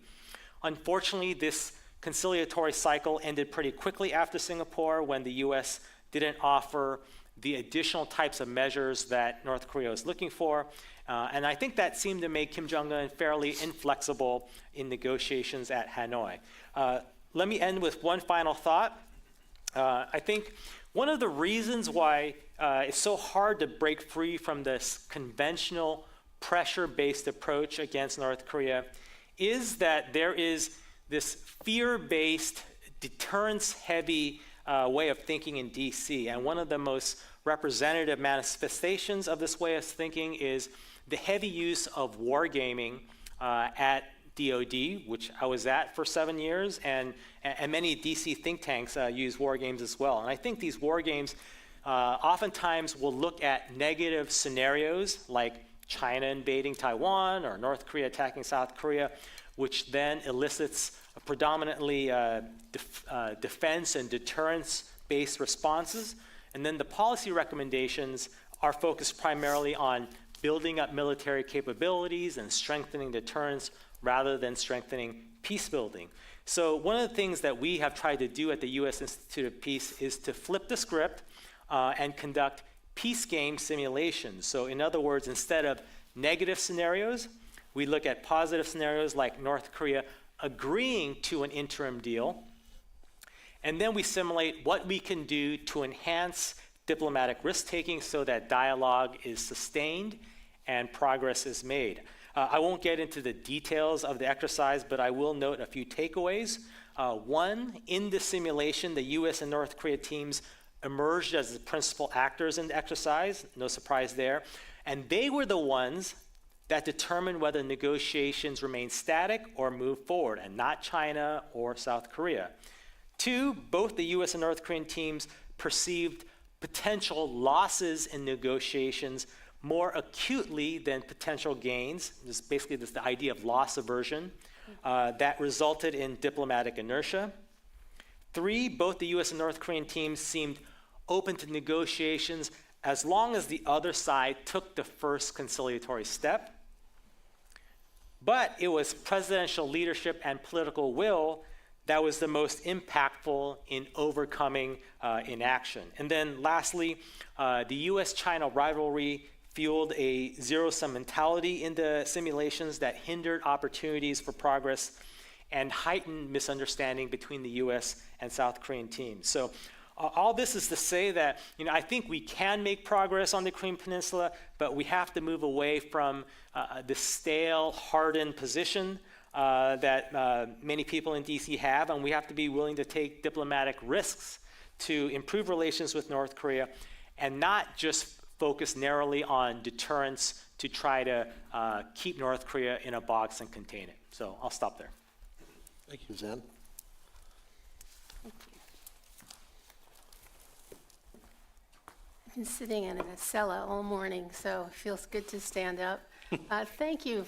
Unfortunately, this conciliatory cycle ended pretty quickly after Singapore, when the US didn't offer the additional types of measures that North Korea was looking for. And I think that seemed to make Kim Jong-un fairly inflexible in negotiations at Hanoi. Let me end with one final thought. I think one of the reasons why it's so hard to break free from this conventional pressure-based approach against North Korea is that there is this fear-based, deterrence-heavy way of thinking in DC. And one of the most representative manifestations of this way of thinking is the heavy use of wargaming at DOD, which I was at for 7 years, and many DC think tanks use war games as well. And I think these war games oftentimes will look at negative scenarios like China invading Taiwan or North Korea attacking South Korea, which then elicits predominantly defense and deterrence-based responses. And then the policy recommendations are focused primarily on building up military capabilities and strengthening deterrence rather than strengthening peace building. So one of the things that we have tried to do at the U.S. Institute of Peace is to flip the script and conduct peace game simulations. So in other words, instead of negative scenarios, we look at positive scenarios like North Korea agreeing to an interim deal, and then we simulate what we can do to enhance diplomatic risk-taking so that dialogue is sustained and progress is made. I won't get into the details of the exercise, but I will note a few takeaways. One, in the simulation, the US and North Korea teams emerged as the principal actors in the exercise, no surprise there, and they were the ones that determined whether negotiations remain static or move forward, and not China or South Korea. Two, both the US and North Korean teams perceived potential losses in negotiations more acutely than potential gains. This is the idea of loss aversion that resulted in diplomatic inertia. Three, both the US and North Korean teams seemed open to negotiations as long as the other side took the first conciliatory step. But it was presidential leadership and political will that was the most impactful in overcoming inaction. And then lastly, the US-China rivalry fueled a zero-sum mentality in the simulations that hindered opportunities for progress and heightened misunderstanding between the US and South Korean teams. So all this is to say that, I think we can make progress on the Korean Peninsula, but we have to move away from the stale, hardened position that many people in DC have, and we have to be willing to take diplomatic risks to improve relations with North Korea and not just focus narrowly on deterrence to try to keep North Korea in a box and contain it. So I'll stop there. Thank you, Zan. I've been sitting in a cella all morning, so it feels good to stand up. Thank you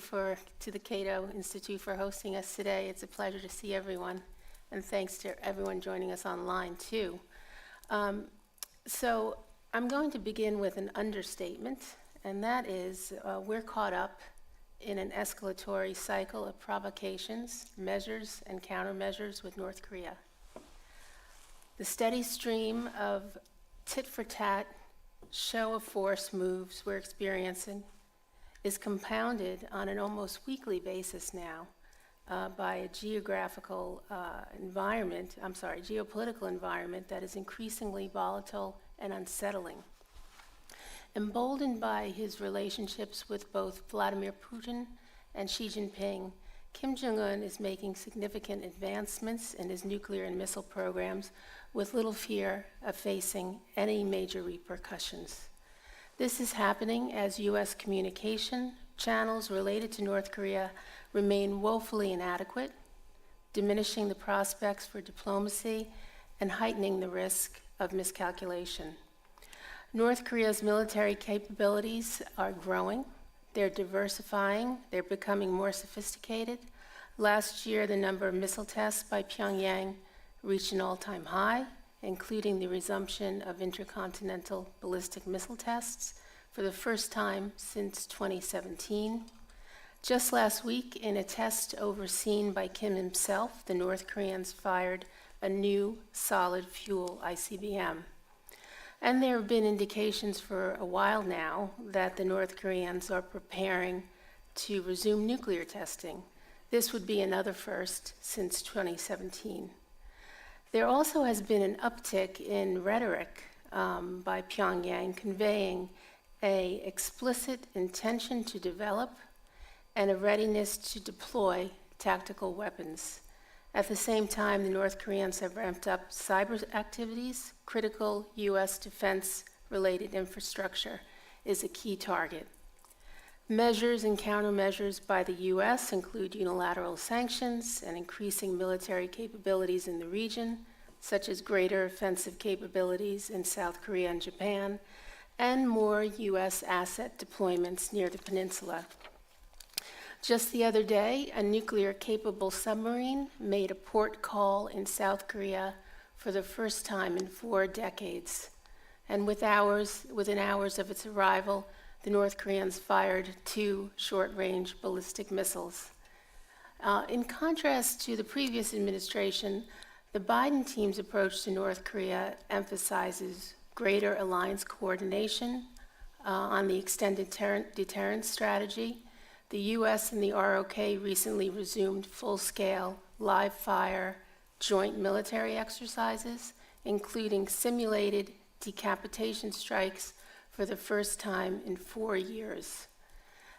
to the Cato Institute for hosting us today. It's a pleasure to see everyone, and thanks to everyone joining us online too. So I'm going to begin with an understatement, and that is we're caught up in an escalatory cycle of provocations, measures, and countermeasures with North Korea. The steady stream of tit-for-tat, show of force moves we're experiencing is compounded on an almost weekly basis now by a geopolitical environment that is increasingly volatile and unsettling. Emboldened by his relationships with both Vladimir Putin and Xi Jinping, Kim Jong-un is making significant advancements in his nuclear and missile programs with little fear of facing any major repercussions. This is happening as U.S. communication channels related to North Korea remain woefully inadequate, diminishing the prospects for diplomacy and heightening the risk of miscalculation. North Korea's military capabilities are growing. They're diversifying. They're becoming more sophisticated. Last year, the number of missile tests by Pyongyang reached an all-time high, including the resumption of intercontinental ballistic missile tests for the first time since 2017. Just last week, in a test overseen by Kim himself, the North Koreans fired a new solid fuel ICBM. And there have been indications for a while now that the North Koreans are preparing to resume nuclear testing. This would be another first since 2017. There also has been an uptick in rhetoric by Pyongyang conveying an explicit intention to develop and a readiness to deploy tactical weapons. At the same time, the North Koreans have ramped up cyber activities. Critical U.S. defense-related infrastructure is a key target. Measures and countermeasures by the U.S. include unilateral sanctions and increasing military capabilities in the region, such as greater offensive capabilities in South Korea and Japan, and more U.S. asset deployments near the peninsula. Just the other day, a nuclear-capable submarine made a port call in South Korea for the first time in 4 decades. And within hours of its arrival, the North Koreans fired 2 short-range ballistic missiles. In contrast to the previous administration, the Biden team's approach to North Korea emphasizes greater alliance coordination on the extended deterrence strategy. The U.S. and the ROK recently resumed full-scale, live-fire, joint military exercises, including simulated decapitation strikes for the first time in 4 years.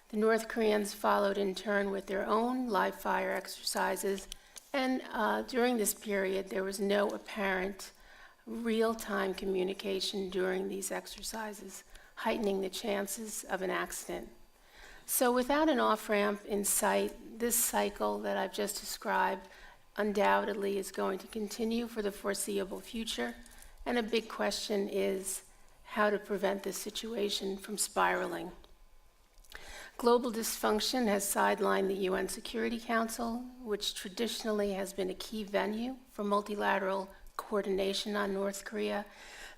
The North Koreans followed in turn with their own live-fire exercises, and during this period, there was no apparent real-time communication during these exercises, heightening the chances of an accident. So without an off-ramp in sight, this cycle that I've just described undoubtedly is going to continue for the foreseeable future, and a big question is how to prevent this situation from spiraling. Global dysfunction has sidelined the UN Security Council, which traditionally has been a key venue for multilateral coordination on North Korea.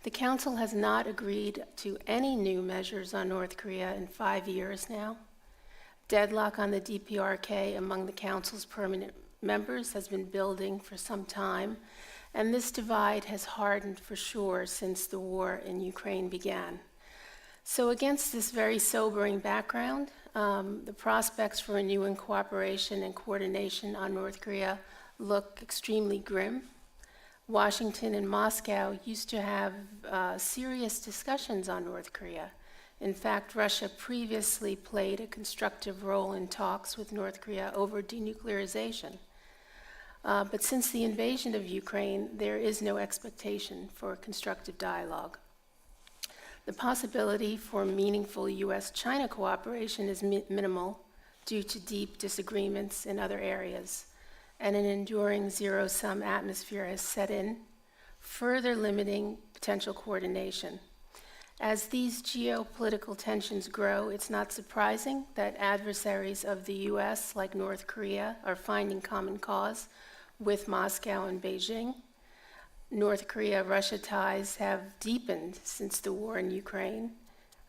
The Council has not agreed to any new measures on North Korea in 5 years now. Deadlock on the DPRK among the Council's permanent members has been building for some time, and this divide has hardened for sure since the war in Ukraine began. So against this very sobering background, the prospects for renewing cooperation and coordination on North Korea look extremely grim. Washington and Moscow used to have serious discussions on North Korea. In fact, Russia previously played a constructive role in talks with North Korea over denuclearization. But since the invasion of Ukraine, there is no expectation for constructive dialogue. The possibility for meaningful U.S.-China cooperation is minimal due to deep disagreements in other areas, and an enduring zero-sum atmosphere has set in, further limiting potential coordination. As these geopolitical tensions grow, it's not surprising that adversaries of the U.S., like North Korea, are finding common cause with Moscow and Beijing. North Korea-Russia ties have deepened since the war in Ukraine.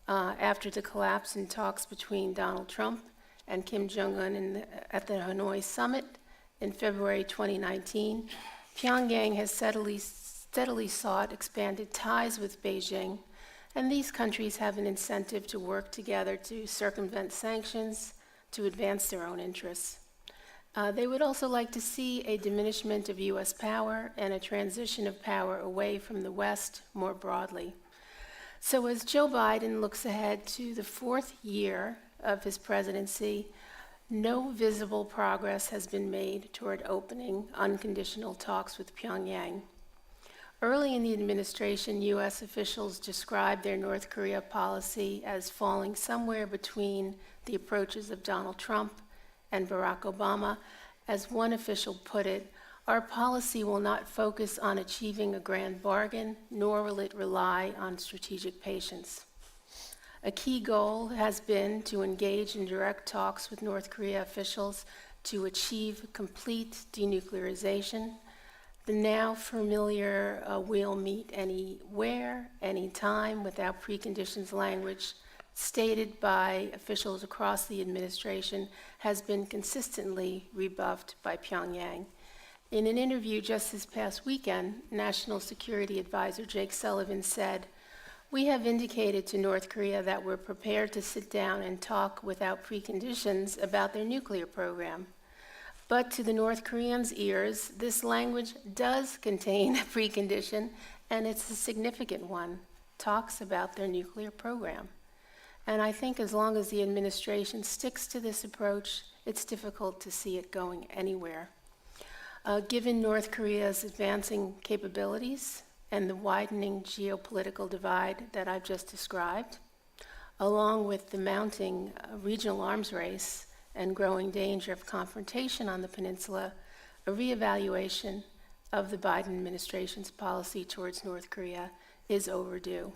After the collapse in talks between Donald Trump and Kim Jong-un at the Hanoi summit in February 2019, Pyongyang has steadily sought expanded ties with Beijing, and these countries have an incentive to work together to circumvent sanctions, to advance their own interests. They would also like to see a diminishment of U.S. power and a transition of power away from the West more broadly. So as Joe Biden looks ahead to the 4th year of his presidency, No visible progress has been made toward opening unconditional talks with Pyongyang. Early in the administration, U.S. officials described their North Korea policy as falling somewhere between the approaches of Donald Trump and Barack Obama. As one official put it, our policy will not focus on achieving a grand bargain, nor will it rely on strategic patience. A key goal has been to engage in direct talks with North Korea officials to achieve complete denuclearization. The now familiar we'll meet anywhere, anytime, without preconditions language stated by officials across the administration has been consistently rebuffed by Pyongyang. In an interview just this past weekend, National Security Advisor Jake Sullivan said, "We have indicated to North Korea that we're prepared to sit down and talk without preconditions about their nuclear program. But to the North Koreans' ears, this language does contain a precondition, and it's a significant one, talks about their nuclear program." And I think as long as the administration sticks to this approach, it's difficult to see it going anywhere. Given North Korea's advancing capabilities and the widening geopolitical divide that I've just described, along with the mounting regional arms race and growing danger of confrontation on the peninsula, a reevaluation of the Biden administration's policy towards North Korea is overdue.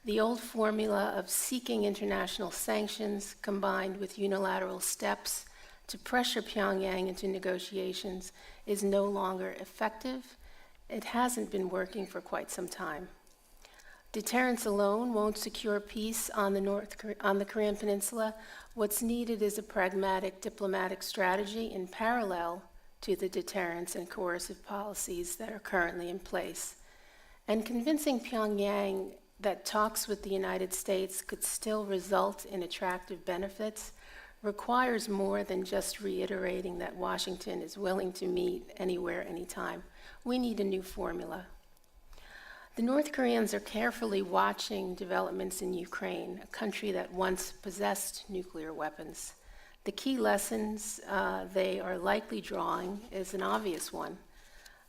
The old formula of seeking international sanctions combined with unilateral steps to pressure Pyongyang into negotiations is no longer effective. It hasn't been working for quite some time. Deterrence alone won't secure peace on the Korean Peninsula. What's needed is a pragmatic diplomatic strategy in parallel to the deterrence and coercive policies that are currently in place. And convincing Pyongyang that talks with the United States could still result in attractive benefits requires more than just reiterating that Washington is willing to meet anywhere, anytime. We need a new formula. The North Koreans are carefully watching developments in Ukraine, a country that once possessed nuclear weapons. The key lessons they are likely drawing is an obvious one.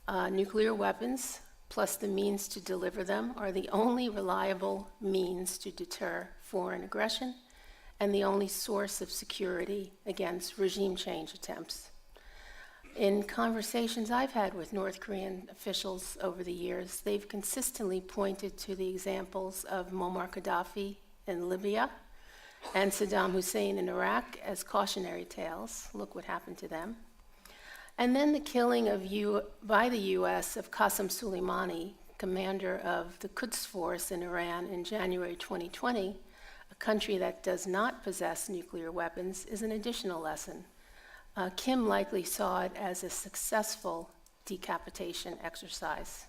Nuclear weapons, plus the means to deliver them, are the only reliable means to deter foreign aggression and the only source of security against regime change attempts. In conversations I've had with North Korean officials over the years, they've consistently pointed to the examples of Muammar Gaddafi in Libya and Saddam Hussein in Iraq as cautionary tales. Look what happened to them. And then the killing by the U.S. of Qasem Soleimani, commander of the Quds Force in Iran in January 2020, a country that does not possess nuclear weapons, is an additional lesson. Kim likely saw it as a successful decapitation exercise.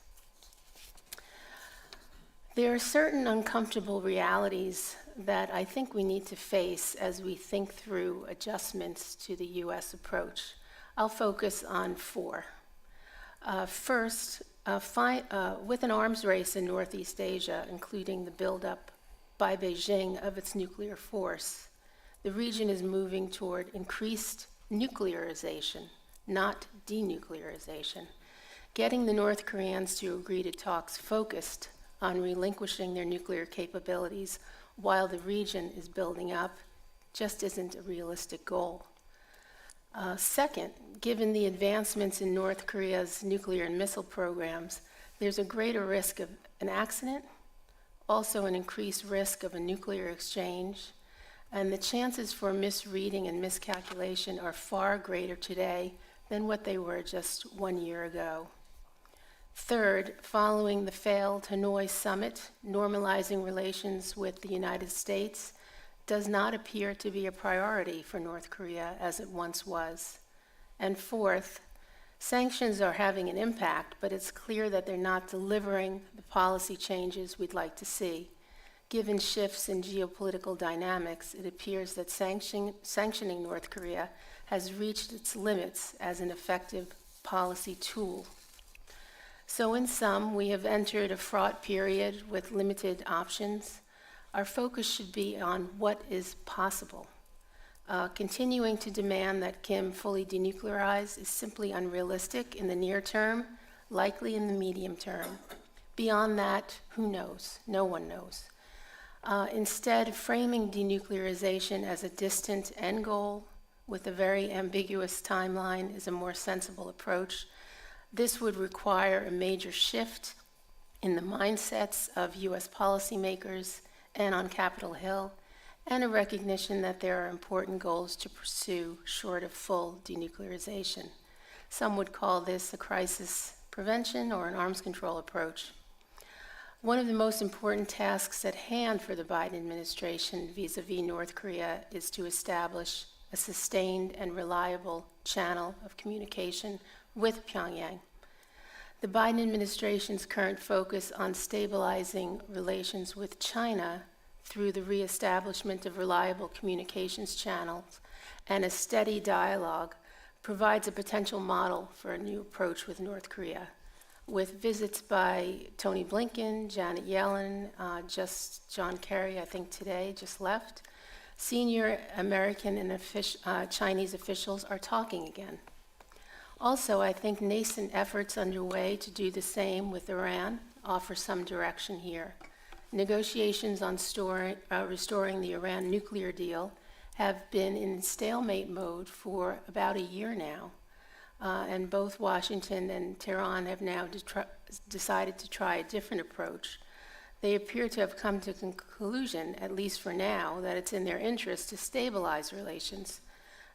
There are certain uncomfortable realities that I think we need to face as we think through adjustments to the U.S. approach. I'll focus on four. First, with an arms race in Northeast Asia, including the buildup by Beijing of its nuclear force, the region is moving toward increased nuclearization, not denuclearization. Getting the North Koreans to agree to talks focused on relinquishing their nuclear capabilities while the region is building up just isn't a realistic goal. Second, given the advancements in North Korea's nuclear and missile programs, there's a greater risk of an accident, also an increased risk of a nuclear exchange, and the chances for misreading and miscalculation are far greater today than what they were just 1 year ago. Third, following the failed Hanoi summit, normalizing relations with the United States does not appear to be a priority for North Korea as it once was. And fourth, sanctions are having an impact, but it's clear that they're not delivering the policy changes we'd like to see. Given shifts in geopolitical dynamics, it appears that sanctioning North Korea has reached its limits as an effective policy tool. So in sum, we have entered a fraught period with limited options. Our focus should be on what is possible. Continuing to demand that Kim fully denuclearize is simply unrealistic in the near term, likely in the medium term. Beyond that, who knows? No one knows. Instead, framing denuclearization as a distant end goal with a very ambiguous timeline is a more sensible approach. This would require a major shift in the mindsets of U.S. policymakers and on Capitol Hill, and a recognition that there are important goals to pursue short of full denuclearization. Some would call this a crisis prevention or an arms control approach. One of the most important tasks at hand for the Biden administration vis-a-vis North Korea is to establish a sustained and reliable channel of communication with Pyongyang. The Biden administration's current focus on stabilizing relations with China through the reestablishment of reliable communications channels and a steady dialogue provides a potential model for a new approach with North Korea. With visits by Tony Blinken, Janet Yellen, just John Kerry, I think today, just left, senior American and Chinese officials are talking again. Also, I think nascent efforts underway to do the same with Iran offer some direction here. Negotiations on restoring the Iran nuclear deal have been in stalemate mode for about a year now, and both Washington and Tehran have now decided to try a different approach. They appear to have come to the conclusion, at least for now, that it's in their interest to stabilize relations.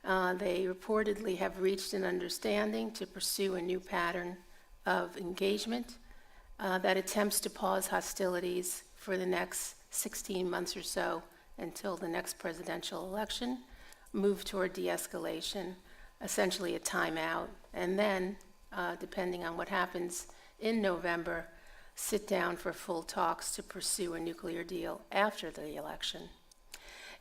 They reportedly have reached an understanding to pursue a new pattern of engagement that attempts to pause hostilities for the next 16 months or so until the next presidential election, move toward de-escalation, essentially a timeout, and then, depending on what happens in November, sit down for full talks to pursue a nuclear deal after the election.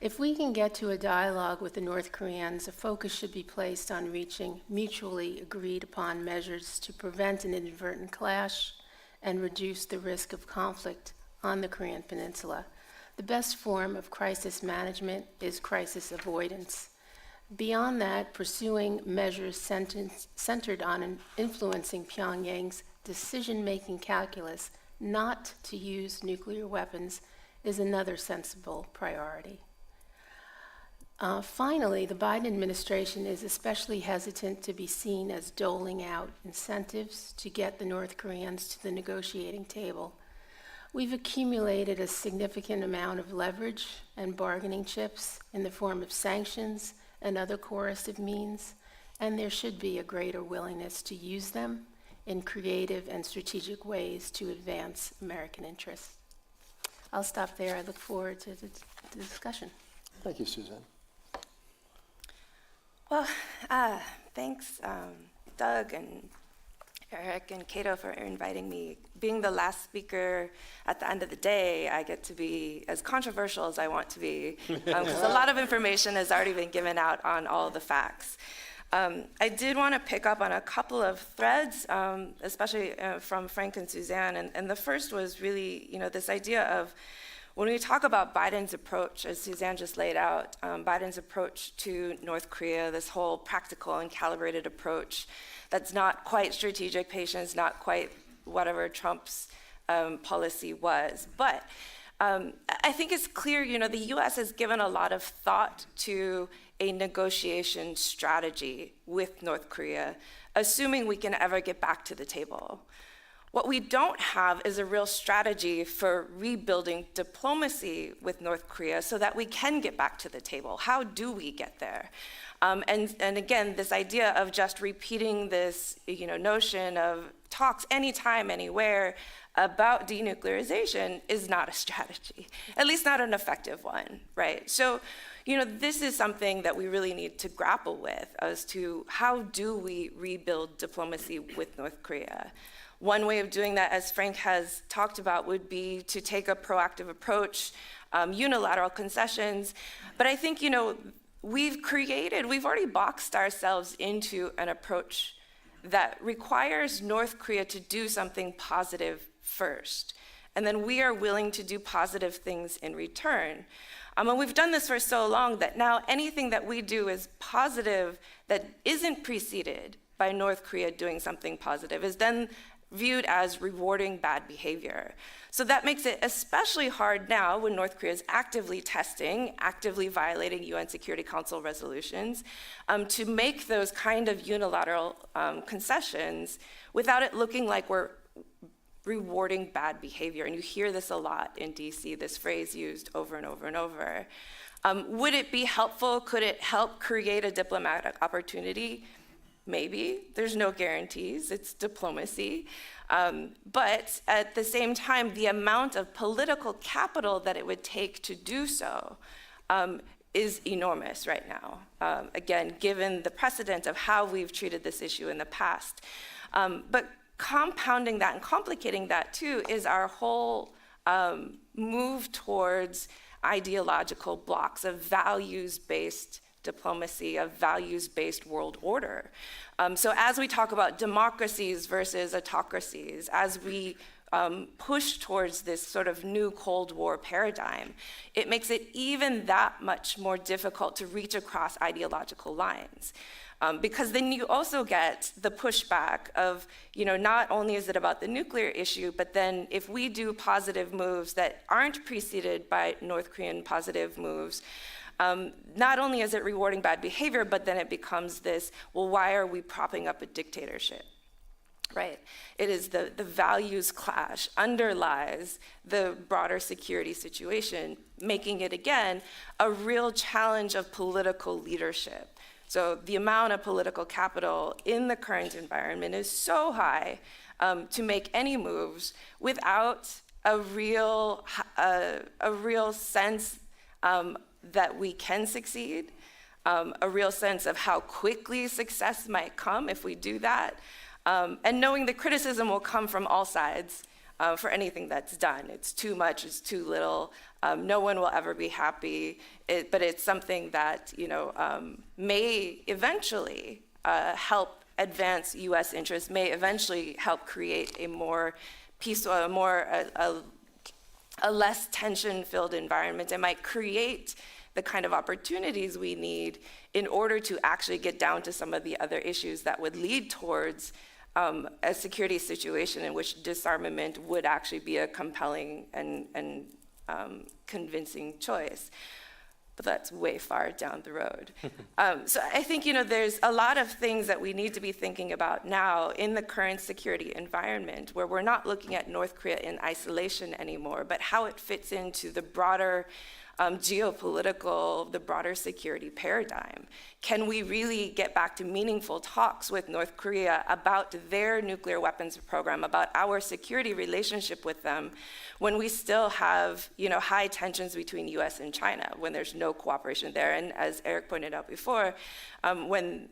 If we can get to a dialogue with the North Koreans, a focus should be placed on reaching mutually agreed upon measures to prevent an inadvertent clash and reduce the risk of conflict on the Korean Peninsula. The best form of crisis management is crisis avoidance. Beyond that, pursuing measures centered on influencing Pyongyang's decision-making calculus not to use nuclear weapons is another sensible priority. Finally, the Biden administration is especially hesitant to be seen as doling out incentives to get the North Koreans to the negotiating table. We've accumulated a significant amount of leverage and bargaining chips in the form of sanctions and other coercive means, and there should be a greater willingness to use them in creative and strategic ways to advance American interests. I'll stop there. I look forward to the discussion. Thank you, Suzanne. Well, thanks, Doug and Eric and Cato for inviting me. Being the last speaker at the end of the day, I get to be as controversial as I want to be, because a lot of information has already been given out on all the facts. I did want to pick up on a couple of threads, especially from Frank and Suzanne, and the first was really, this idea of when we talk about Biden's approach, as Suzanne just laid out, Biden's approach to North Korea, this whole practical and calibrated approach that's not quite strategic patience, not quite whatever Trump's policy was. But I think it's clear, the U.S. has given a lot of thought to a negotiation strategy with North Korea, assuming we can ever get back to the table. What we don't have is a real strategy for rebuilding diplomacy with North Korea so that we can get back to the table. How do we get there? And again, this idea of just repeating this notion of talks anytime, anywhere about denuclearization is not a strategy, at least not an effective one, right? So, this is something that we really need to grapple with as to how do we rebuild diplomacy with North Korea. One way of doing that, as Frank has talked about, would be to take a proactive approach, unilateral concessions. But I think, we've already boxed ourselves into an approach that requires North Korea to do something positive first. And then we are willing to do positive things in return. And we've done this for so long that now anything that we do is positive that isn't preceded by North Korea doing something positive is then viewed as rewarding bad behavior. So that makes it especially hard now when North Korea is actively testing, actively violating UN Security Council resolutions, to make those kind of unilateral concessions without it looking like we're rewarding bad behavior. And you hear this a lot in DC, this phrase used over and over and over. Would it be helpful? Could it help create a diplomatic opportunity? Maybe. There's no guarantees. It's diplomacy. But at the same time, the amount of political capital that it would take to do so is enormous right now, again, given the precedent of how we've treated this issue in the past. But compounding that and complicating that too is our whole move towards ideological blocks of values-based diplomacy, of values-based world order. So as we talk about democracies versus autocracies, as we push towards this sort of new Cold War paradigm, it makes it even that much more difficult to reach across ideological lines. Because then you also get the pushback of, not only is it about the nuclear issue, but then if we do positive moves that aren't preceded by North Korean positive moves, not only is it rewarding bad behavior, but then it becomes this, well, why are we propping up a dictatorship? Right? It is the values clash underlies the broader security situation, making it, again, a real challenge of political leadership. So the amount of political capital in the current environment is so high to make any moves without a real sense that we can succeed, a real sense of how quickly success might come if we do that, and knowing the criticism will come from all sides for anything that's done. It's too much, it's too little, no one will ever be happy, but it's something that may eventually help advance U.S. interests, may eventually help create a more peaceful, a less tension-filled environment. It might create the kind of opportunities we need in order to actually get down to some of the other issues that would lead towards a security situation in which disarmament would actually be a compelling and convincing choice. But that's way far down the road. So I think there's a lot of things that we need to be thinking about now in the current security environment, where we're not looking at North Korea in isolation anymore, but how it fits into the broader geopolitical, the broader security paradigm. Can we really get back to meaningful talks with North Korea about their nuclear weapons program, about our security relationship with them, when we still have, high tensions between U.S. and China, when there's no cooperation there? And as Eric pointed out before, Frank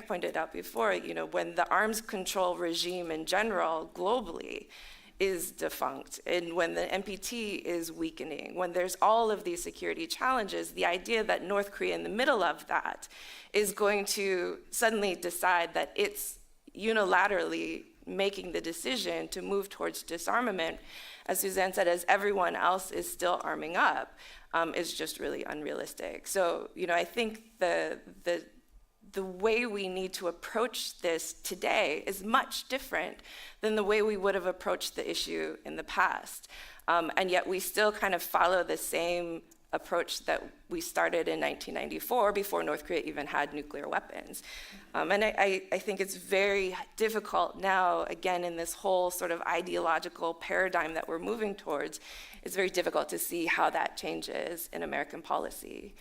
pointed out before, when the arms control regime in general, globally, is defunct, and when the NPT is weakening, when there's all of these security challenges, the idea that North Korea in the middle of that is going to suddenly decide that it's unilaterally making the decision to move towards disarmament, as Suzanne said, as everyone else is still arming up, is just really unrealistic. So, I think the way we need to approach this today is much different than the way we would have approached the issue in the past. And yet we still kind of follow the same approach that we started in 1994 before North Korea even had nuclear weapons. And I think it's very difficult now, again, in this whole sort of ideological paradigm that we're moving towards, it's very difficult to see how that changes in American policy.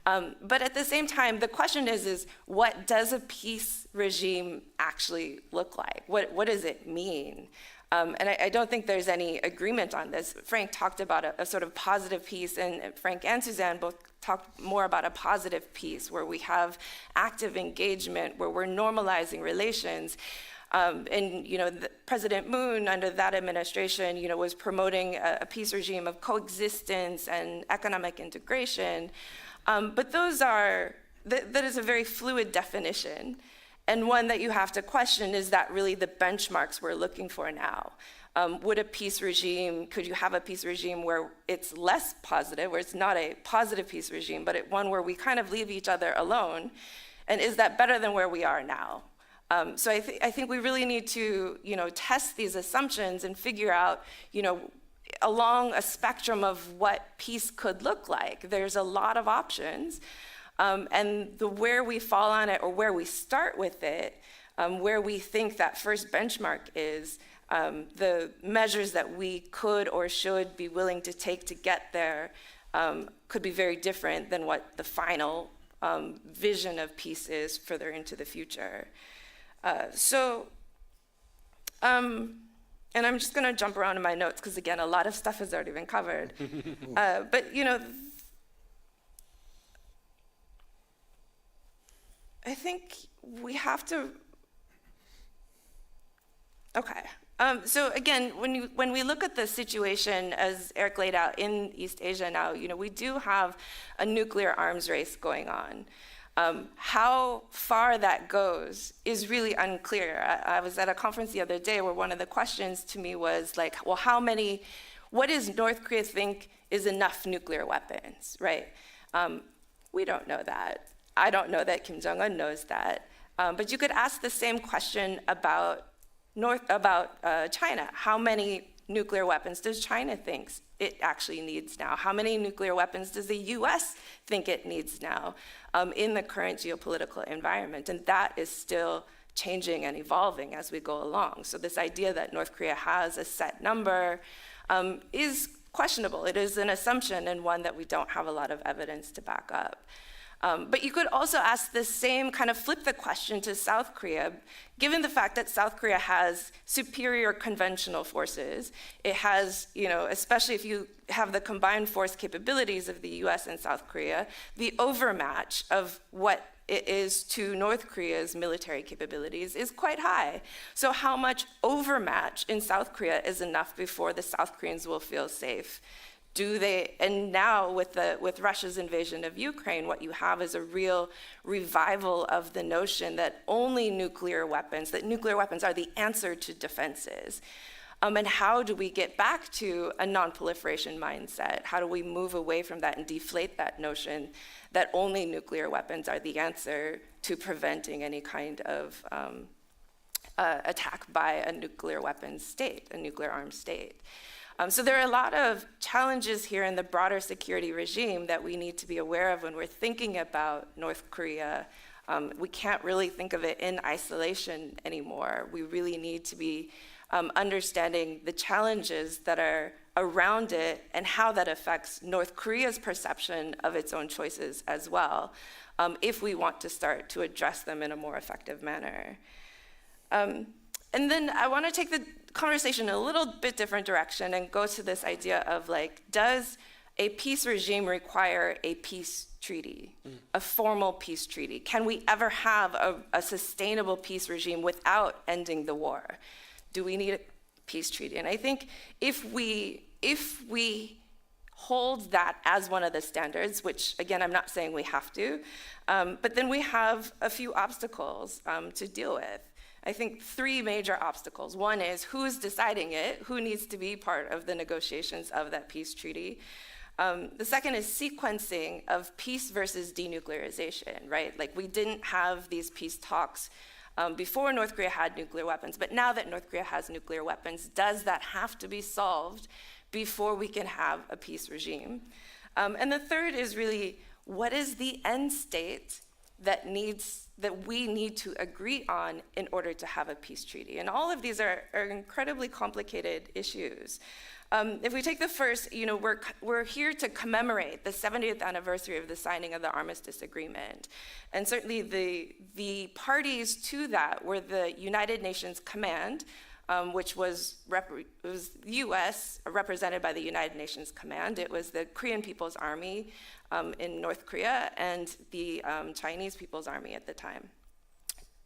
But at the same time, the question is what does a peace regime actually look like? What does it mean? And I don't think there's any agreement on this. Frank talked about a sort of positive peace, and Frank and Suzanne both talked more about a positive peace where we have active engagement, where we're normalizing relations. President Moon, under that administration, was promoting a peace regime of coexistence and economic integration. But that is a very fluid definition. and one that you have to question, is that really the benchmarks we're looking for now? Would a peace regime, could you have a peace regime where it's less positive, where it's not a positive peace regime, but one where we kind of leave each other alone? And is that better than where we are now? So I think we really need to, test these assumptions and figure out, along a spectrum of what peace could look like. There's a lot of options, and where we fall on it or where we start with it, where we think that first benchmark is, the measures that we could or should be willing to take to get there could be very different than what the final vision of peace is further into the future. And I'm just going to jump around in my notes because, again, a lot of stuff has already been covered. But, I think we have to, okay. So again, when we look at the situation as Eric laid out in East Asia now, we do have a nuclear arms race going on. How far that goes is really unclear. I was at a conference the other day where one of the questions to me was like, well, what does North Korea think is enough nuclear weapons, right? We don't know that. I don't know that Kim Jong-un knows that. But you could ask the same question about China. How many nuclear weapons does China think it actually needs now? How many nuclear weapons does the U.S. think it needs now in the current geopolitical environment? And that is still changing and evolving as we go along. So this idea that North Korea has a set number is questionable. It is an assumption and one that we don't have a lot of evidence to back up. But you could also ask the same, kind of flip the question to South Korea. Given the fact that South Korea has superior conventional forces, it has, especially if you have the combined force capabilities of the US and South Korea, the overmatch of what it is to North Korea's military capabilities is quite high. So how much overmatch in South Korea is enough before the South Koreans will feel safe? And now with Russia's invasion of Ukraine, what you have is a real revival of the notion that nuclear weapons are the answer to defenses. And how do we get back to a non-proliferation mindset? How do we move away from that and deflate that notion that only nuclear weapons are the answer to preventing any kind of attack by a nuclear weapons state, a nuclear armed state? So there are a lot of challenges here in the broader security regime that we need to be aware of when we're thinking about North Korea. We can't really think of it in isolation anymore. We really need to be understanding the challenges that are around it and how that affects North Korea's perception of its own choices as well, if we want to start to address them in a more effective manner. And then I want to take the conversation in a little bit different direction and go to this idea of does a peace regime require a peace treaty, a formal peace treaty? Can we ever have a sustainable peace regime without ending the war? Do we need a peace treaty? And I think if we hold that as one of the standards, which again, I'm not saying we have to, but then we have a few obstacles to deal with. I think 3 major obstacles. One is who's deciding it, who needs to be part of the negotiations of that peace treaty. The second is sequencing of peace versus denuclearization, right? We didn't have these peace talks before North Korea had nuclear weapons, but now that North Korea has nuclear weapons, does that have to be solved before we can have a peace regime? And the third is really, what is the end state that we need to agree on in order to have a peace treaty? And all of these are incredibly complicated issues. If we take the first, we're here to commemorate the 70th anniversary of the signing of the Armistice Agreement. And certainly the parties to that were the United Nations Command, which was U.S., represented by the United Nations Command. It was the Korean People's Army in North Korea and the Chinese People's Army at the time.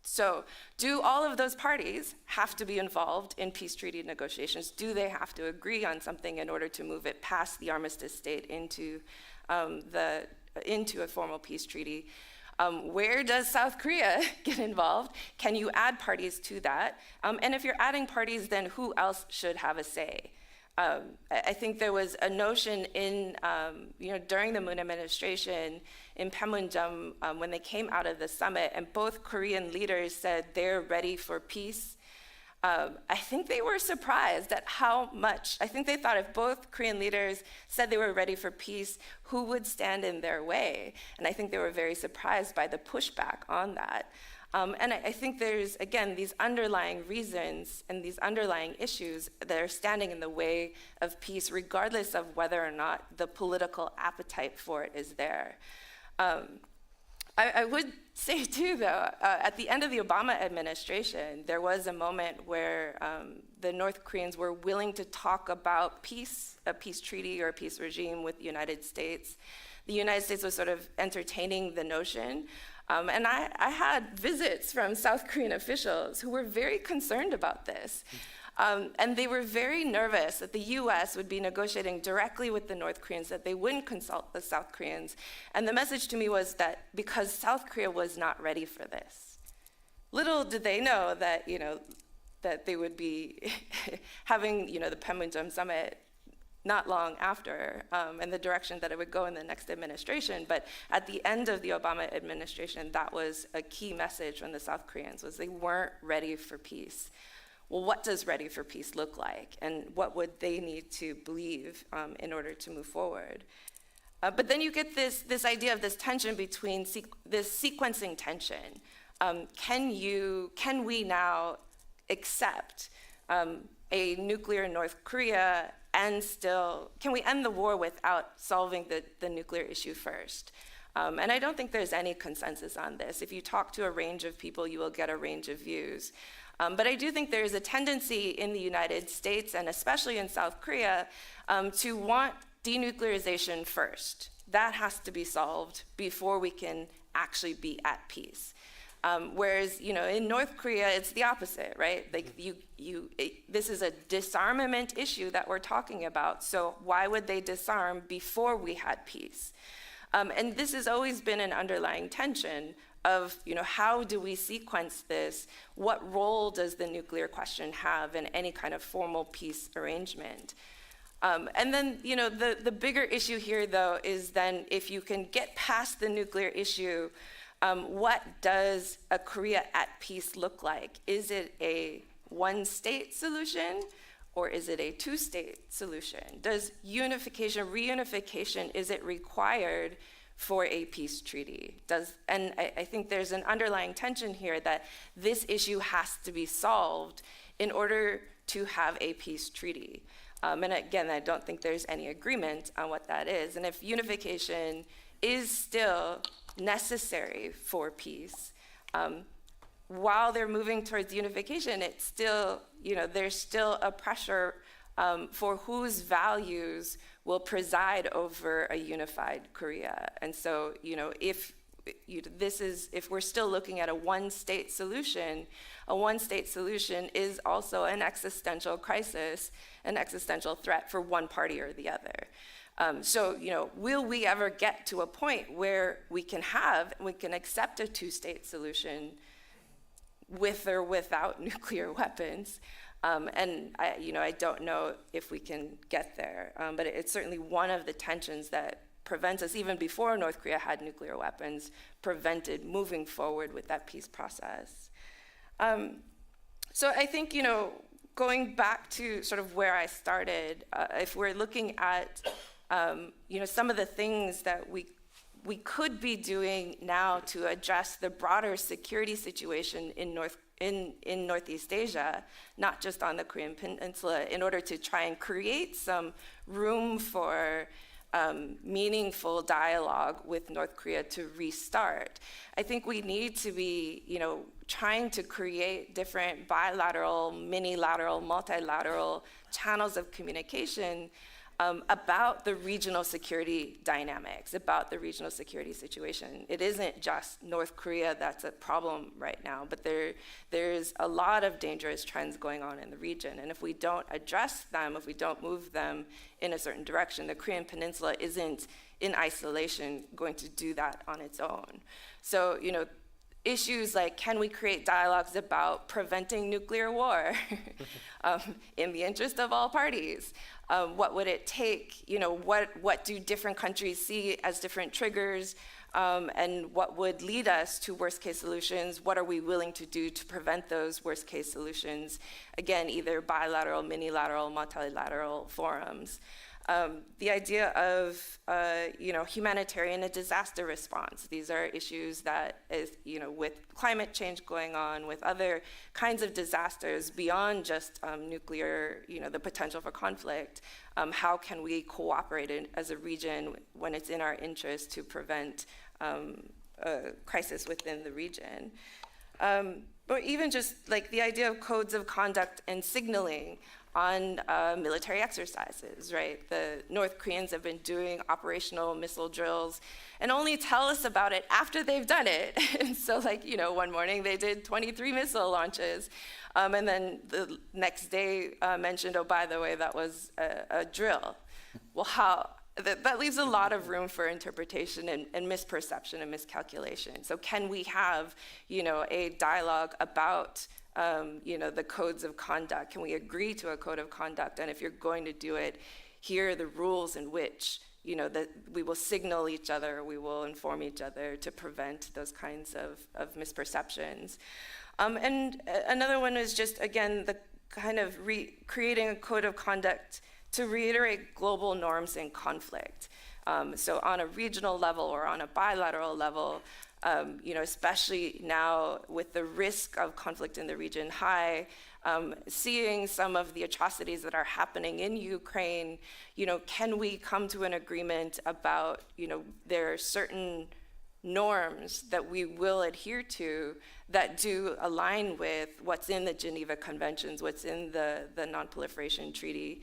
So do all of those parties have to be involved in peace treaty negotiations? Do they have to agree on something in order to move it past the armistice state into a formal peace treaty? Where does South Korea get involved? Can you add parties to that? And if you're adding parties, then who else should have a say? I think there was a notion in, during the Moon administration in Panmunjom when they came out of the summit, and both Korean leaders said they're ready for peace. I think they were surprised at how much, I think they thought if both Korean leaders said they were ready for peace, who would stand in their way? And I think they were very surprised by the pushback on that. And I think there's, again, these underlying reasons and these underlying issues that are standing in the way of peace, regardless of whether or not the political appetite for it is there. I would say, too, though, at the end of the Obama administration, there was a moment where the North Koreans were willing to talk about peace, a peace treaty or a peace regime with the United States. The United States was sort of entertaining the notion. And I had visits from South Korean officials who were very concerned about this. And they were very nervous that the U.S. would be negotiating directly with the North Koreans, that they wouldn't consult the South Koreans. And the message to me was that because South Korea was not ready for this. Little did they know that, that they would be having, the Panmunjom summit not long after, and the direction that it would go in the next administration. But at the end of the Obama administration, that was a key message from the South Koreans, was they weren't ready for peace. Well, what does ready for peace look like? And what would they need to believe in order to move forward? But then you get this idea of this tension between, this sequencing tension. Can we now accept a nuclear North Korea and still, can we end the war without solving the nuclear issue first? And I don't think there's any consensus on this. If you talk to a range of people, you will get a range of views. But I do think there's a tendency in the United States, and especially in South Korea, to want denuclearization first. That has to be solved before we can actually be at peace. Whereas, in North Korea, it's the opposite, right? Like this is a disarmament issue that we're talking about. So why would they disarm before we had peace? And this has always been an underlying tension of, how do we sequence this? What role does the nuclear question have in any kind of formal peace arrangement? And then, the bigger issue here, though, is then if you can get past the nuclear issue, what does a Korea at peace look like? Is it a one-state solution, or is it a two-state solution? Does reunification, is it required for a peace treaty? And I think there's an underlying tension here that this issue has to be solved in order to have a peace treaty. And again, I don't think there's any agreement on what that is. And if unification is still necessary for peace, while they're moving towards unification, it's still, there's still a pressure for whose values will preside over a unified Korea. And so, if we're still looking at a one-state solution is also an existential crisis, an existential threat for one party or the other. So, will we ever get to a point where we can accept a two-state solution with or without nuclear weapons? And I don't know if we can get there, but it's certainly one of the tensions that prevents us, even before North Korea had nuclear weapons, prevented moving forward with that peace process. So I think, going back to sort of where I started, if we're looking at, some of the things that we could be doing now to address the broader security situation in Northeast Asia, not just on the Korean Peninsula, in order to try and create some room for meaningful dialogue with North Korea to restart. I think we need to be, trying to create different bilateral, minilateral, multilateral channels of communication about the regional security dynamics, about the regional security situation. It isn't just North Korea that's a problem right now, but there's a lot of dangerous trends going on in the region. And if we don't address them, if we don't move them in a certain direction, the Korean Peninsula isn't in isolation going to do that on its own. So, issues like, can we create dialogues about preventing nuclear war in the interest of all parties? What would it take? What do different countries see as different triggers? And what would lead us to worst case solutions? What are we willing to do to prevent those worst case solutions? Again, either bilateral, minilateral, multilateral forums. The idea of, humanitarian and disaster response. These are issues that is, with climate change going on, with other kinds of disasters beyond just nuclear, the potential for conflict. How can we cooperate as a region when it's in our interest to prevent a crisis within the region? Or even just like the idea of codes of conduct and signaling on military exercises, right? The North Koreans have been doing operational missile drills and only tell us about it after they've done it. And so one morning they did 23 missile launches. And then the next day mentioned, oh, by the way, that was a drill. Well, that leaves a lot of room for interpretation and misperception and miscalculation. So can we have, a dialogue about the codes of conduct? Can we agree to a code of conduct? And if you're going to do it, here are the rules in which, that we will signal each other, we will inform each other to prevent those kinds of misperceptions. And another one is just, again, the kind of creating a code of conduct to reiterate global norms in conflict. So on a regional level or on a bilateral level, especially now with the risk of conflict in the region high, seeing some of the atrocities that are happening in Ukraine, can we come to an agreement about, there are certain norms that we will adhere to that do align with what's in the Geneva Conventions, what's in the Non-Proliferation Treaty,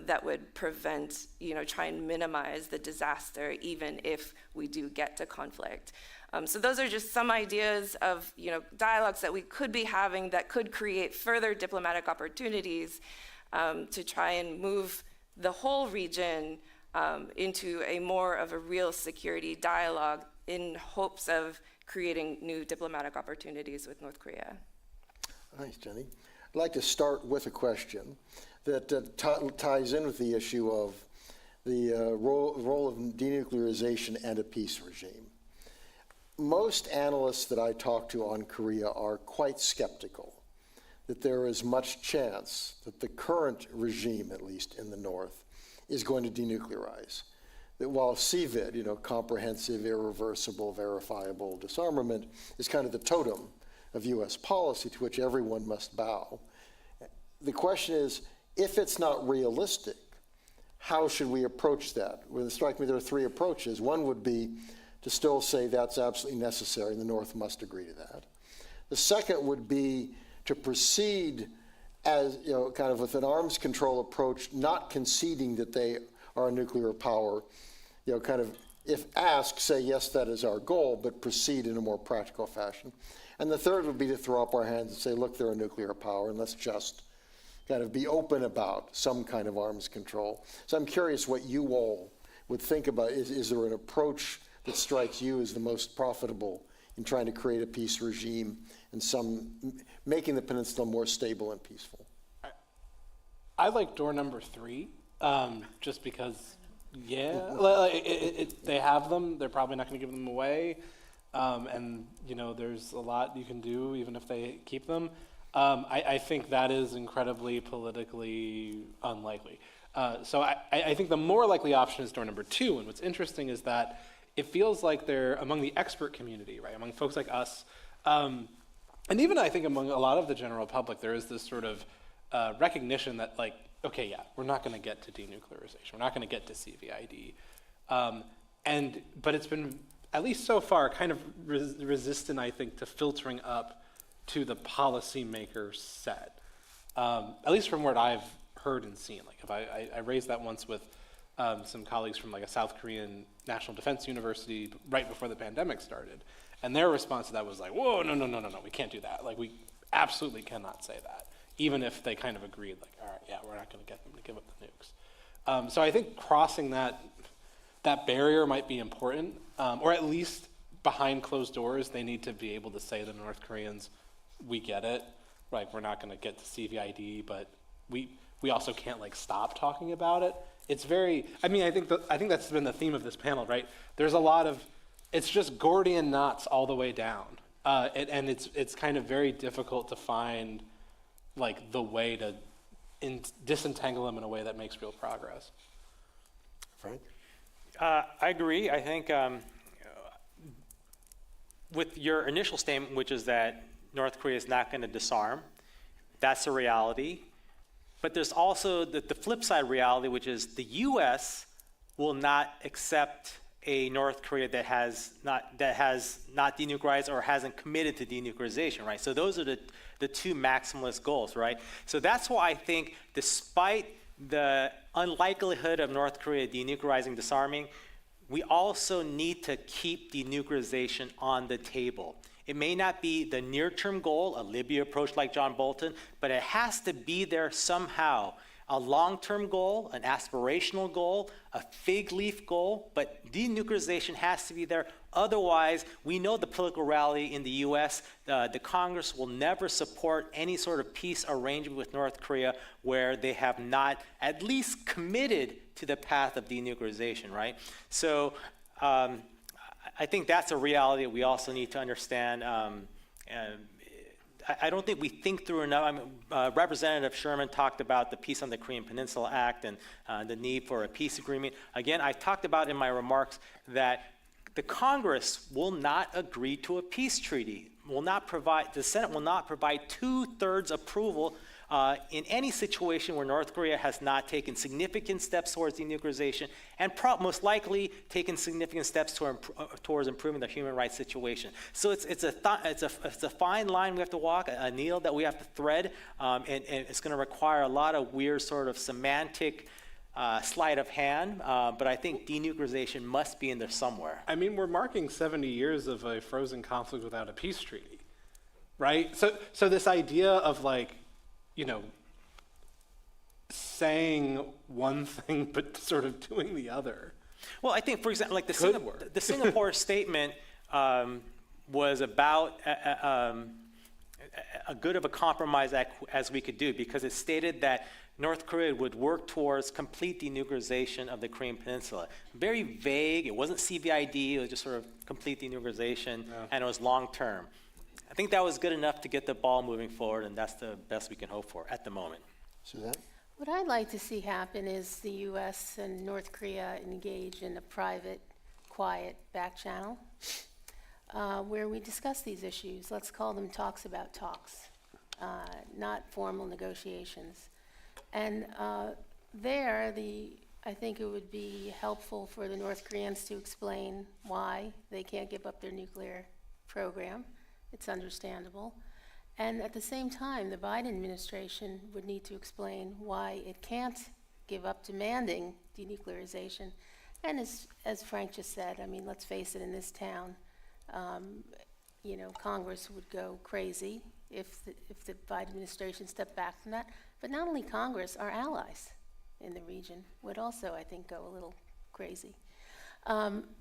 that would prevent, try and minimize the disaster even if we do get to conflict. So those are just some ideas of, dialogues that we could be having that could create further diplomatic opportunities to try and move the whole region into a more of a real security dialogue in hopes of creating new diplomatic opportunities with North Korea. Thanks, Jenny. I'd like to start with a question that ties in with the issue of the role of denuclearization and a peace regime. Most analysts that I talk to on Korea are quite skeptical that there is much chance that the current regime, at least in the North, is going to denuclearize. That while CVID, comprehensive, irreversible, verifiable disarmament, is kind of the totem of U.S. policy to which everyone must bow. The question is, if it's not realistic, how should we approach that? Well, it strikes me there are three approaches. One would be to still say that's absolutely necessary, and the North must agree to that. The second would be to proceed as, kind of with an arms control approach, not conceding that they are a nuclear power, kind of, if asked, say, yes, that is our goal, but proceed in a more practical fashion. And the third would be to throw up our hands and say, look, they're a nuclear power, and let's just kind of be open about some kind of arms control. So I'm curious what you all would think about. Is there an approach that strikes you as the most profitable in trying to create a peace regime and making the peninsula more stable and peaceful? I like door number 3, just because, yeah, they have them. They're probably not going to give them away. And, there's a lot you can do even if they keep them. I think that is incredibly politically unlikely. So I think the more likely option is door number 2. And what's interesting is that it feels like they're among the expert community, right? Among folks like us. And even I think among a lot of the general public, there is this sort of recognition that okay, yeah, we're not going to get to denuclearization. We're not going to get to CVID. But it's been, at least so far, kind of resistant, I think, to filtering up to the policymaker set, at least from what I've heard and seen. If I raised that once with some colleagues from a South Korean National Defense University right before the pandemic started, and their response to that was whoa, no, we can't do that. We absolutely cannot say that, even if they kind of agreed, all right, yeah, we're not going to get them to give up the nukes. So I think crossing that that barrier might be important, or at least behind closed doors, they need to be able to say to the North Koreans, we get it, like we're not going to get to CVID, but we also can't like stop talking about it. It's very, I mean, I think that's been the theme of this panel, right? There's a lot of, it's just Gordian knots all the way down, and it's kind of very difficult to find like the way to disentangle them in a way that makes real progress. Frank? I agree. I think with your initial statement, which is that North Korea is not going to disarm, that's a reality. But there's also the flip side reality, which is the U.S. will not accept a North Korea that has not denuclearized or hasn't committed to denuclearization, right? So those are the two maximalist goals, right? So that's why I think despite the unlikelihood of North Korea denuclearizing, disarming, we also need to keep denuclearization on the table. It may not be the near-term goal, a Libya approach like John Bolton, but it has to be there somehow. A long-term goal, an aspirational goal, a fig leaf goal, but denuclearization has to be there. Otherwise, we know the political reality in the U.S., the Congress will never support any sort of peace arrangement with North Korea where they have not at least committed to the path of denuclearization, right? So I think that's a reality that we also need to understand. I don't think we think through enough. I mean, Representative Sherman talked about the Peace on the Korean Peninsula Act and the need for a peace agreement. Again, I talked about in my remarks that the Congress will not agree to a peace treaty, the Senate will not provide 2/3 approval in any situation where North Korea has not taken significant steps towards denuclearization and most likely taken significant steps towards improving the human rights situation. So it's a fine line we have to walk, a needle that we have to thread, and it's going to require a lot of weird sort of semantic sleight of hand, but I think denuclearization must be in there somewhere. I mean, we're marking 70 years of a frozen conflict without a peace treaty, right? So this idea of like, you know, saying one thing but sort of doing the other. Well, I think, for example, like the Singapore statement was about a good of a compromise as we could do, because it stated that North Korea would work towards complete denuclearization of the Korean Peninsula. Very vague. It wasn't CVID. It was just sort of complete denuclearization, and it was long term. I think that was good enough to get the ball moving forward, and that's the best we can hope for at the moment. Suzanne? What I'd like to see happen is the U.S. and North Korea engage in a private, quiet back channel where we discuss these issues. Let's call them talks about talks, not formal negotiations. And I think it would be helpful for the North Koreans to explain why they can't give up their nuclear program. It's understandable. And at the same time, the Biden administration would need to explain why it can't give up demanding denuclearization. And as Frank just said, I mean, let's face it, in this town, Congress would go crazy if the Biden administration stepped back from that. But not only Congress, our allies in the region would also, I think, go a little crazy.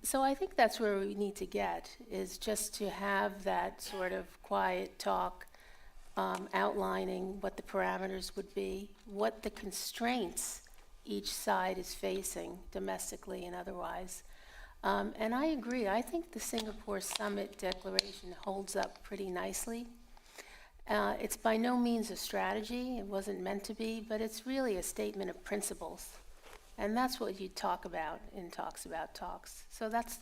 So I think that's where we need to get, is just to have that sort of quiet talk outlining what the parameters would be, what the constraints each side is facing domestically and otherwise. And I agree, I think the Singapore Summit Declaration holds up pretty nicely. It's by no means a strategy, it wasn't meant to be, but it's really a statement of principles. And that's what you talk about in talks about talks. So that's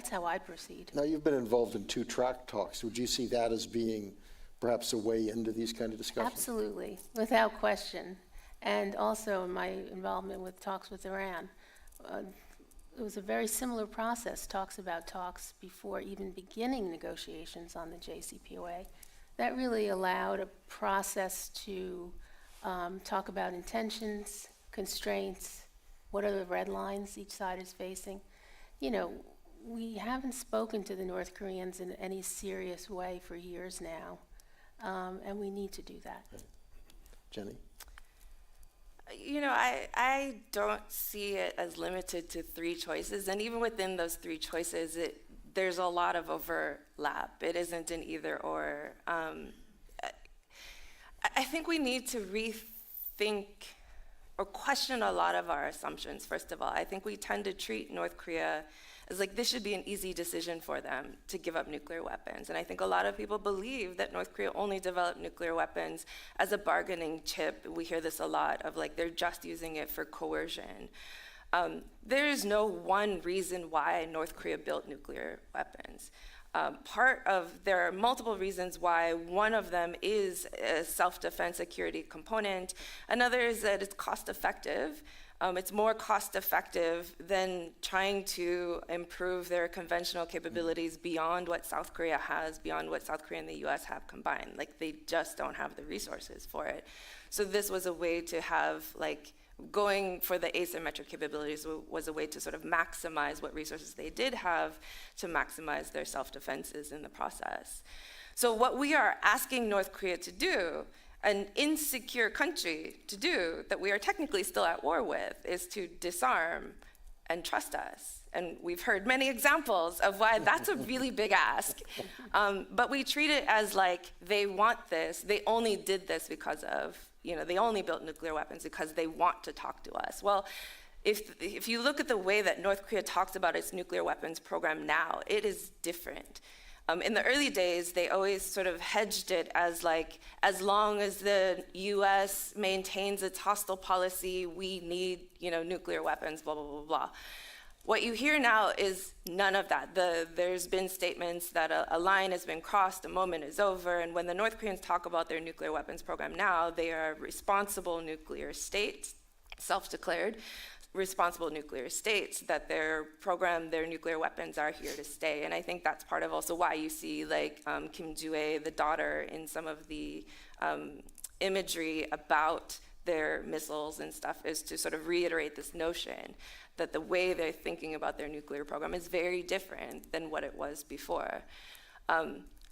how I proceed. Now, you've been involved in two-track talks. Would you see that as being perhaps a way into these kind of discussions? Absolutely, without question. And also my involvement with talks with Iran. It was a very similar process, talks about talks, before even beginning negotiations on the JCPOA. That really allowed a process to talk about intentions, constraints, what are the red lines each side is facing. You know, we haven't spoken to the North Koreans in any serious way for years now, and we need to do that. Jenny? You know, I don't see it as limited to three choices. And even within those three choices, there's a lot of overlap. It isn't an either or. I think we need to rethink or question a lot of our assumptions, first of all. I think we tend to treat North Korea as like this should be an easy decision for them to give up nuclear weapons. And I think a lot of people believe that North Korea only developed nuclear weapons as a bargaining chip. We hear this a lot of like they're just using it for coercion. There is no one reason why North Korea built nuclear weapons. There are multiple reasons why. One of them is a self-defense security component. Another is that it's cost effective. It's more cost effective than trying to improve their conventional capabilities beyond what South Korea has, beyond what South Korea and the US have combined. Like they just don't have the resources for it. So this was a way to have like, going for the asymmetric capabilities was a way to sort of maximize what resources they did have to maximize their self-defenses in the process. So what we are asking North Korea to do, an insecure country to do that we are technically still at war with, is to disarm and trust us. And we've heard many examples of why that's a really big ask. But we treat it as like they want this, they only did this because of, they only built nuclear weapons because they want to talk to us. Well, if you look at the way that North Korea talks about its nuclear weapons program now, it is different. In the early days, they always sort of hedged it as like, as long as the US maintains its hostile policy, we need, nuclear weapons, blah, blah, blah, blah. What you hear now is none of that. There's been statements that a line has been crossed, a moment is over, and when the North Koreans talk about their nuclear weapons program now, they are responsible nuclear states, self-declared responsible nuclear states, that their nuclear weapons are here to stay. And I think that's part of also why you see like Kim Joo-ae, the daughter, in some of the imagery about their missiles and stuff, is to sort of reiterate this notion that the way they're thinking about their nuclear program is very different than what it was before.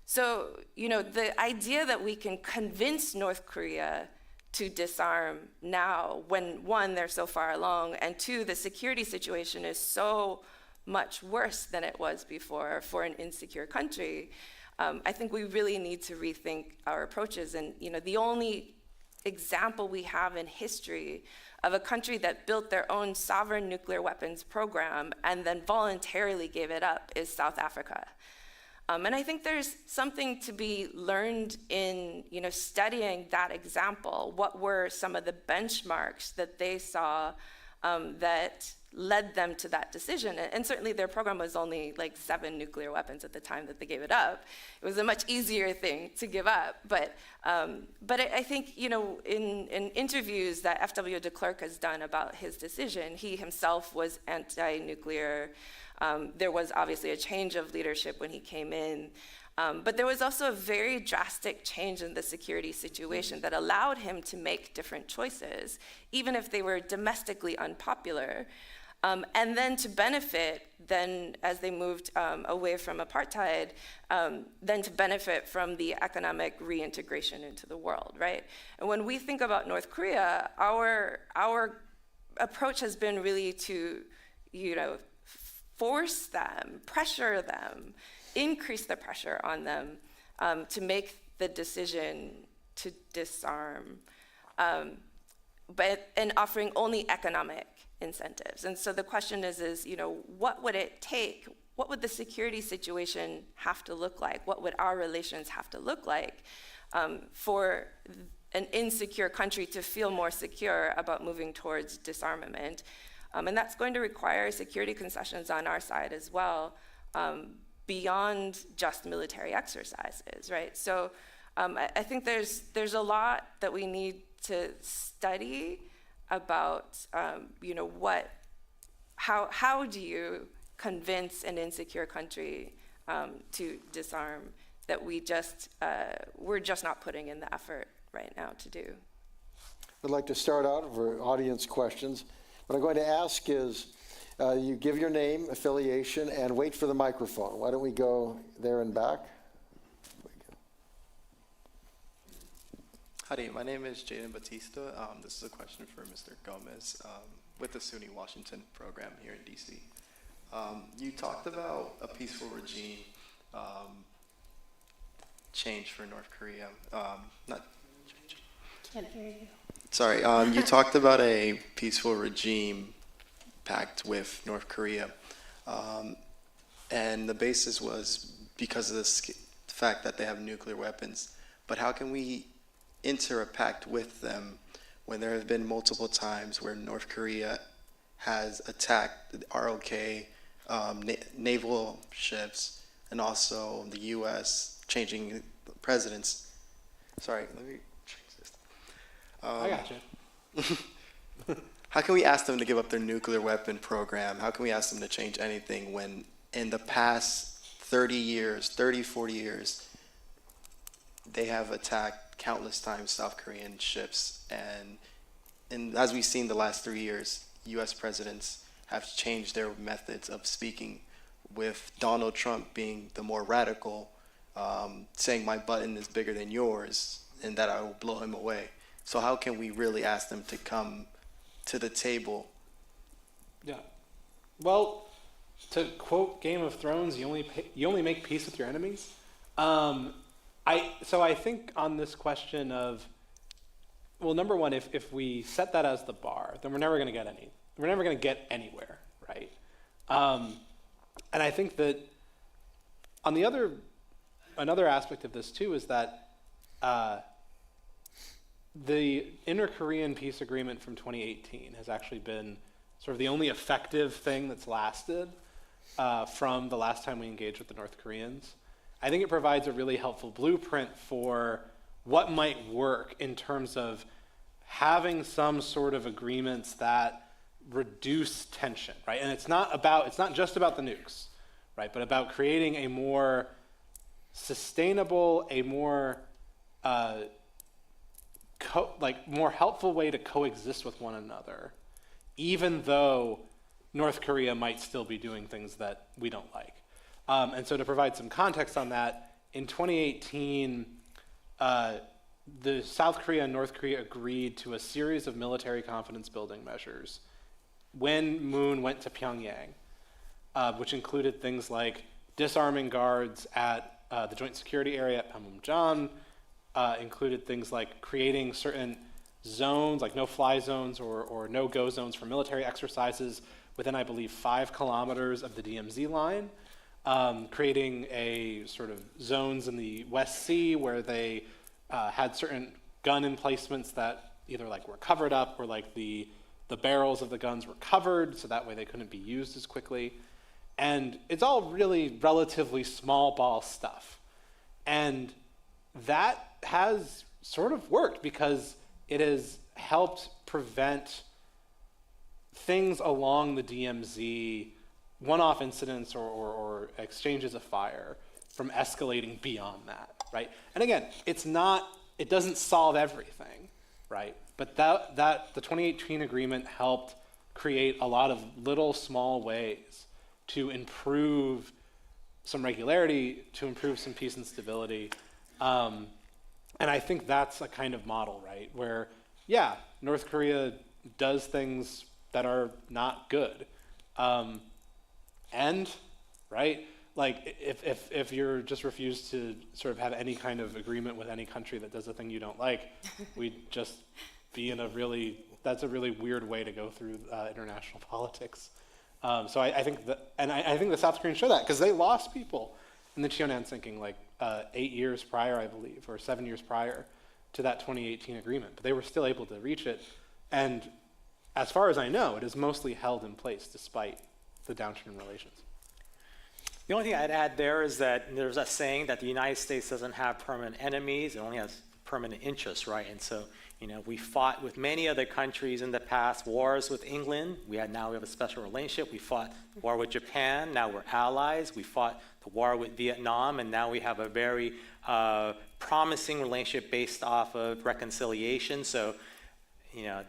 So, the idea that we can convince North Korea to disarm now, when one, they're so far along, and two, the security situation is so much worse than it was before for an insecure country, I think we really need to rethink our approaches. And the only example we have in history of a country that built their own sovereign nuclear weapons program and then voluntarily gave it up is South Africa. And I think there's something to be learned in studying that example. What were some of the benchmarks that they saw that led them to that decision? And certainly their program was only like 7 nuclear weapons at the time that they gave it up. It was a much easier thing to give up. But I think in interviews that F.W. de Klerk has done about his decision, he himself was anti-nuclear. There was obviously a change of leadership when he came in, but there was also a very drastic change in the security situation that allowed him to make different choices, even if they were domestically unpopular, and then to benefit, as they moved away from apartheid, then to benefit from the economic reintegration into the world, right? And when we think about North Korea, our approach has been really to, force them, pressure them, increase the pressure on them to make the decision to disarm, and offering only economic incentives. And so the question is, what would it take? What would the security situation have to look like? What would our relations have to look like for an insecure country to feel more secure about moving towards disarmament? And that's going to require security concessions on our side as well, beyond just military exercises, right? So I think there's a lot that we need to study about, how do you convince an insecure country to disarm that we're just not putting in the effort right now to do. I'd like to start out for audience questions. What I'm going to ask is you give your name, affiliation, and wait for the microphone. Why don't we go there and back? Howdy, my name is Jaden Batista. This is a question for Mr. Gomez with the SUNY Washington program here in DC. You talked about a peaceful regime change for North Korea. Can't hear you. Sorry, you talked about a peaceful regime pact with North Korea. And the basis was because of the fact that they have nuclear weapons. But how can we enter a pact with them when there have been multiple times where North Korea has attacked the ROK, naval ships, and also the U.S. changing presidents? Sorry, let me change this. I got you. How can we ask them to give up their nuclear weapon program? How can we ask them to change anything when in the past 30 years, 30, 40 years, they have attacked countless times South Korean ships? And as we've seen the last 3 years, U.S. presidents have changed their methods of speaking, with Donald Trump being the more radical, saying my button is bigger than yours and that I will blow him away. So how can we really ask them to come to the table? Yeah. Well, to quote Game of Thrones, you only make peace with your enemies. So I think on this question of, well, number one, if we set that as the bar, then we're never going to get anywhere, right? And I think that on the another aspect of this too is that the Inter-Korean peace agreement from 2018 has actually been sort of the only effective thing that's lasted from the last time we engaged with the North Koreans. I think it provides a really helpful blueprint for what might work in terms of having some sort of agreements that reduce tension, right? And it's not just about the nukes, right? But about creating a more sustainable, a more more helpful way to coexist with one another, even though North Korea might still be doing things that we don't like. And so to provide some context on that, in 2018, the South Korea and North Korea agreed to a series of military confidence building measures when Moon went to Pyongyang, which included things like disarming guards at the Joint Security Area at Panmunjom, included things like creating certain zones, like no-fly zones or no-go zones for military exercises within, I believe, 5 kilometers of the DMZ line, creating a sort of zones in the West Sea where they had certain gun emplacements that either like were covered up or like the barrels of the guns were covered, so that way they couldn't be used as quickly. And it's all really relatively small ball stuff. And that has sort of worked because it has helped prevent things along the DMZ, one-off incidents or exchanges of fire, from escalating beyond that, right? And again, it doesn't solve everything, right? But the 2018 agreement helped create a lot of little small ways to improve some regularity, to improve some peace and stability. And I think that's a kind of model, right? Where, yeah, North Korea does things that are not good. And, right, like if you're just refused to sort of have any kind of agreement with any country that does a thing you don't like, we'd just be in that's a really weird way to go through international politics. So I think I think the South Koreans show that because they lost people in the Cheonan sinking like 8 years prior, I believe, or 7 years prior to that 2018 agreement. But they were still able to reach it. And as far as I know, it is mostly held in place despite the downturn in relations. The only thing I'd add there is that there's a saying that the United States doesn't have permanent enemies, it only has permanent interests, right? And so, we fought with many other countries in the past, wars with England. Now we have a special relationship. We fought war with Japan, now we're allies. We fought the war with Vietnam, and now we have a very promising relationship based off of reconciliation. So,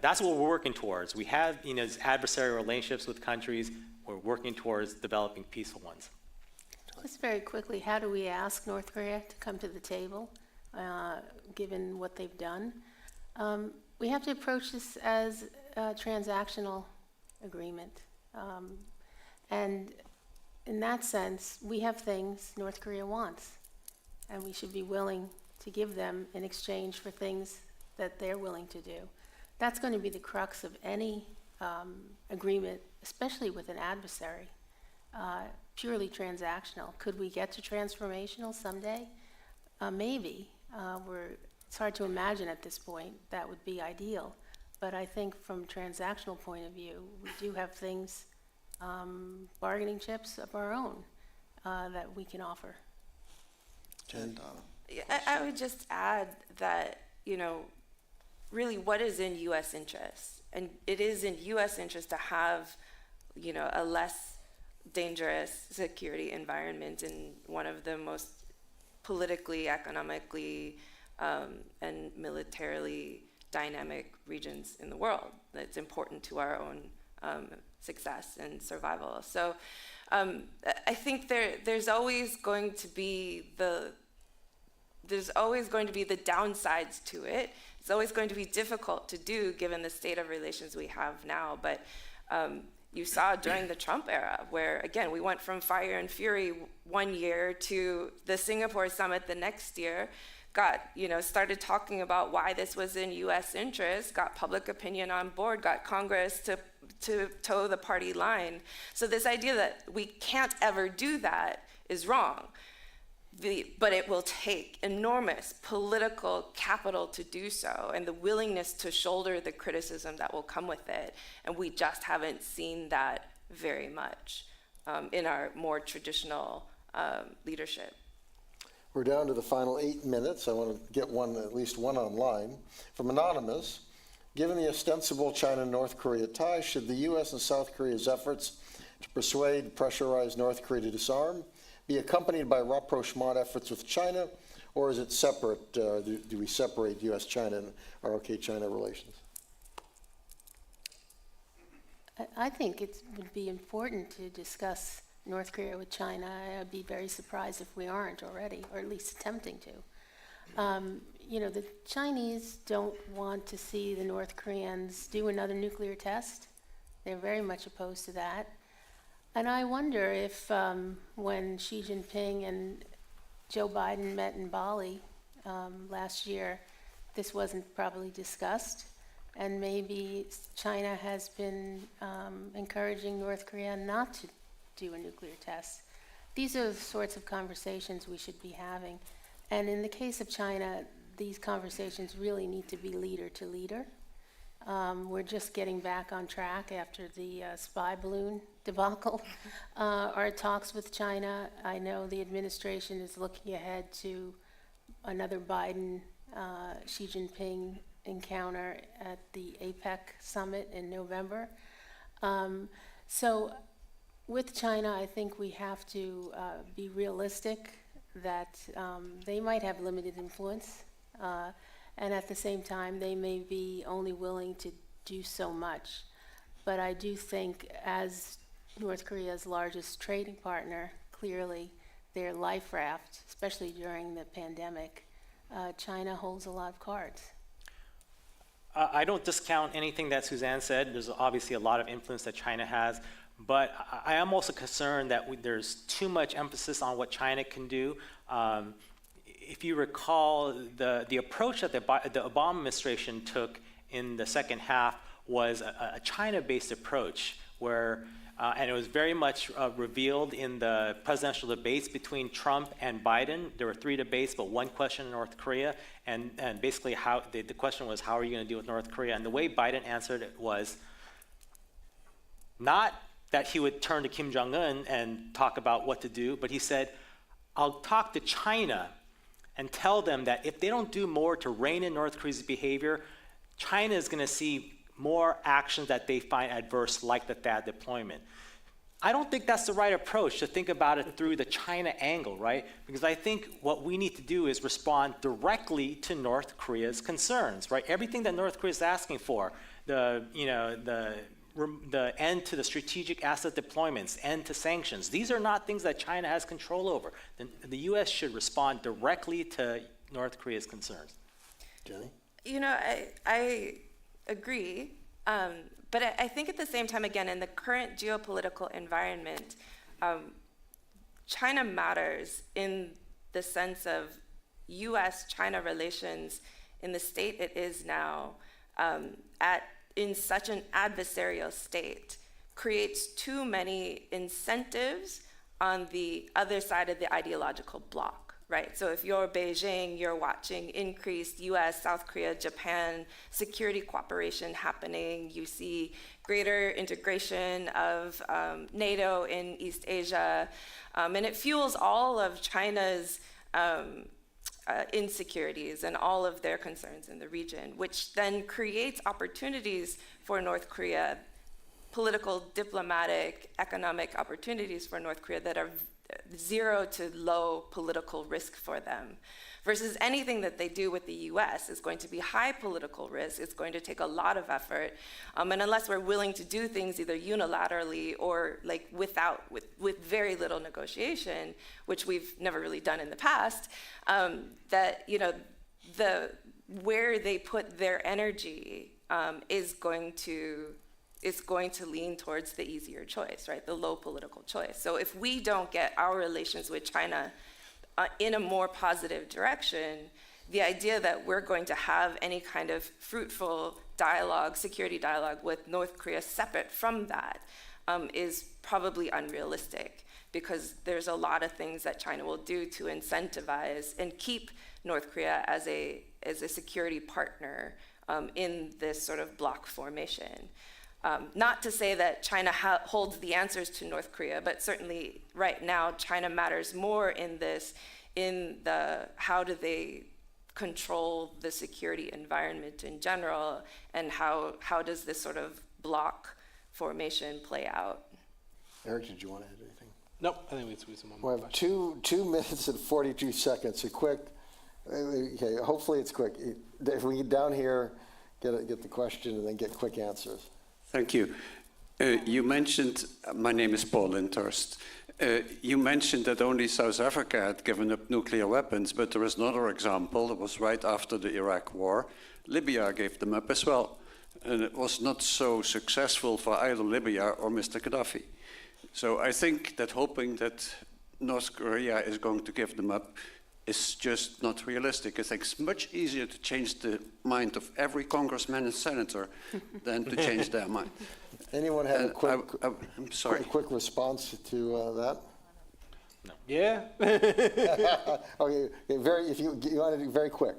that's what we're working towards. We have, these adversarial relationships with countries. We're working towards developing peaceful ones. Just very quickly, how do we ask North Korea to come to the table, given what they've done? We have to approach this as a transactional agreement. And in that sense, we have things North Korea wants, and we should be willing to give them in exchange for things that they're willing to do. That's going to be the crux of any agreement, especially with an adversary, purely transactional. Could we get to transformational someday? Maybe. It's hard to imagine at this point. That would be ideal. But I think from a transactional point of view, we do have things, bargaining chips of our own that we can offer. And, I would just add that, really what is in U.S. interest? And it is in U.S. interest to have, a less dangerous security environment in one of the most politically, economically, and militarily dynamic regions in the world. That's important to our own success and survival. So I think there's always going to be the downsides to it. It's always going to be difficult to do given the state of relations we have now. But you saw during the Trump era where, again, we went from fire and fury one year to the Singapore summit the next year, started talking about why this was in U.S. interest, got public opinion on board, got Congress to toe the party line. So this idea that we can't ever do that is wrong. But it will take enormous political capital to do so, and the willingness to shoulder the criticism that will come with it. And we just haven't seen that very much in our more traditional leadership. We're down to the final 8 minutes. I want to get at least one online. From Anonymous, given the ostensible China-North Korea ties, should the U.S. and South Korea's efforts to pressurize North Korea to disarm be accompanied by rapprochement efforts with China, or is it separate? Do we separate U.S.-China and ROK China relations? I think it would be important to discuss North Korea with China. I'd be very surprised if we aren't already, or at least attempting to. The Chinese don't want to see the North Koreans do another nuclear test. They're very much opposed to that. And I wonder if when Xi Jinping and Joe Biden met in Bali last year, this wasn't probably discussed. And maybe China has been encouraging North Korea not to do a nuclear test. These are the sorts of conversations we should be having. And in the case of China, these conversations really need to be leader to leader. We're just getting back on track after the spy balloon debacle. Our talks with China, I know the administration is looking ahead to another Biden-Xi Jinping encounter at the APEC summit in November. So with China, I think we have to be realistic that they might have limited influence. And at the same time, they may be only willing to do so much. But I do think as North Korea's largest trading partner, clearly their life raft, especially during the pandemic, China holds a lot of cards. I don't discount anything that Suzanne said. There's obviously a lot of influence that China has. But I am also concerned that there's too much emphasis on what China can do. If you recall, the approach that the Obama administration took in the second half was a China-based approach, where, and it was very much revealed in the presidential debates between Trump and Biden. There were 3 debates, but 1 question in North Korea, and basically the question was, how are you going to deal with North Korea? And the way Biden answered it was not that he would turn to Kim Jong-un and talk about what to do, but he said, I'll talk to China and tell them that if they don't do more to rein in North Korea's behavior, China is going to see more actions that they find adverse, like the THAAD deployment. I don't think that's the right approach, to think about it through the China angle, right? Because I think what we need to do is respond directly to North Korea's concerns, right? Everything that North Korea is asking for, the end to the strategic asset deployments, end to sanctions. These are not things that China has control over. The U.S. should respond directly to North Korea's concerns. Jenny? You know, I agree. But I think at the same time, again, in the current geopolitical environment, China matters in the sense of U.S.-China relations in the state it is now, in such an adversarial state, creates too many incentives on the other side of the ideological block, right? So if you're Beijing, you're watching increased U.S., South Korea, Japan security cooperation happening. You see greater integration of NATO in East Asia, and it fuels all of China's insecurities and all of their concerns in the region, which then creates opportunities for North Korea, political, diplomatic, economic opportunities for North Korea that are zero to low political risk for them, versus anything that they do with the US is going to be high political risk. It's going to take a lot of effort, and unless we're willing to do things either unilaterally or like with very little negotiation, which we've never really done in the past, that where they put their energy is going to lean towards the easier choice, right? The low political choice. So if we don't get our relations with China in a more positive direction, the idea that we're going to have any kind of fruitful dialogue, security dialogue with North Korea separate from that is probably unrealistic, because there's a lot of things that China will do to incentivize and keep North Korea as a security partner in this sort of bloc formation. Not to say that China holds the answers to North Korea, but certainly right now China matters more in the how do they control the security environment in general, and how does this sort of bloc formation play out? Eric, did you want to add anything? Nope, I think we squeeze them one We more have question. 2 minutes and 42 seconds. A quick, okay, hopefully it's quick. If we get down here, get the question and then get quick answers. Thank you. You mentioned, my name is Paul Linthurst. You mentioned that only South Africa had given up nuclear weapons, but there is another example. It was right after the Iraq War. Libya gave them up as well. And it was not so successful for either Libya or Mr. Gaddafi. So I think that hoping that North Korea is going to give them up is just not realistic. I think it's much easier to change the mind of every congressman and senator than to change their mind. Anyone have a quick, I'm sorry. quick response to that? Yeah. Okay, if you want to do very quick.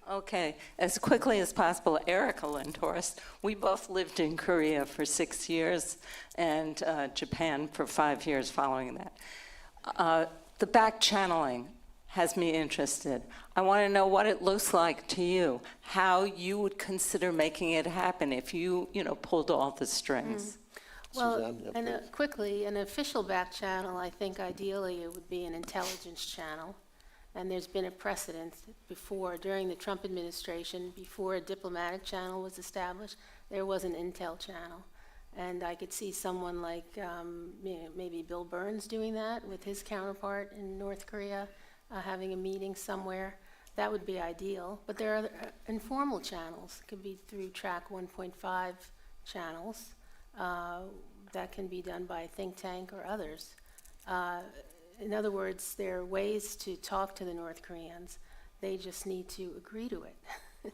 Okay, as quickly as possible, Erica Lindhorst. We both lived in Korea for 6 years and Japan for 5 years following that. The back channeling has me interested. I want to know what it looks like to you, how you would consider making it happen if you pulled all the strings. Well, Suzanne, yeah, and please. quickly, an official back channel, I think ideally it would be an intelligence channel. And there's been a precedent before, during the Trump administration, before a diplomatic channel was established, there was an intel channel. And I could see someone like maybe Bill Burns doing that with his counterpart in North Korea, having a meeting somewhere. That would be ideal. But there are other informal channels. It could be through track 1.5 channels. That can be done by a think tank or others. In other words, there are ways to talk to the North Koreans. They just need to agree to it.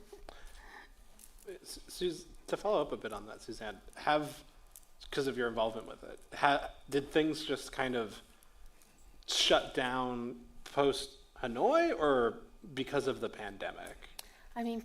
To follow up a bit on that, Suzanne, because of your involvement with it, did things just kind of shut down post Hanoi, or because of the pandemic? I mean,